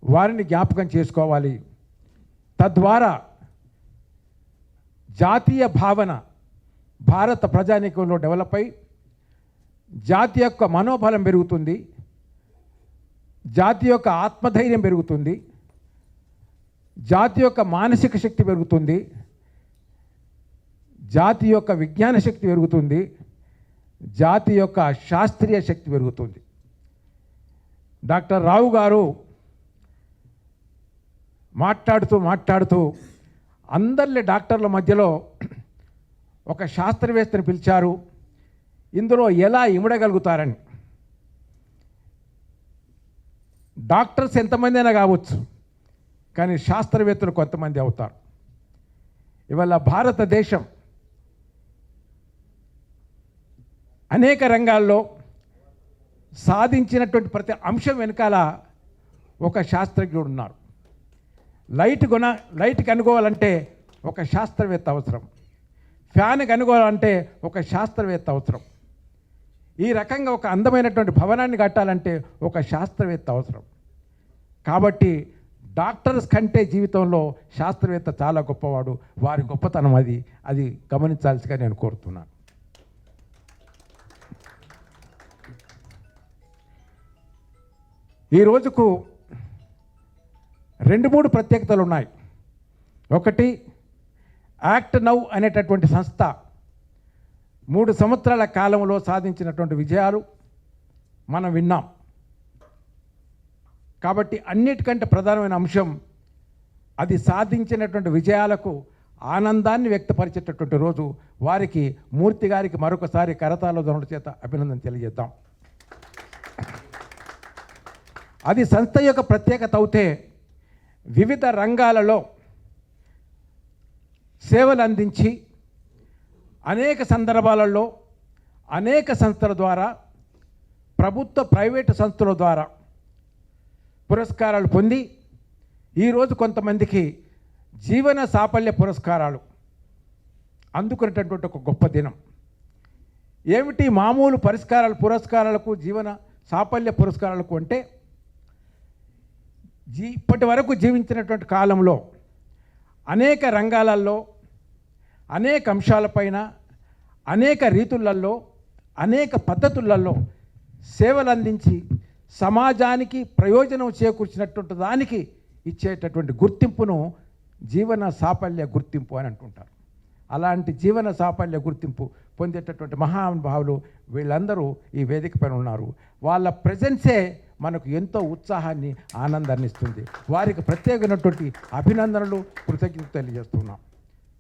వారిని జ్ఞాపకం చేసుకోవాలి. తద్వారా జాతీయ భావన భారత ప్రజానీకంలో డెవలప్ అయి జాతి యొక్క మనోబలం పెరుగుతుంది, జాతి యొక్క ఆత్మధైర్యం పెరుగుతుంది, జాతి యొక్క మానసిక శక్తి పెరుగుతుంది, జాతి యొక్క విజ్ఞాన శక్తి పెరుగుతుంది, జాతి యొక్క శాస్త్రీయ శక్తి పెరుగుతుంది. డాక్టర్ రావు గారు మాట్లాడుతూ అందరి డాక్టర్ల మధ్యలో ఒక శాస్త్రవేత్తని పిలిచారు, ఇందులో ఎలా ఇమడగలుగుతారని. డాక్టర్స్ ఎంతమంది అయినా కావచ్చు, కానీ శాస్త్రవేత్తలు కొంతమంది అవుతారు. ఇవాళ భారతదేశం అనేక రంగాల్లో సాధించినటువంటి ప్రతి అంశం వెనకాల ఒక శాస్త్రజ్ఞుడు ఉన్నారు. లైట్ కనుగోవాలంటే ఒక శాస్త్రవేత్త అవసరం, ఫ్యాన్ కనుగోవాలంటే ఒక శాస్త్రవేత్త అవసరం. ఈ రకంగా ఒక అందమైనటువంటి భవనాన్ని కట్టాలంటే ఒక శాస్త్రవేత్త అవసరం. కాబట్టి డాక్టర్స్ కంటే జీవితంలో శాస్త్రవేత్త చాలా గొప్పవాడు. వారి గొప్పతనం అది గమనించాల్సిగా నేను కోరుతున్నాను. ఈ రోజుకు 2-3 ప్రత్యేకతలు ఉన్నాయి. ఒకటి, యాక్ట్ నౌ అనేటటువంటి సంస్థ 3 సంవత్సరాల కాలంలో సాధించినటువంటి విజయాలు మనం విన్నాం. కాబట్టి అన్నిటికంటే ప్రధానమైన అంశం అది సాధించినటువంటి విజయాలకు ఆనందాన్ని వ్యక్తపరిచేటటువంటి రోజు. వారికి మూర్తి గారికి మరొకసారి కరతాళ ధ్వనుల చేత అభినందన తెలియజేద్దాం. అది సంస్థ యొక్క ప్రత్యేకత అవుతే వివిధ రంగాలలో సేవలు అందించి అనేక సందర్భాలలో అనేక సంస్థల ద్వారా, ప్రభుత్వ ప్రైవేటు సంస్థల ద్వారా పురస్కారాలు పొంది ఈరోజు కొంతమందికి జీవన సాఫల్య పురస్కారాలు అందుకునేటటువంటి ఒక గొప్ప దినం. ఏమిటి మామూలు పురస్కారాలకు జీవన సాఫల్య పురస్కారాలకు అంటే, ఇప్పటి వరకు జీవించినటువంటి కాలంలో అనేక రంగాలలో అనేక అంశాలపైన అనేక రీతులలో అనేక పద్ధతులలో సేవలు అందించి సమాజానికి ప్రయోజనం చేకూర్చినటువంటి దానికి ఇచ్చేటటువంటి గుర్తింపును జీవన సాఫల్య గుర్తింపు అని అంటుంటారు. అలాంటి జీవన సాఫల్య గుర్తింపు పొందేటటువంటి మహానుభావులు వీళ్ళందరూ ఈ వేదిక పైన ఉన్నారు. వాళ్ళ ప్రెజెన్సే మనకు ఎంతో ఉత్సాహాన్ని, ఆనందాన్ని ఇస్తుంది. వారికి ప్రత్యేకమైనటువంటి అభినందనలు, కృతజ్ఞతలు తెలియజేస్తున్నాం.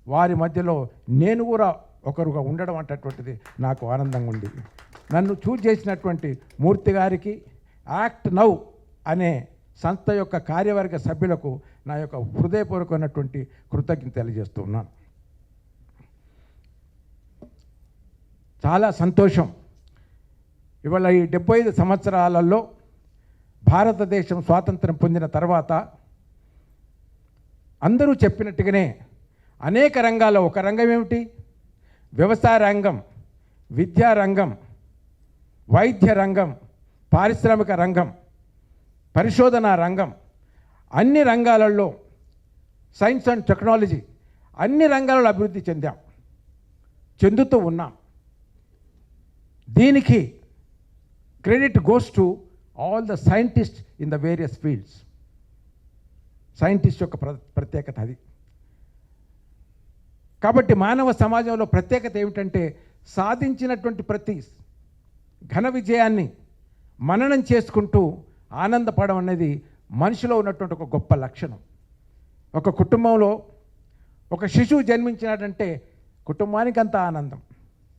వారి మధ్యలో నేను కూడా ఒకరుగా ఉండడం అనేటటువంటిది నాకు ఆనందంగా ఉంది. నన్ను చూజ్ చేసినటువంటి మూర్తి గారికి, యాక్ట్ నౌ అనే సంస్థ యొక్క కార్యవర్గ సభ్యులకు నా యొక్క హృదయపూర్వకమైనటువంటి కృతజ్ఞత తెలియజేస్తున్నాను. చాలా సంతోషం. ఇవాళ ఈ 75 సంవత్సరాలలో భారతదేశం స్వాతంత్రం పొందిన తర్వాత అందరూ చెప్పినట్టుగానే అనేక రంగాల్లో, ఒక రంగం ఏమిటి, వ్యవసాయ రంగం, విద్యా రంగం, వైద్య రంగం, పారిశ్రామిక రంగం, పరిశోధనా రంగం, అన్ని రంగాలలో సైన్స్ అండ్ టెక్నాలజీ అన్ని రంగాలలో అభివృద్ధి చెందుతూ ఉన్నాం. దీనికి credit goes to all the scientist in the various fields. Scientist యొక్క ప్రత్యేకత అది. కాబట్టి మానవ సమాజంలో ప్రత్యేకత ఏమిటంటే, సాధించినటువంటి ప్రతి ఘన విజయాన్ని మననం చేసుకుంటూ ఆనందపడడం అనేది మనిషిలో ఉన్నటువంటి ఒక గొప్ప లక్షణం. ఒక కుటుంబంలో ఒక శిశువు జన్మించినాడంటే కుటుంబానికి అంత ఆనందం.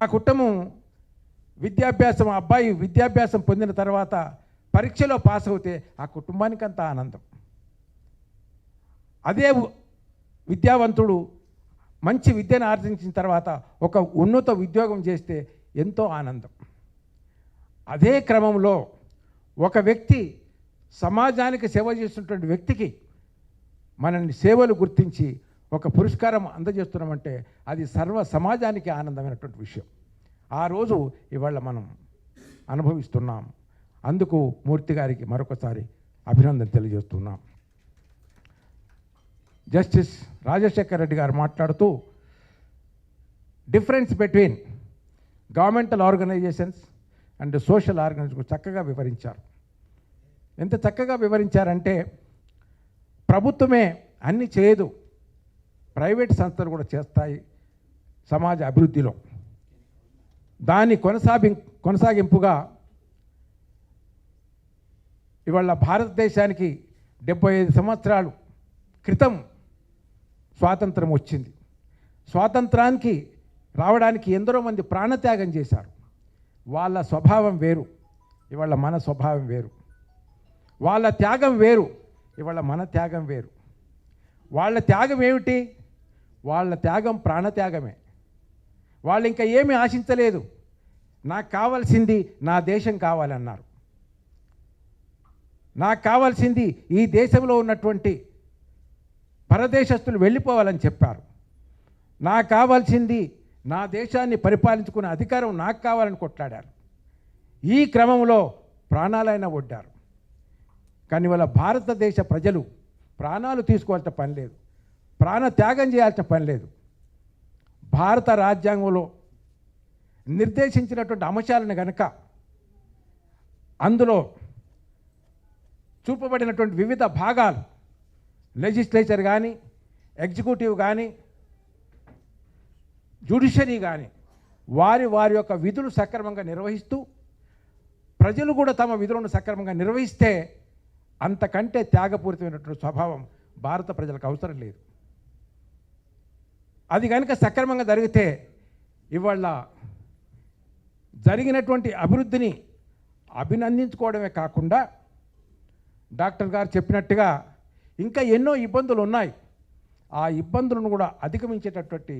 ఆ కుటుంబం విద్యాభ్యాసం, అబ్బాయి విద్యాభ్యాసం పొందిన తర్వాత పరీక్షలో పాస్ అవుతే ఆ కుటుంబానికి అంత ఆనందం. అదే విద్యావంతుడు మంచి విద్యను ఆర్జించిన తర్వాత ఒక ఉన్నత ఉద్యోగం చేస్తే ఎంతో ఆనందం. అదే క్రమంలో ఒక వ్యక్తి సమాజానికి సేవ చేస్తున్నటువంటి వ్యక్తికి మనల్ని సేవలు గుర్తించి ఒక పురస్కారం అందజేస్తున్నామంటే అది సర్వ సమాజానికి ఆనందమైనటువంటి విషయం. ఆ రోజు ఇవాళ మనం అనుభవిస్తున్నాం. అందుకు మూర్తి గారికి మరొకసారి అభినందన తెలియజేస్తున్నాం. జస్టిస్ రాజశేఖర్ రెడ్డి గారు మాట్లాడుతూ difference between governmental organisations and social organisation చక్కగా వివరించారు. ఎంత చక్కగా వివరించారంటే, ప్రభుత్వమే అన్నీ చేయదు, ప్రైవేట్ సంస్థలు కూడా చేస్తాయి సమాజ అభివృద్ధిలో. దాని కొనసాగింపుగా ఇవాళ భారతదేశానికి 75 సంవత్సరాలు క్రితం స్వాతంత్రం వచ్చింది. స్వాతంత్రానికి రావడానికి ఎందరో మంది ప్రాణత్యాగం చేశారు. వాళ్ళ స్వభావం వేరు, ఇవాళ మన స్వభావం వేరు. వాళ్ళ త్యాగం వేరు, ఇవాళ మన త్యాగం వేరు. వాళ్ళ త్యాగం ఏమిటి? వాళ్ళ త్యాగం ప్రాణత్యాగమే. వాళ్ళు ఇంకా ఏమీ ఆశించలేదు. నాకు కావాల్సింది నా దేశం కావాలన్నారు. నాకు కావాల్సింది ఈ దేశంలో ఉన్నటువంటి పరదేశస్తులు వెళ్ళిపోవాలని చెప్పారు. నాకు కావాల్సింది నా దేశాన్ని పరిపాలించుకునే అధికారం నాకు కావాలని కొట్లాడారు. ఈ క్రమంలో ప్రాణాలైనా ఒడ్డారు. కానీ వాళ్ళ భారతదేశ ప్రజలు ప్రాణాలు తీసుకోవాల్సిన పని లేదు, ప్రాణ త్యాగం చేయాల్సిన పని లేదు. భారత రాజ్యాంగంలో నిర్దేశించినటువంటి అంశాలను కనుక అందులో చూపబడినటువంటి వివిధ భాగాలు, లెజిస్లేచర్ కానీ, ఎగ్జిక్యూటివ్ కానీ, జ్యుడిషియరీ కానీ వారి వారి యొక్క విధులు సక్రమంగా నిర్వహిస్తూ ప్రజలు కూడా తమ విధులను సక్రమంగా నిర్వహిస్తే అంతకంటే త్యాగపూరితమైనటువంటి స్వభావం భారత ప్రజలకు అవసరం లేదు. అది కనుక సక్రమంగా జరిగితే ఇవాళ జరిగినటువంటి అభివృద్ధిని అభినందించుకోవడమే కాకుండా డాక్టర్ గారు చెప్పినట్టుగా ఇంకా ఎన్నో ఇబ్బందులు ఉన్నాయి. ఆ ఇబ్బందులను కూడా అధిగమించేటటువంటి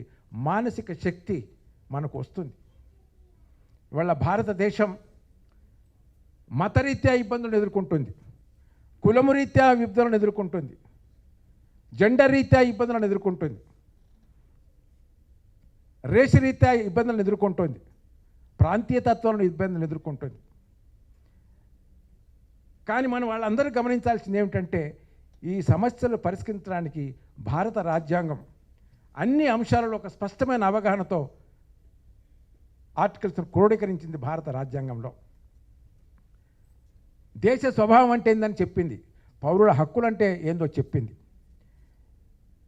మానసిక శక్తి మనకు వస్తుంది. ఇవాళ భారతదేశం మతరీత్యా ఇబ్బందులను ఎదుర్కొంటుంది, కులము రీత్యా ఇబ్బందులను ఎదుర్కొంటుంది, జెండర్ రీత్యా ఇబ్బందులను ఎదుర్కొంటుంది, రేసు రీత్యా ఇబ్బందులను ఎదుర్కొంటుంది, ప్రాంతీయతత్వాలను ఇబ్బందులను ఎదుర్కొంటుంది. కానీ మనం వాళ్ళందరూ గమనించాల్సింది ఏమిటంటే ఈ సమస్యలు పరిష్కరించడానికి భారత రాజ్యాంగం అన్ని అంశాలలో ఒక స్పష్టమైన అవగాహనతో ఆర్టికల్స్ను క్రోడీకరించింది. భారత రాజ్యాంగంలో దేశ స్వభావం అంటే ఏందని చెప్పింది, పౌరుల హక్కులు అంటే ఏందో చెప్పింది,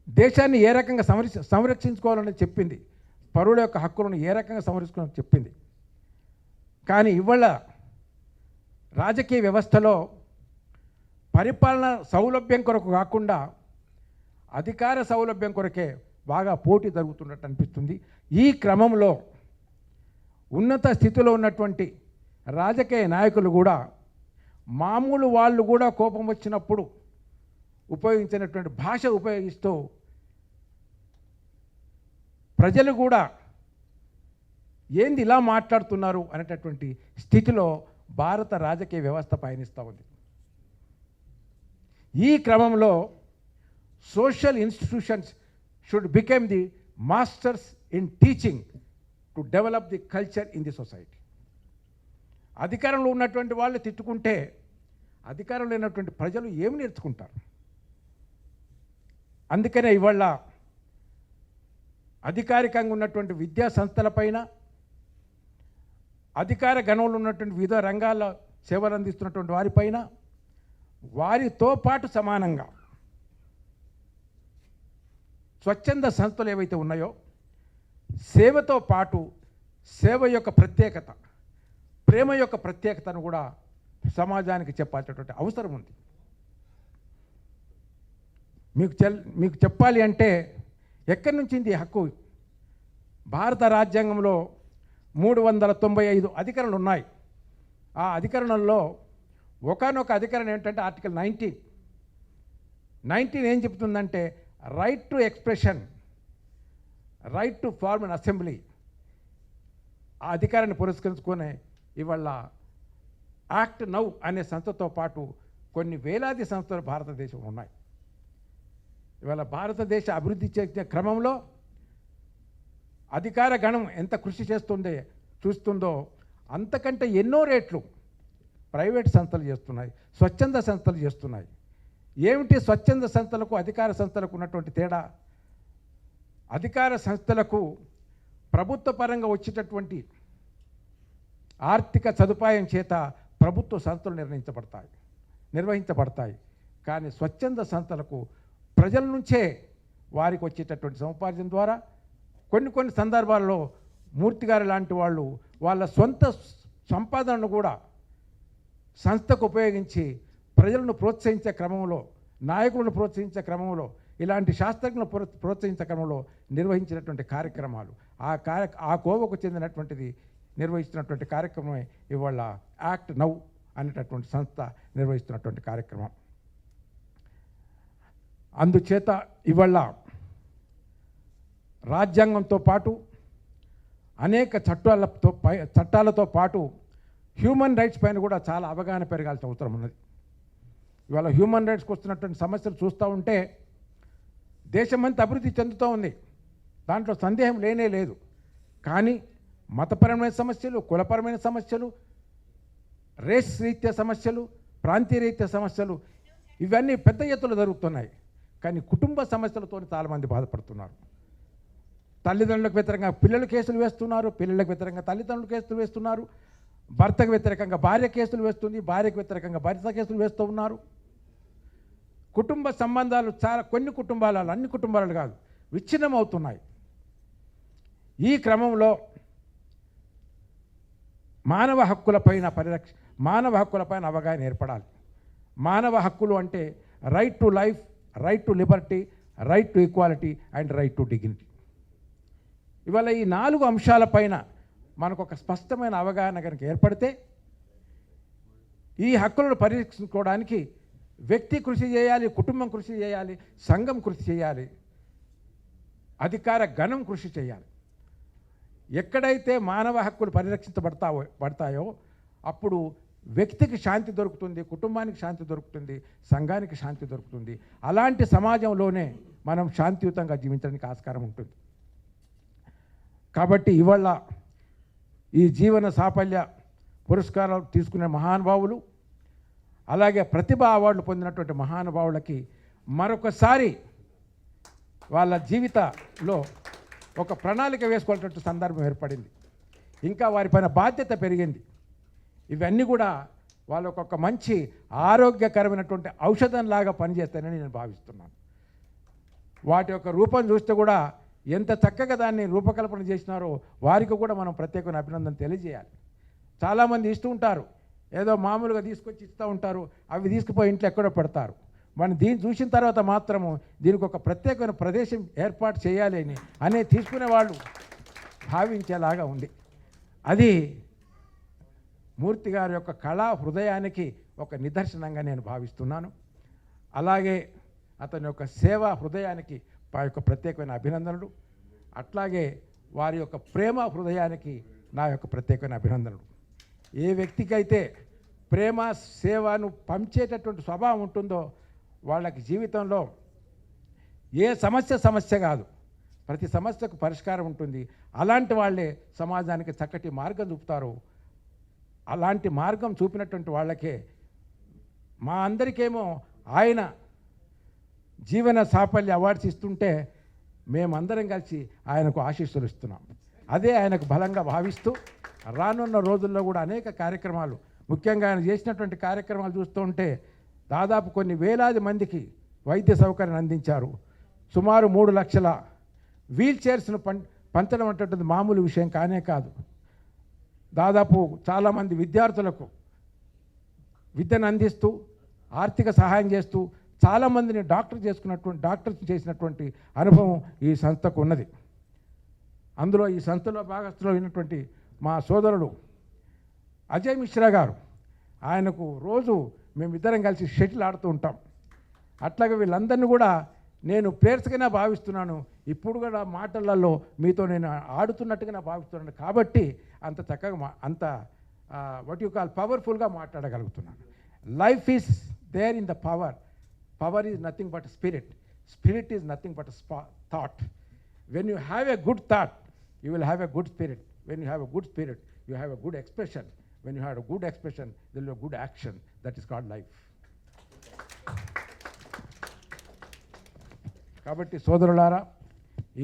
దేశాన్ని ఏ రకంగా సంరక్షించుకోవాలని చెప్పింది, పౌరుల యొక్క హక్కులను ఏ రకంగా సంరక్షించుకోవాలని చెప్పింది. కానీ ఇవాళ రాజకీయ వ్యవస్థలో పరిపాలన సౌలభ్యం కొరకు కాకుండా అధికార సౌలభ్యం కొరకే బాగా పోటీ జరుగుతున్నట్టు అనిపిస్తుంది. ఈ క్రమంలో ఉన్నత స్థితిలో ఉన్నటువంటి రాజకీయ నాయకులు కూడా మామూలు వాళ్ళు కూడా కోపం వచ్చినప్పుడు ఉపయోగించినటువంటి భాష ఉపయోగిస్తూ ప్రజలు కూడా ఏంది ఇలా మాట్లాడుతున్నారు అనేటటువంటి స్థితిలో భారత రాజకీయ వ్యవస్థ పయనిస్తూ ఉంది. ఈ క్రమంలో social institutions should become the masters in teaching to develop the culture in the society. అధికారంలో ఉన్నటువంటి వాళ్ళు తిట్టుకుంటే అధికారంలో లేనటువంటి ప్రజలు ఏమి నేర్చుకుంటారు? అందుకనే ఇవాళ అధికారికంగా ఉన్నటువంటి విద్యా సంస్థలపైన, అధికార గణంలో ఉన్నటువంటి వివిధ రంగాల్లో సేవలు అందిస్తున్నటువంటి వారిపైన, వారితో పాటు సమానంగా స్వచ్ఛంద సంస్థలు ఏవైతే ఉన్నాయో సేవతో పాటు సేవ యొక్క ప్రత్యేకత, ప్రేమ యొక్క ప్రత్యేకతను కూడా సమాజానికి చెప్పాల్సినటువంటి అవసరం ఉంది. మీకు చెప్పాలి అంటే ఎక్కడి నుంచి ఈ హక్కు? భారత రాజ్యాంగంలో 395 అధికరణలు ఉన్నాయి. ఆ అధికరణల్లో ఒకనొక అధికరణ ఏంటంటే ఆర్టికల్ 19 ఏం చెప్తుందంటే right to expression, right to form and assembly. ఆ అధికారాన్ని పురస్కరించుకొని ఇవాళ యాక్ట్ నౌ అనే సంస్థతో పాటు కొన్ని వేలాది సంస్థలు భారతదేశంలో ఉన్నాయి. ఇవాళ భారతదేశ అభివృద్ధి చేసే క్రమంలో అధికార గణం ఎంత కృషి చూస్తుందో అంతకంటే ఎన్నో రేట్లు ప్రైవేట్ సంస్థలు చేస్తున్నాయి, స్వచ్ఛంద సంస్థలు చేస్తున్నాయి. ఏమిటి స్వచ్ఛంద సంస్థలకు అధికార సంస్థలకు ఉన్నటువంటి తేడా? అధికార సంస్థలకు ప్రభుత్వ పరంగా వచ్చేటటువంటి ఆర్థిక సదుపాయం చేత ప్రభుత్వ సంస్థలు నిర్వహించబడతాయి. కానీ స్వచ్ఛంద సంస్థలకు ప్రజల నుంచే వారికి వచ్చేటటువంటి సముపార్జన ద్వారా కొన్ని సందర్భాల్లో మూర్తి గారు లాంటి వాళ్ళు వాళ్ళ సొంత సంపాదనను కూడా సంస్థకు ఉపయోగించి ప్రజలను ప్రోత్సహించే క్రమంలో, నాయకులను ప్రోత్సహించే క్రమంలో, ఇలాంటి శాస్త్రజ్ఞులను ప్రోత్సహించే క్రమంలో నిర్వహించినటువంటి కార్యక్రమాలు, ఆ కోవకు చెందినటువంటిది నిర్వహిస్తున్నటువంటి కార్యక్రమమే ఇవాళ యాక్ట్ నౌ అనేటటువంటి సంస్థ నిర్వహిస్తున్నటువంటి కార్యక్రమం. అందుచేత ఇవాళ రాజ్యాంగంతో పాటు అనేక చట్టాలతో పాటు హ్యూమన్ రైట్స్ పైన కూడా చాలా అవగాహన పెరగాల్సిన అవసరం ఉన్నది. ఇవాళ హ్యూమన్ రైట్స్కి వస్తున్నటువంటి సమస్యలు చూస్తూ ఉంటే దేశమంతా అభివృద్ధి చెందుతూ ఉంది, దాంట్లో సందేహం లేనే లేదు. కానీ మతపరమైన సమస్యలు, కులపరమైన సమస్యలు, రేస్ రీత్యా సమస్యలు, ప్రాంతీయ రీత్యా సమస్యలు, ఇవన్నీ పెద్ద ఎత్తులో జరుగుతున్నాయి. కానీ కుటుంబ సమస్యలతో చాలామంది బాధపడుతున్నారు. తల్లిదండ్రులకు వ్యతిరేకంగా పిల్లలు కేసులు వేస్తున్నారు, పిల్లలకు వ్యతిరేకంగా తల్లిదండ్రులు కేసులు వేస్తున్నారు, భర్తకు వ్యతిరేకంగా భార్య కేసులు వేస్తుంది, భార్యకు వ్యతిరేకంగా భర్త కేసులు వేస్తూ ఉన్నారు. కుటుంబ సంబంధాలు కొన్ని కుటుంబాలు, అన్ని కుటుంబాలు కాదు, విచ్ఛిన్నం అవుతున్నాయి. ఈ క్రమంలో మానవ హక్కులపైన అవగాహన ఏర్పడాలి. మానవ హక్కులు అంటే right to life, right to Liberty, right to equality and right to dignity. ఇవాళ ఈ 4 అంశాలపైన మనకు ఒక స్పష్టమైన అవగాహన కనుక ఏర్పడితే ఈ హక్కులను పరిరక్షించుకోవడానికి వ్యక్తి కృషి చేయాలి, కుటుంబం కృషి చేయాలి, సంఘం కృషి చేయాలి, అధికార గణం కృషి చేయాలి. ఎక్కడైతే మానవ హక్కులు పరిరక్షించబడతాయో అప్పుడు వ్యక్తికి శాంతి దొరుకుతుంది, కుటుంబానికి శాంతి దొరుకుతుంది, సంఘానికి శాంతి దొరుకుతుంది. అలాంటి సమాజంలోనే మనం శాంతియుతంగా జీవించడానికి ఆస్కారం ఉంటుంది. కాబట్టి ఇవాళ ఈ జీవన సాఫల్య పురస్కారాలు తీసుకునే మహానుభావులు, అలాగే ప్రతిభ అవార్డులు పొందినటువంటి మహానుభావులకి మరొకసారి వాళ్ళ జీవితంలో ఒక ప్రణాళిక వేసుకోవాల్సిన సందర్భం ఏర్పడింది. ఇంకా వారిపైన బాధ్యత పెరిగింది. ఇవన్నీ కూడా వాళ్ళకు ఒక మంచి ఆరోగ్యకరమైనటువంటి ఔషధంలాగా పనిచేస్తాయని నేను భావిస్తున్నాను. వాటి యొక్క రూపం చూస్తే కూడా ఎంత చక్కగా దాన్ని రూపకల్పన చేసినారో వారికి కూడా మనం ప్రత్యేకమైన అభినందన తెలియజేయాలి. చాలామంది ఇస్తూ ఉంటారు, ఏదో మామూలుగా తీసుకొచ్చి ఇస్తూ ఉంటారు, అవి తీసుకుపోయి ఇంట్లో ఎక్కడో పెడతారు. మనం దీన్ని చూసిన తర్వాత మాత్రము దీనికి ఒక ప్రత్యేకమైన ప్రదేశం ఏర్పాటు చేయాలి అని తీసుకునే వాళ్ళు భావించేలాగా ఉంది. అది మూర్తి గారి యొక్క కళా హృదయానికి ఒక నిదర్శనంగా నేను భావిస్తున్నాను. అలాగే అతని యొక్క సేవా హృదయానికి మా యొక్క ప్రత్యేకమైన అభినందనలు, అట్లాగే వారి యొక్క ప్రేమ హృదయానికి నా యొక్క ప్రత్యేకమైన అభినందనలు. ఏ వ్యక్తికైతే ప్రేమ సేవను పంచేటటువంటి స్వభావం ఉంటుందో వాళ్ళకి జీవితంలో ఏ సమస్య కాదు, ప్రతి సమస్యకు పరిష్కారం ఉంటుంది. అలాంటి వాళ్ళే సమాజానికి చక్కటి మార్గం చూపుతారు. అలాంటి మార్గం చూపినటువంటి వాళ్ళకే మా అందరికేమో ఆయన జీవన సాఫల్య అవార్డ్స్ ఇస్తుంటే మేమందరం కలిసి ఆయనకు ఆశీస్సులు ఇస్తున్నాం. అదే ఆయనకు బలంగా భావిస్తూ రానున్న రోజుల్లో కూడా అనేక కార్యక్రమాలు, ముఖ్యంగా ఆయన చేసినటువంటి కార్యక్రమాలు చూస్తూ ఉంటే దాదాపు కొన్ని వేలాది మందికి వైద్య సౌకర్యాన్ని అందించారు. సుమారు 3 లక్షల వీల్ చైర్స్ను పంచడం అనేటువంటిది మామూలు విషయం కానే కాదు. దాదాపు చాలామంది విద్యార్థులకు విద్యను అందిస్తూ ఆర్థిక సహాయం చేస్తూ చాలామందిని డాక్టర్ చేసినటువంటి అనుభవం ఈ సంస్థకు ఉన్నది. అందులో ఈ సంస్థలో భాగస్థులో అయినటువంటి మా సోదరుడు అజయ్ మిశ్రా గారు, ఆయనకు రోజు మేమిద్దరం కలిసి షటిల్ ఆడుతూ ఉంటాం. అట్లాగే వీళ్ళందరినీ కూడా నేను ప్లేయర్స్గానే భావిస్తున్నాను. ఇప్పుడు కూడా మాటలలో మీతో నేను ఆడుతున్నట్టుగా భావిస్తున్నాను. కాబట్టి అంత చక్కగా అంత వాట్ యు కాల్ పవర్ఫుల్గా మాట్లాడగలుగుతున్నాను. Life is there in the power. Power is nothing but spirit. Spirit is nothing but thought. When you have a good thought, you will have a good spirit. When you have a good spirit, you have a good expression. When you have a good expression, there will be a good action. That is called life. కాబట్టి సోదరులారా,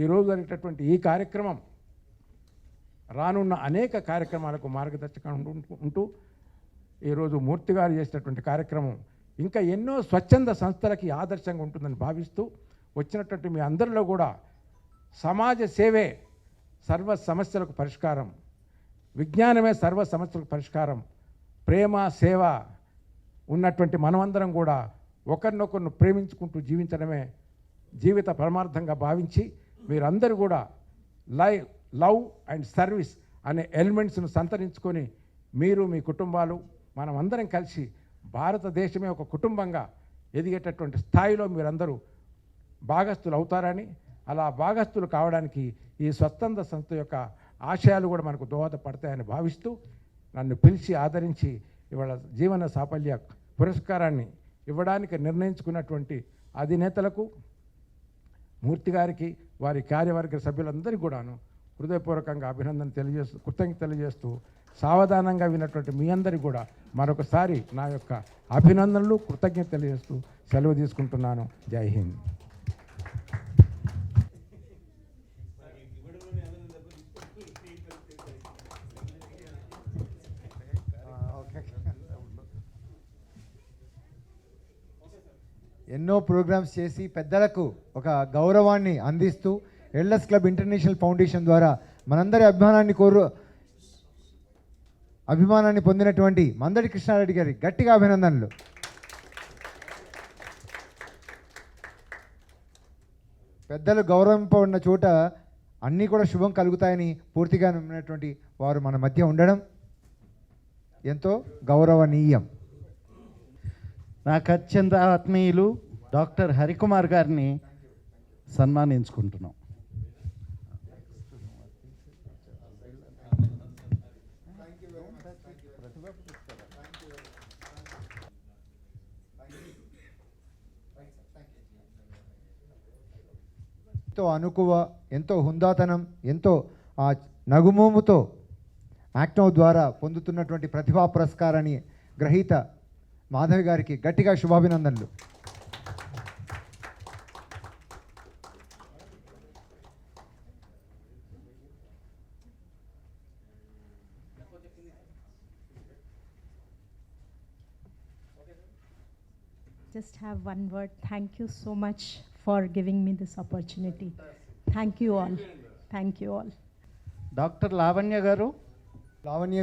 ఈరోజు జరిగేటటువంటి ఈ కార్యక్రమం రానున్న అనేక కార్యక్రమాలకు మార్గదర్శకంగా ఉంటూ ఈరోజు మూర్తి గారు చేసినటువంటి కార్యక్రమం ఇంకా ఎన్నో స్వచ్ఛంద సంస్థలకి ఆదర్శంగా ఉంటుందని భావిస్తూ వచ్చినటువంటి మీ అందరిలో కూడా సమాజ సేవే సర్వ సమస్యలకు పరిష్కారం, విజ్ఞానమే సర్వ సమస్యలకు పరిష్కారం, ప్రేమ సేవ ఉన్నటువంటి మనమందరం కూడా ఒకరినొకరిని ప్రేమించుకుంటూ జీవించడమే జీవిత పరమార్థంగా భావించి మీరందరూ కూడా లవ్ అండ్ సర్వీస్ అనే ఎలిమెంట్స్ను సంతరించుకొని మీరు మీ కుటుంబాలు మనమందరం కలిసి భారతదేశమే ఒక కుటుంబంగా ఎదిగేటటువంటి స్థాయిలో మీరందరూ భాగస్థులు అవుతారని, అలా భాగస్థులు కావడానికి ఈ స్వచ్ఛంద సంస్థ యొక్క ఆశయాలు కూడా మనకు దోహదపడతాయని భావిస్తూ నన్ను పిలిచి ఆదరించి ఇవాళ జీవన సాఫల్య పురస్కారాన్ని ఇవ్వడానికి నిర్ణయించుకున్నటువంటి అధినేతలకు, మూర్తి గారికి, వారి కార్యవర్గ సభ్యులందరికీ కూడాను హృదయపూర్వకంగా అభినందన కృతజ్ఞత తెలియజేస్తూ సావధానంగా విన్నటువంటి మీ అందరికీ కూడా మరొకసారి నా యొక్క అభినందనలు, కృతజ్ఞతలు తెలియజేస్తూ సెలవు తీసుకుంటున్నాను. జై హింద్. ఎన్నో ప్రోగ్రామ్స్ చేసి పెద్దలకు ఒక గౌరవాన్ని అందిస్తూ ఎల్ఎస్ క్లబ్ ఇంటర్నేషనల్ ఫౌండేషన్ ద్వారా మనందరి అభిమానాన్ని పొందినటువంటి మందడి కృష్ణారెడ్డి గారి గట్టిగా అభినందనలు. పెద్దలు గౌరవింపబడిన చోట అన్నీ కూడా శుభం కలుగుతాయని పూర్తిగా నమ్మినటువంటి వారు మన మధ్య ఉండడం ఎంతో గౌరవనీయం. నాకు అత్యంత ఆత్మీయులు డాక్టర్ హరికుమార్ గారిని సన్మానించుకుంటున్నాం. ఎంతో అనుకువ, ఎంతో హుందాతనం, ఎంతో నగుమోముతో యాక్టివ్ ద్వారా పొందుతున్నటువంటి ప్రతిభా పురస్కారాన్ని గ్రహీత మాధవి గారికి గట్టిగా శుభాభినందనలు. Just have one word. Thank you so much for giving me this opportunity. Thank you all. Thank you all. Doctor Lavanya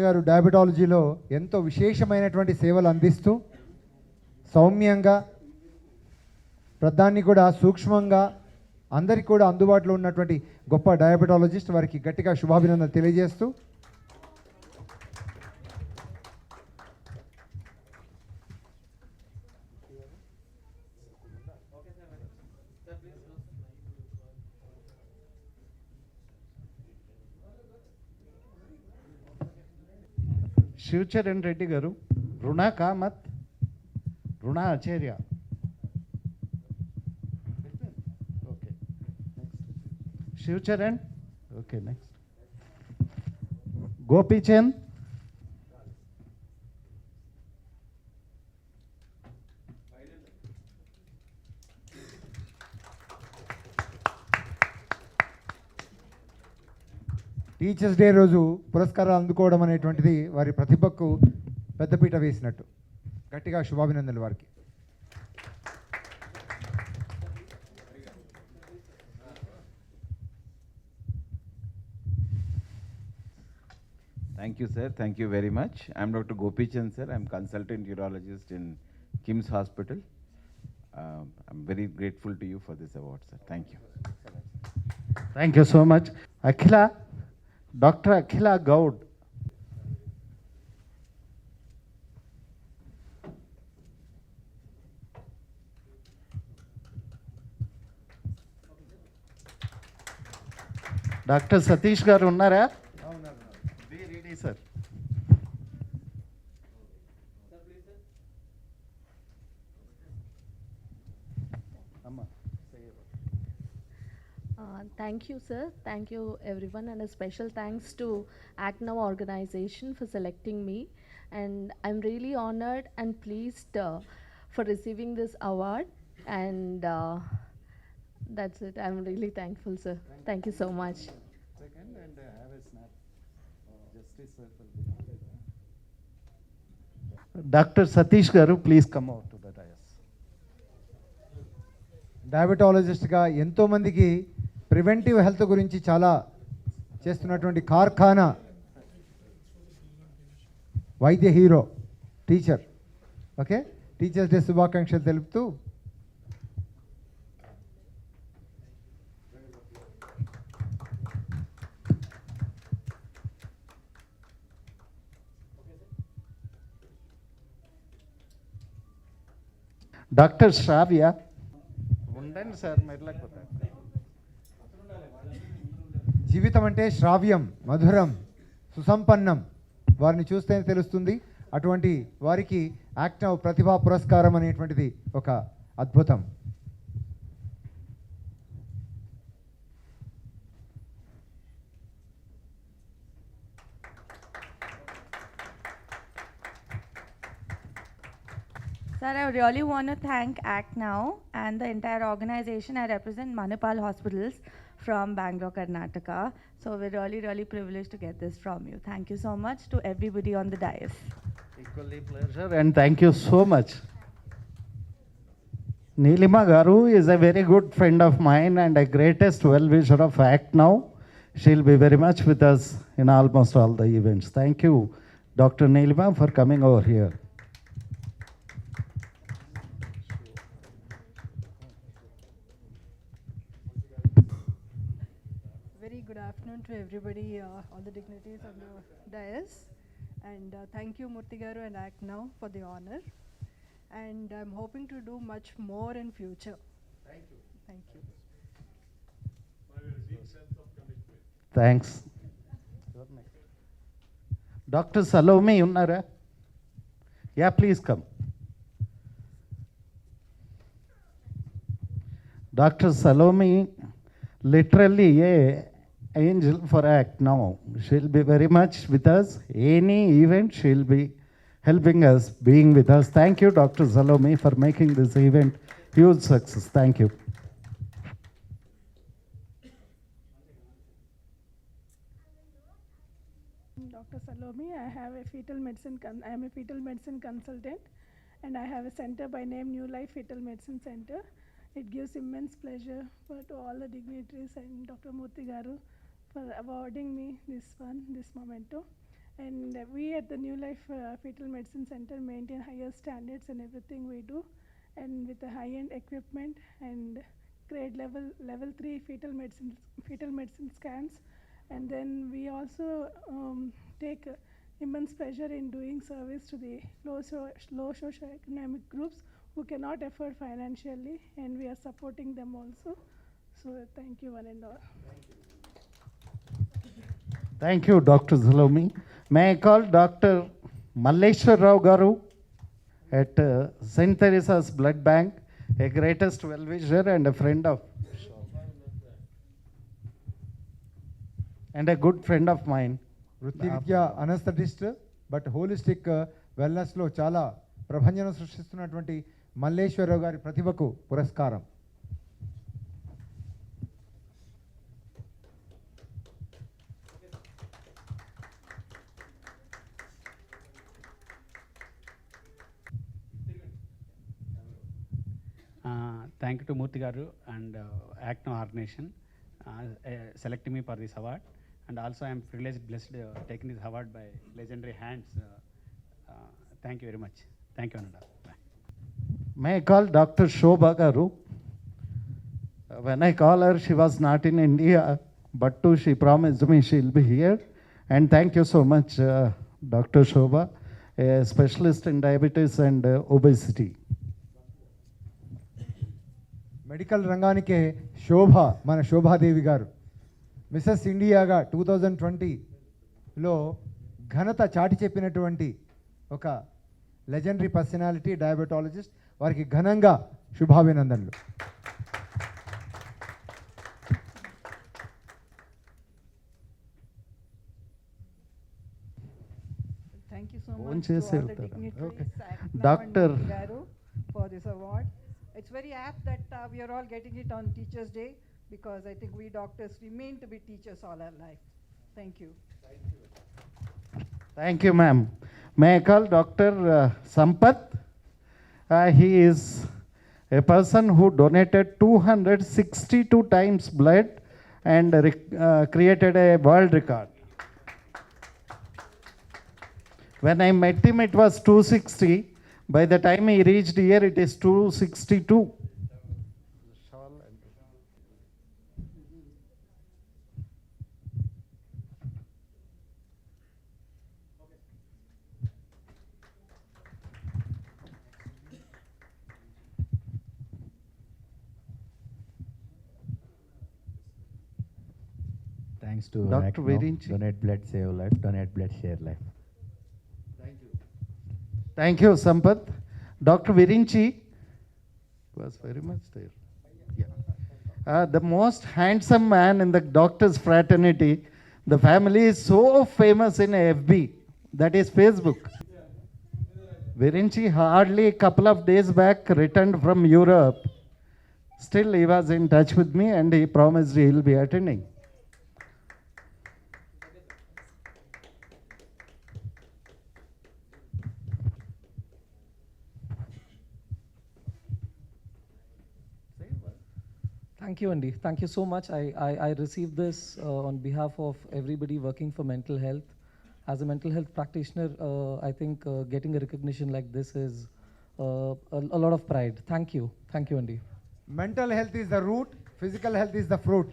గారు డయాబెటాలజీలో ఎంతో విశేషమైనటువంటి సేవలు అందిస్తూ సౌమ్యంగా, ప్రధాన్ని కూడా సూక్ష్మంగా అందరికీ కూడా అందుబాటులో ఉన్నటువంటి గొప్ప డయాబెటాలజిస్ట్. వారికి గట్టిగా శుభాభినందనలు తెలియజేస్తూ శివచరణ్ రెడ్డి గారు, Runa Kamath, Runa Acharya. Okay, Shivacharan. Okay, next Gopichand. Teachers day రోజు పురస్కారాలు అందుకోవడం అనేటువంటిది వారి ప్రతిభకు పెద్దపీట వేసినట్టు. గట్టిగా శుభాభినందనలు వారికి. Thank you, sir. Thank you very much. I'm Dr. Gopichand, sir. I'm consultant urologist in Kim's Hospital. I'm very grateful to you for this award, sir. Thank you. Thank you so much. Akhila, Dr. Akhila Gaud. Doctor Satish గారు ఉన్నారా? Ready sir. Thank you, sir. Thank you, everyone, and a special thanks to Act Now organization for selecting me. And I'm really honored and pleased for receiving this award. And that's it. I'm really thankful, sir. Thank you so much. Second, and have a snap. Justice circle. Dr. Satish Garu, please come out to the dais. డయాబెటాలజిస్ట్గా ఎంతోమందికి preventive health గురించి చాలా చేస్తున్నటువంటి కార్ఖానా వైద్య hero teacher. Okay, teachers day శుభాకాంక్షలు తెలుపుతూ doctor శ్రావ్య. ఉండండి sir, మెర్లేకపోతే. జీవితం అంటే శ్రావ్యం, మధురం, సుసంపన్నం. వారిని చూస్తేనే తెలుస్తుంది. అటువంటి వారికి యాక్ట్ నౌ ప్రతిభా పురస్కారం అనేటువంటిది ఒక అద్భుతం. Sir, I really want to thank Act Now and the entire organization. I represent Manipal Hospitals from Bangalore, Karnataka. So we're really, really privileged to get this from you. Thank you so much to everybody on the dais. Equally pleasure and thank you so much. Neelima Garu is a very good friend of mine and a greatest well-wisher of Act Now. She'll be very much with us in almost all the events. Thank you, Dr. Neelima, for coming over here. Very good afternoon to everybody, all the dignitaries on the dais. And thank you, Murthy Garu and Act Now for the honor. And I'm hoping to do much more in future. Thank you. Thank you. Thanks. Dr. Salome, unnara? Yeah, please come. Dr. Salome, literally a angel for Act Now. She'll be very much with us. Any event, she'll be helping us, being with us. Thank you, Dr. Salome, for making this event huge success. Thank you. Dr. Salome, I have a fetal medicine. I am a fetal medicine consultant, and I have a center by name New Life Fetal Medicine Center. It gives immense pleasure to all the dignitaries and Dr. Murthy Garu for awarding me this memento. And we at the New Life Fetal Medicine Center maintain higher standards in everything we do, and with the high-end equipment and grade level 3 fetal medicine scans. And then we also take immense pleasure in doing service to the low socioeconomic groups who cannot afford financially, and we are supporting them also. So thank you one and all. Thank you, Dr. Salome. May I call Dr. Malleshwar Rao Garu at St. Teresa's Blood Bank, a greatest well-wisher and a friend of, and a good friend of mine. వృత్తిరీత్యా anaesthetist but holistic వెల్నెస్లో చాలా ప్రభంజనం సృష్టిస్తున్నటువంటి మల్లేశ్వరరావు గారి ప్రతిభకు పురస్కారం. Thank you to Murthy Garu and Act Now organization selecting me for this award. And also I am privileged, blessed, taking this award by legendary hands. Thank you very much. Thank you, Ananda. Bye. May I call Dr. Shobha Garu? When I call her, she was not in India, but too she promised me she'll be here. And thank you so much, Dr. Shobha, a specialist in diabetes and obesity. Medical రంగానికే శోభ మన శోభాదేవి గారు Mrs ఇండియాగా 2020లో ఘనత చాటి చెప్పినటువంటి ఒక legendary personality diabetologist. వారికి ఘనంగా శుభాభినందనలు. Thank you so much to all the dignitaries, Dr. Garu, for this award. It's very apt that we are all getting it on Teachers' Day, because I think we doctors remain to be teachers all our life. Thank you. Thank you, ma'am. May I call Dr. Sampath? He is a person who donated 262 times blood and created a world record. When I met him, it was 260. By the time he reached here, it is 262. Thanks to Dr. Act Now, Virinchi. Donate blood, save life. Donate blood, share life. Thank you, Sampath. Dr. Virinchi was very much there. Yeah. The most handsome man in the doctors' fraternity. The family is so famous in FB, that is Facebook. Virinchi hardly a couple of days back returned from Europe. Still, he was in touch with me and he promised he will be attending. Thank you, Andy. Thank you so much. I received this on behalf of everybody working for mental health. As a mental health practitioner, I think getting a recognition like this is a lot of pride. Thank you. Thank you, Andy. Mental health is the root, physical health is the fruit.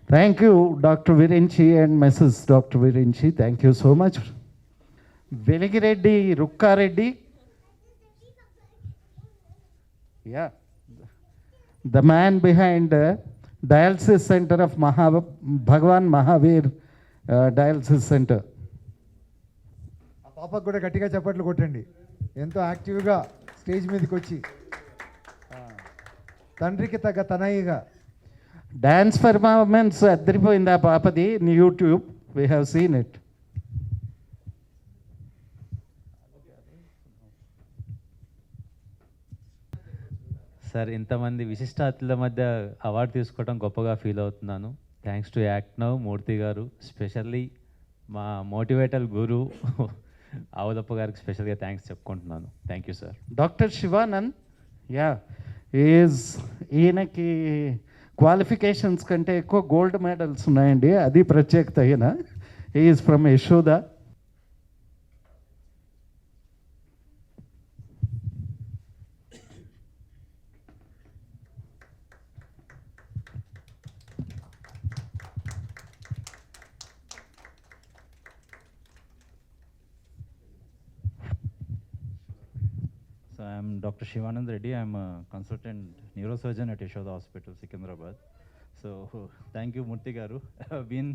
Thank you, Dr. Virinchi and Mrs. Dr. Virinchi. Thank you so much. Veligireddy Rukkareddy. Yeah. The man behind dialysis center of Bhagwan Mahavir dialysis center. ఆ పాపకు కూడా గట్టిగా చప్పట్లు కొట్టండి. ఎంతో యాక్టివ్గా stage మీదకి వచ్చి తండ్రికి తగ్గ తనయ్యగా డాన్స్ పర్ఫార్మెన్స్ అద్దరిపోయింది ఆ పాపది in YouTube. We have seen it. Sir, ఇంతమంది విశిష్ట అతిథుల మధ్య అవార్డు తీసుకోవడం గొప్పగా ఫీల్ అవుతున్నాను. థ్యాంక్స్ టు యాక్ట్ నౌ మూర్తి గారు, స్పెషల్లీ మా మోటివేటల్ గురు ఆవుదప్ప గారికి స్పెషల్గా థ్యాంక్స్ చెప్పుకుంటున్నాను. Thank you sir. Doctor Shivanand, yeah, ఈయనకి క్వాలిఫికేషన్స్ కంటే ఎక్కువ గోల్డ్ మెడల్స్ ఉన్నాయండి. అది ప్రత్యేకత. ఈయన is from Yashoda. So I'm Dr. Shivanand Reddy. I'm a consultant neurosurgeon at Yashoda Hospital, Secunderabad. So thank you, Murthy Garu. I've been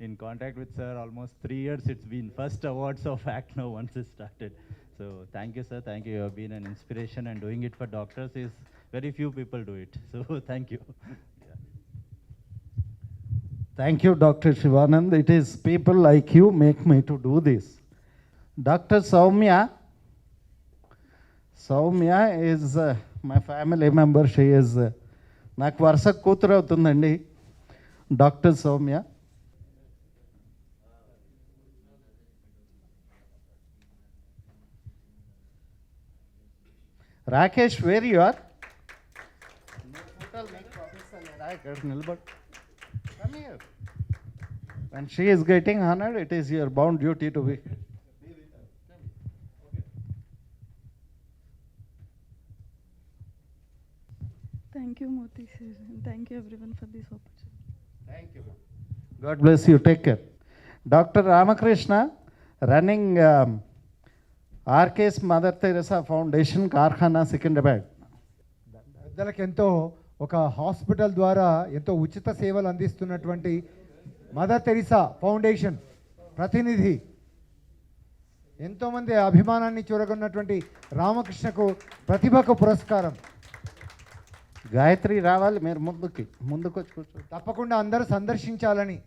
in contact with sir almost 3 years. It's been first awards of ACT now once it started. So thank you, sir. Thank you. You have been an inspiration, and doing it for doctors is very few people do it. So thank you. Thank you, Dr. Shivanand. It is people like you make me to do this. Dr. Soumya. Soumya is my family member. She is నాకు వరుస కూతురు అవుతుందండి doctor Soumya. Rakesh, where you are? నిలబడు. Come here. When she is getting honored, it is your bound duty to be. Thank you, Moti sir, and thank you everyone for this opportunity. Thank you. God bless you. Take care. Dr. Ramakrishna, running RK's Mother Teresa Foundation, Karkhana, Secunderabad. పెద్దలకు ఎంతో ఒక hospital ద్వారా ఎంతో ఉచిత సేవలు అందిస్తున్నటువంటి mother Teresa foundation ప్రతినిధి, ఎంతోమంది అభిమానాన్ని చూరగొన్నటువంటి రామకృష్ణకు ప్రతిభకు పురస్కారం. గాయత్రి రావాలి, మీరు ముందుకు వచ్చి కూర్చో. తప్పకుండా అందరూ సందర్శించాలని,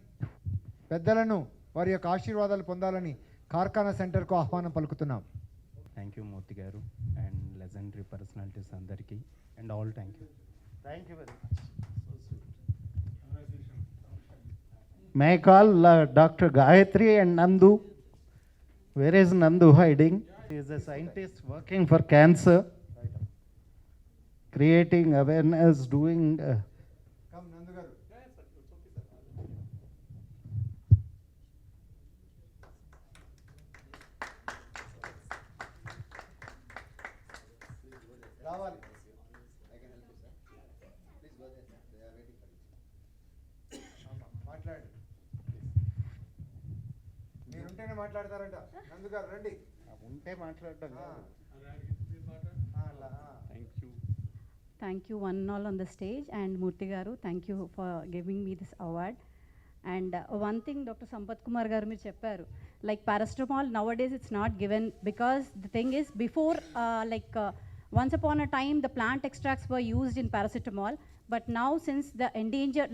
పెద్దలను వారి యొక్క ఆశీర్వాదాలు పొందాలని కార్ఖానా సెంటర్కు ఆహ్వానం పలుకుతున్నాం. థ్యాంక్ యూ మూర్తి గారు అండ్ లెజెండరీ పర్సనాలిటీస్ అందరికీ and all thank you. Thank you very much. May I call Dr. Gayatri and Nandu? Where is Nandu hiding? He is a scientist working for cancer, creating awareness, doing. Come, Nandu garu. రావాలి. మాట్లాడు. మీరుంటేనే మాట్లాడతారంట. నందు గారు రండి. ఉంటే మాట్లాడటం. Thank you one and all on the stage, and Murthy Garu, thank you for giving me this award. And one thing Dr. Sampath Kumar Garu meer chepparu, like paracetamol nowadays it's not given because the thing is before once upon a time the plant extracts were used in paracetamol, but now since the endangered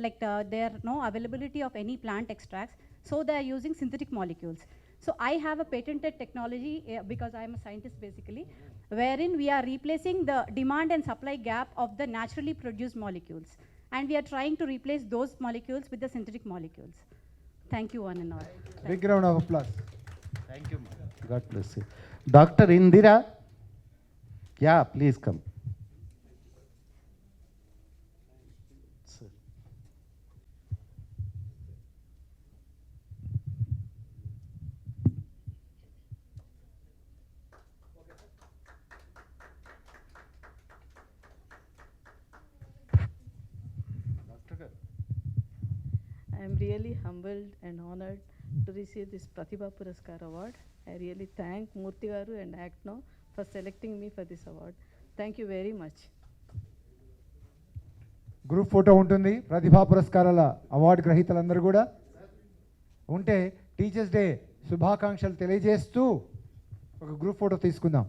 there are no availability of any plant extracts, so they are using synthetic molecules. So I have a patented technology because I am a scientist basically, wherein we are replacing the demand and supply gap of the naturally produced molecules. And we are trying to replace those molecules with the synthetic molecules. Thank you, one and all. Big round of applause. Thank you. God bless you. Dr. Indira, yeah, please come. Sir. I am really humbled and honored to receive this Pratibha Puraskar award. I really thank Murthy Garu and ACTNOW for selecting me for this award. Thank you very much. Group photo ఉంటుంది ప్రతిభా పురస్కారాల award గ్రహీతలందరూ కూడా ఉంటే teachers day శుభాకాంక్షలు తెలియజేస్తూ ఒక group photo తీసుకుందాం.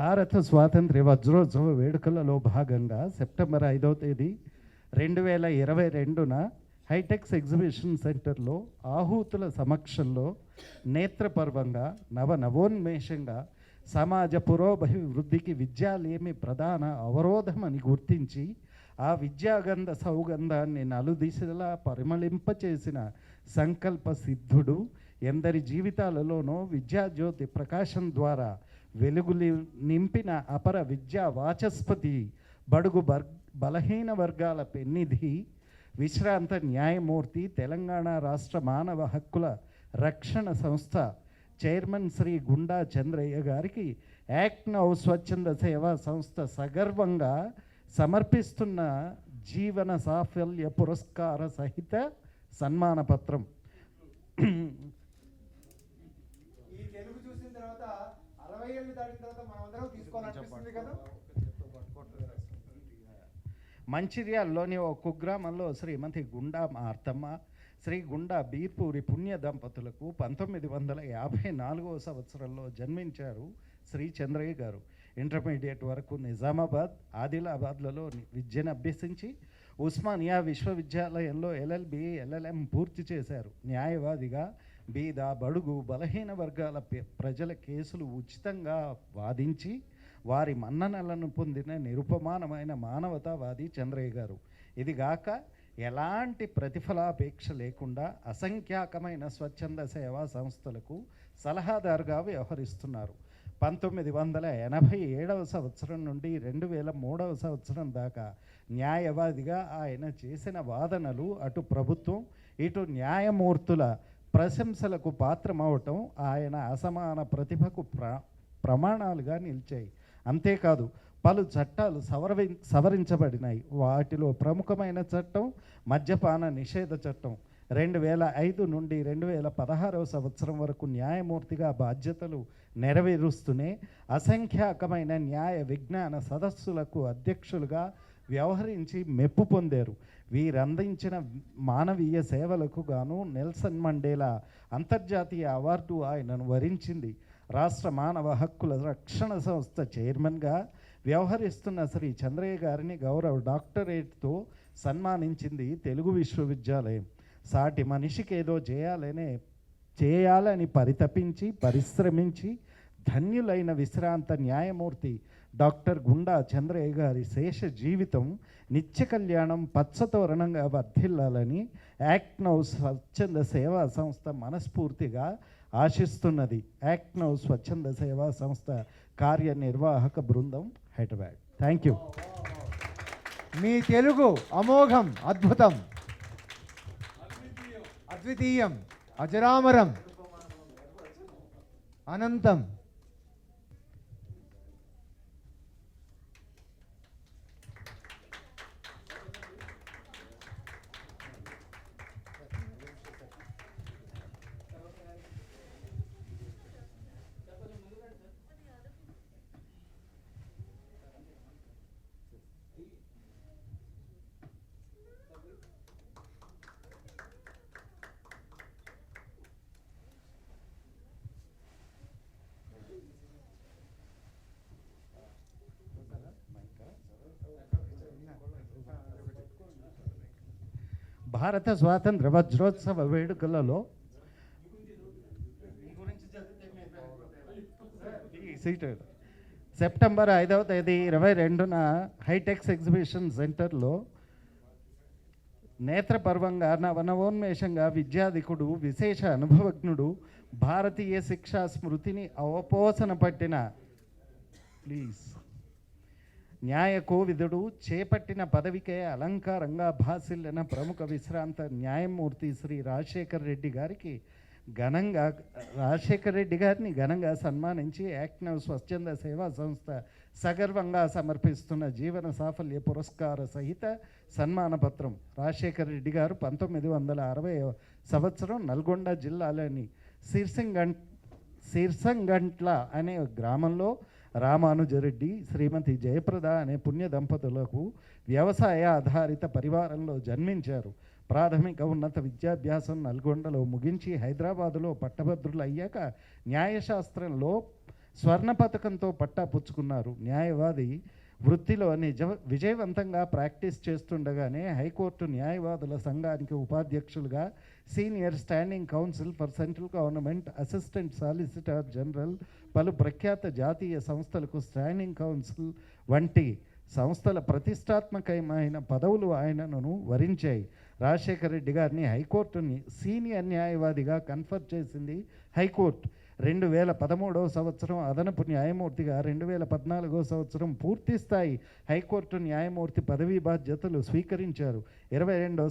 భారత స్వాతంత్ర్య వజ్రోత్సవ వేడుకలలో భాగంగా సెప్టెంబర్ 5వ తేదీ 2022న హైటెక్స్ ఎగ్జిబిషన్ సెంటర్లో ఆహూతుల సమక్షంలో నేత్రపర్వంగా నవోన్మేషంగా సమాజ పురోభివృద్ధికి విద్యాలేమి ప్రధాన అవరోధమని గుర్తించి ఆ విద్యాగంధ సౌగంధాన్ని నలుదిశలా పరిమళింపచేసిన సంకల్ప సిద్ధుడు ఎందరి జీవితాలలోనో విద్యాజ్యోతి ప్రకాశం ద్వారా వెలుగులు నింపిన అపర విద్యా వాచస్పతి, బడుగు బలహీన వర్గాల పెన్నిధి, విశ్రాంత న్యాయమూర్తి, తెలంగాణ రాష్ట్ర మానవ హక్కుల రక్షణ సంస్థ చైర్మన్ శ్రీ గుండా చంద్రయ్య గారికి యాక్ట్నౌ స్వచ్ఛంద సేవా సంస్థ సగర్వంగా సమర్పిస్తున్న జీవన సాఫల్య పురస్కార సహిత సన్మాన పత్రం. ఈ తెలుగు చూసిన తర్వాత 60 ఏళ్ళు దాటిన తర్వాత మనం అందరం తీసుకోవాలనిపిస్తుంది కదా. మంచిర్యాలలోని ఓ కుగ్రామంలో శ్రీమతి గుండా మార్తమ్మ, శ్రీ గుండా బీర్పూరి పుణ్య దంపతులకు 1954వ సంవత్సరంలో జన్మించారు శ్రీ చంద్రయ్య గారు. ఇంటర్మీడియట్ వరకు నిజామాబాద్, ఆదిలాబాద్లలో విద్యను అభ్యసించి ఉస్మానియా విశ్వవిద్యాలయంలో LLB, LLM పూర్తి చేశారు. న్యాయవాదిగా బీద, బడుగు, బలహీన వర్గాల ప్రజల కేసులు ఉచితంగా వాదించి వారి మన్ననలను పొందిన నిరుపమానమైన మానవతావాది చంద్రయ్య గారు. ఇదిగాక ఎలాంటి ప్రతిఫలాపేక్ష లేకుండా అసంఖ్యాకమైన స్వచ్ఛంద సేవా సంస్థలకు సలహాదారుగా వ్యవహరిస్తున్నారు. 1987వ సంవత్సరం నుండి 2003వ సంవత్సరం దాకా న్యాయవాదిగా ఆయన చేసిన వాదనలు అటు ప్రభుత్వం, ఇటు న్యాయమూర్తుల ప్రశంసలకు పాత్రమవటం ఆయన అసమాన ప్రతిభకు ప్రమాణాలుగా నిలిచాయి. అంతేకాదు పలు చట్టాలు సవరించబడినాయి. వాటిలో ప్రముఖమైన చట్టం మద్యపాన నిషేధ చట్టం. 2005 నుండి 2016వ సంవత్సరం వరకు న్యాయమూర్తిగా బాధ్యతలు నెరవేరుస్తూనే అసంఖ్యాకమైన న్యాయ విజ్ఞాన సదస్సులకు అధ్యక్షులుగా వ్యవహరించి మెప్పు పొందారు. వీరందించిన మానవీయ సేవలకు గాను నెల్సన్ మండేలా అంతర్జాతీయ అవార్డు ఆయనను వరించింది. రాష్ట్ర మానవ హక్కుల రక్షణ సంస్థ చైర్మన్గా వ్యవహరిస్తున్న శ్రీ చంద్రయ్య గారిని గౌరవ డాక్టరేట్తో సన్మానించింది తెలుగు విశ్వవిద్యాలయం. సాటి మనిషికి ఏదో చేయాలని పరితపించి పరిశ్రమించి ధన్యులైన విశ్రాంత న్యాయమూర్తి డాక్టర్ గుండా చంద్రయ్య గారి శేష జీవితం నిత్య కళ్యాణం పచ్చతోరణంగా వర్ధిల్లాలని యాక్ట్నౌ స్వచ్ఛంద సేవా సంస్థ మనస్ఫూర్తిగా ఆశిస్తున్నది. యాక్ట్నౌ స్వచ్ఛంద సేవా సంస్థ కార్యనిర్వాహక బృందం, హైదరాబాద్. Thank you. మీ తెలుగు అమోఘం, అద్భుతం, అద్వితీయం, అజరామరం, అనంతం. భారత స్వాతంత్ర వజ్రోత్సవ వేడుకలలో సెప్టెంబర్ 5వ తేదీ 22న హైటెక్స్ ఎగ్జిబిషన్ సెంటర్లో నేత్రపర్వంగా నవనవోన్మేషంగా విద్యాధికుడు, విశేష అనుభవజ్ఞుడు, భారతీయ శిక్షా స్మృతిని అవపోసన పట్టిన న్యాయ కోవిదుడు, చేపట్టిన పదవికే అలంకారంగా భాసిల్లిన ప్రముఖ విశ్రాంత న్యాయమూర్తి శ్రీ రాజశేఖర్ రెడ్డి గారిని ఘనంగా సన్మానించి యాక్ట్ స్వచ్ఛంద సేవా సంస్థ సగర్వంగా సమర్పిస్తున్న జీవన సాఫల్య పురస్కార సహిత సన్మాన పత్రం. రాజశేఖర్ రెడ్డి గారు 1960 సంవత్సరం నల్గొండ జిల్లాలోని సిర్సంగంట్ల అనే గ్రామంలో రామానుజరెడ్డి, శ్రీమతి జయప్రద అనే పుణ్య దంపతులకు వ్యవసాయ ఆధారిత పరివారంలో జన్మించారు. ప్రాథమిక ఉన్నత విద్యాభ్యాసం నల్గొండలో ముగించి హైదరాబాదులో పట్టభద్రులు అయ్యాక న్యాయశాస్త్రంలో స్వర్ణ పథకంతో పట్టా పుచ్చుకున్నారు. న్యాయవాది వృత్తిలో విజయవంతంగా ప్రాక్టీస్ చేస్తుండగానే హైకోర్టు న్యాయవాదుల సంఘానికి ఉపాధ్యక్షులుగా, senior standing council for central government, assistant solicitor general, పలు ప్రఖ్యాత జాతీయ సంస్థలకు స్టాండింగ్ కౌన్సిల్ వంటి సంస్థల ప్రతిష్టాత్మకమైన పదవులు ఆయనను వరించాయి. రాజశేఖర రెడ్డి గారిని హైకోర్టుని సీనియర్ న్యాయవాదిగా కన్ఫర్ చేసింది హైకోర్టు. 2013వ సంవత్సరం అదనపు న్యాయమూర్తిగా, 2014వ సంవత్సరం పూర్తి స్థాయి హైకోర్టు న్యాయమూర్తి పదవీ బాధ్యతలు స్వీకరించారు. 2022వ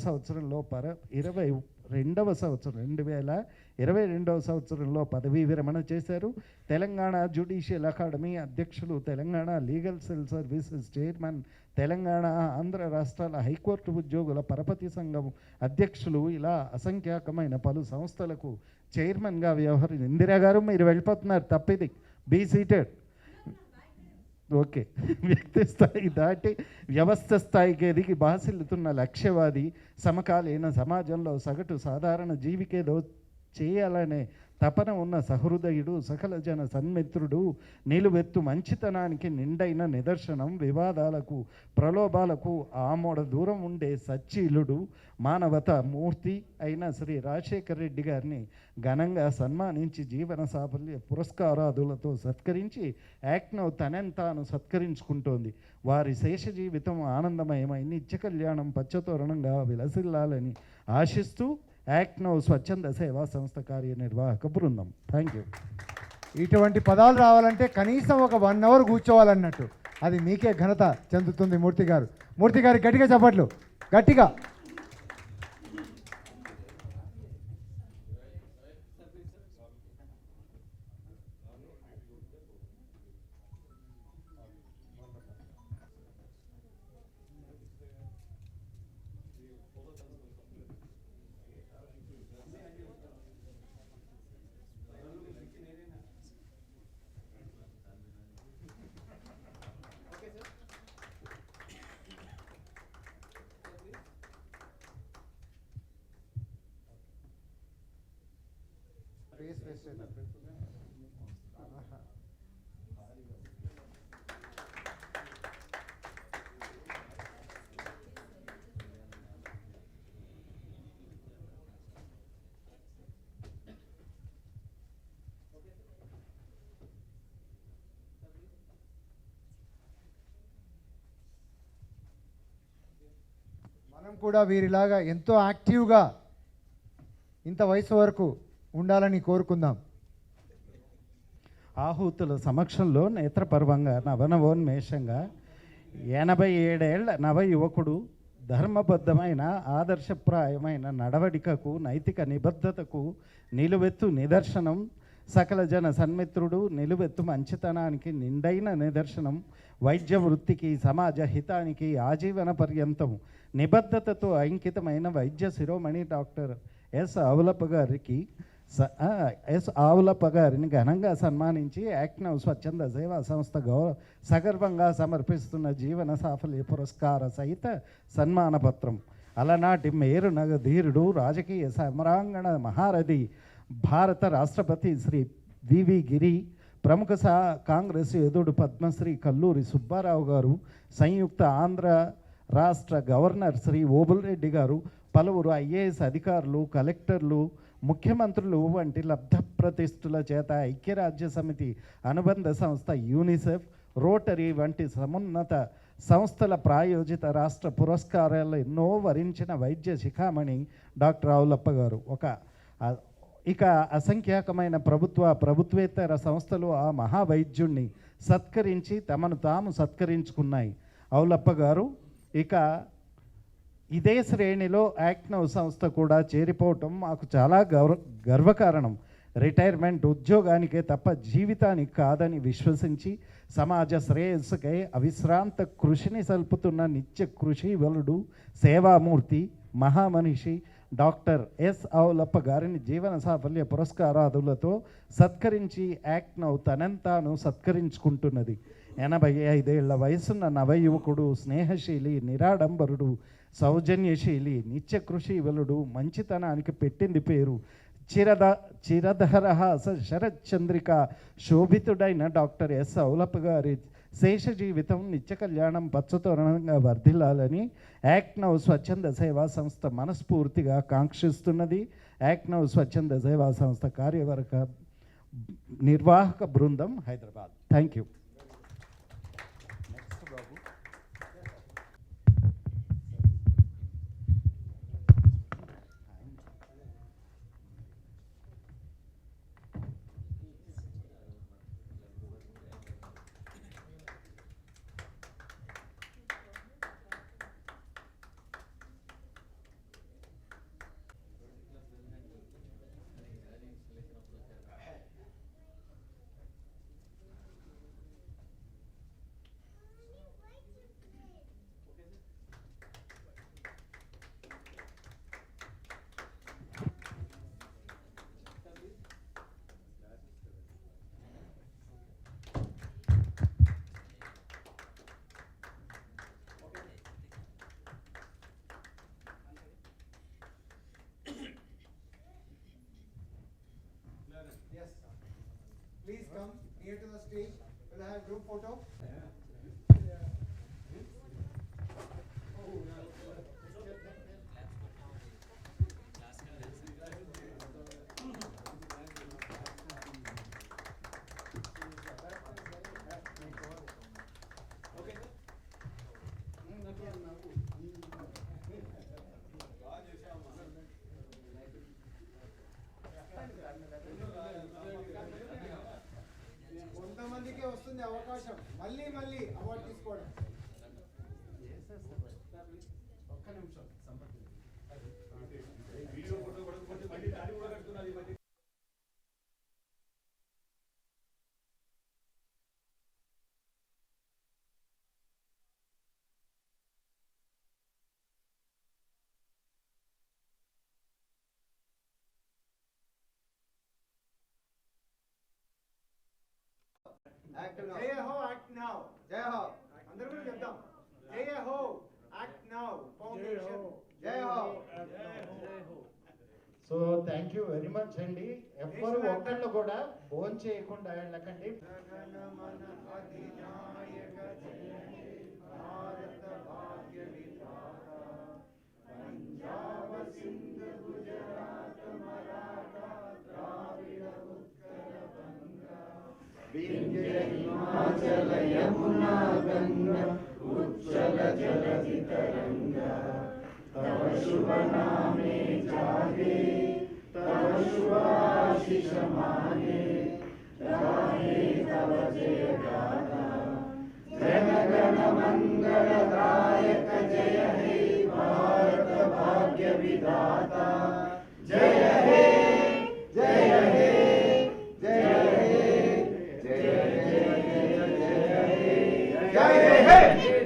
సంవత్సరంలో పదవీ విరమణ చేశారు. తెలంగాణ జ్యుడిషియల్ అకాడమీ అధ్యక్షులు, Telangana legal cell services chairman, Telangana Andhra రాష్ట్రాల హైకోర్టు ఉద్యోగుల పరపతి సంఘం అధ్యక్షులు, ఇలా అసంఖ్యాకమైన పలు సంస్థలకు చైర్మన్గా వ్యవహరి. ఇందిరా గారు మీరు వెళ్ళిపోతున్నారు, తప్పిది, బీ సీటెడ్. ఓకే. వ్యక్తి స్థాయి దాటి వ్యవస్థ స్థాయికి ఎదిగి బాసిల్లుతున్న లక్ష్యవాది, సమకాలీన సమాజంలో సగటు సాధారణ జీవికేదో చేయాలనే తపన ఉన్న సహృదయుడు, సకల జన సన్మిత్రుడు, నిలువెత్తు మంచితనానికి నిండైన నిదర్శనం, వివాదాలకు ప్రలోభాలకు ఆమోడ దూరం ఉండే సచ్చీలుడు, మానవత మూర్తి అయిన శ్రీ రాజశేఖర రెడ్డి గారిని ఘనంగా సన్మానించి జీవన సాఫల్య పురస్కారాదులతో సత్కరించి యాక్ట్ తనెంతాను సత్కరించుకుంటోంది. వారి శేష జీవితం ఆనందమయమై నిత్య కళ్యాణం పచ్చతోరణంగా విలసిల్లాలని ఆశిస్తూ యాక్ట్ స్వచ్ఛంద సేవా సంస్థ కార్యనిర్వాహక బృందం. Thank you. ఇటువంటి పదాలు రావాలంటే కనీసం ఒక 1 అవర్ కూర్చోవాలన్నట్టు, అది మీకే ఘనత చెందుతుంది మూర్తి గారు. మూర్తి గారి గట్టిగా చప్పట్లు, గట్టిగా. మనం కూడా వీరిలాగా ఎంతో యాక్టివ్గా ఇంత వయసు వరకు ఉండాలని కోరుకుందాం. ఆహూతుల సమక్షంలో నేత్రపర్వంగా నవనవోన్మేషంగా 87 నవ యువకుడు ధర్మబద్ధమైన ఆదర్శప్రాయమైన నడవడికకు నైతిక నిబద్ధతకు నిలువెత్తు నిదర్శనం, సకల జన సన్మిత్రుడు, నిలువెత్తు మంచితనానికి నిండైన నిదర్శనం, వైద్య వృత్తికి సమాజ హితానికి ఆజీవన పర్యంతం నిబద్ధతతో అంకితమైన వైద్య శిరోమణి డాక్టర్ ఎస్ ఆవులప్ప గారిని ఘనంగా సన్మానించి యాక్నవ్ స్వచ్ఛంద సేవా సంస్థ సగర్వంగా సమర్పిస్తున్న జీవన సాఫల్య పురస్కార సహిత సన్మాన పత్రం. అలనాటి మేరునగ ధీరుడు, రాజకీయ సమరాంగణ మహారథి, భారత రాష్ట్రపతి శ్రీ వివి గిరి, ప్రముఖ కాంగ్రెస్ యోధుడు పద్మశ్రీ కల్లూరి సుబ్బారావు గారు, సంయుక్త ఆంధ్ర రాష్ట్ర గవర్నర్ శ్రీ ఓబుల్రెడ్డి గారు, పలువురు ఐఏఎస్ అధికారులు, కలెక్టర్లు, ముఖ్యమంత్రులు వంటి లబ్ధ ప్రతిష్ఠుల చేత ఐక్యరాజ్య సమితి అనుబంధ సంస్థ యూనిసెఫ్, రోటరీ వంటి సమున్నత సంస్థల ప్రాయోజిత రాష్ట్ర పురస్కారాలు ఎన్నో వరించిన వైద్య శిఖామణి డాక్టర్ ఆవులప్ప గారు. ఇక అసంఖ్యాకమైన ప్రభుత్వేతర సంస్థలు ఆ మహావైద్యుణ్ణి సత్కరించి తమను తాము సత్కరించుకున్నాయి. ఆవులప్ప గారు ఇక ఇదే శ్రేణిలో యాక్నవ్ సంస్థ కూడా చేరిపోవటం మాకు చాలా గర్వకారణం. రిటైర్మెంట్ ఉద్యోగానికే తప్ప జీవితానికి కాదని విశ్వసించి సమాజ శ్రేయస్సుకై అవిశ్రాంత కృషిని సల్పుతున్న నిత్య కృషి వలుడు, సేవామూర్తి, మహామనిషి డాక్టర్ ఎస్ ఆవులప్ప గారిని జీవన సాఫల్య పురస్కారాదులతో సత్కరించి యాక్నవ్ తనంతాను సత్కరించుకుంటున్నది. 85 వయసున్న నవయువకుడు, స్నేహశీలి, నిరాడంబరుడు, సౌజన్యశీలి, నిత్య కృషి వలుడు, మంచితనానికి పెట్టింది పేరు. చిరధరహాస శరచంద్రిక శోభితుడైన డాక్టర్ ఎస్ ఆవులప్ప గారి శేష జీవితం నిత్య కళ్యాణం పచ్చతోరణంగా వర్ధిల్లాలని యాక్నవ్ స్వచ్ఛంద సేవా సంస్థ మనస్ఫూర్తిగా కాంక్షిస్తున్నది. యాక్నవ్ స్వచ్ఛంద సేవా సంస్థ కార్యవర్గ నిర్వాహక బృందం, Hyderabad. Thank you. Please come near to the stage. We'll have group photo. కొంతమందికే వస్తుంది అవకాశం మళ్ళీ మళ్ళీ అవార్డు తీసుకోవడం. ఒక్క నిమిషం జయ హో యాక్ట్ నౌ. జయ హో అందరూ కూడా చెప్దాం. జయ హో యాక్ట్ నౌ ఫౌండేషన్. జయ హో. So thank you very much అండి. ఎవరు ఒక్కళ్ళు కూడా ఫోన్ చేయకుండా వెళ్ళకండి. పంజాబ్ సింధ్ గుజరాత్ మరాఠా ద్రావిడ ఉత్కల బంగా వింధ్య హిమాచల యమునా గంగా ఉజ్జల జలధి తరంగా तव शुभ नामे जागे तव शुभ आशीष मागे गाहे तव जय गाथा जन गण मंगल विधाता जय हे जय हे जय हे जय जय जय जय हे जय हे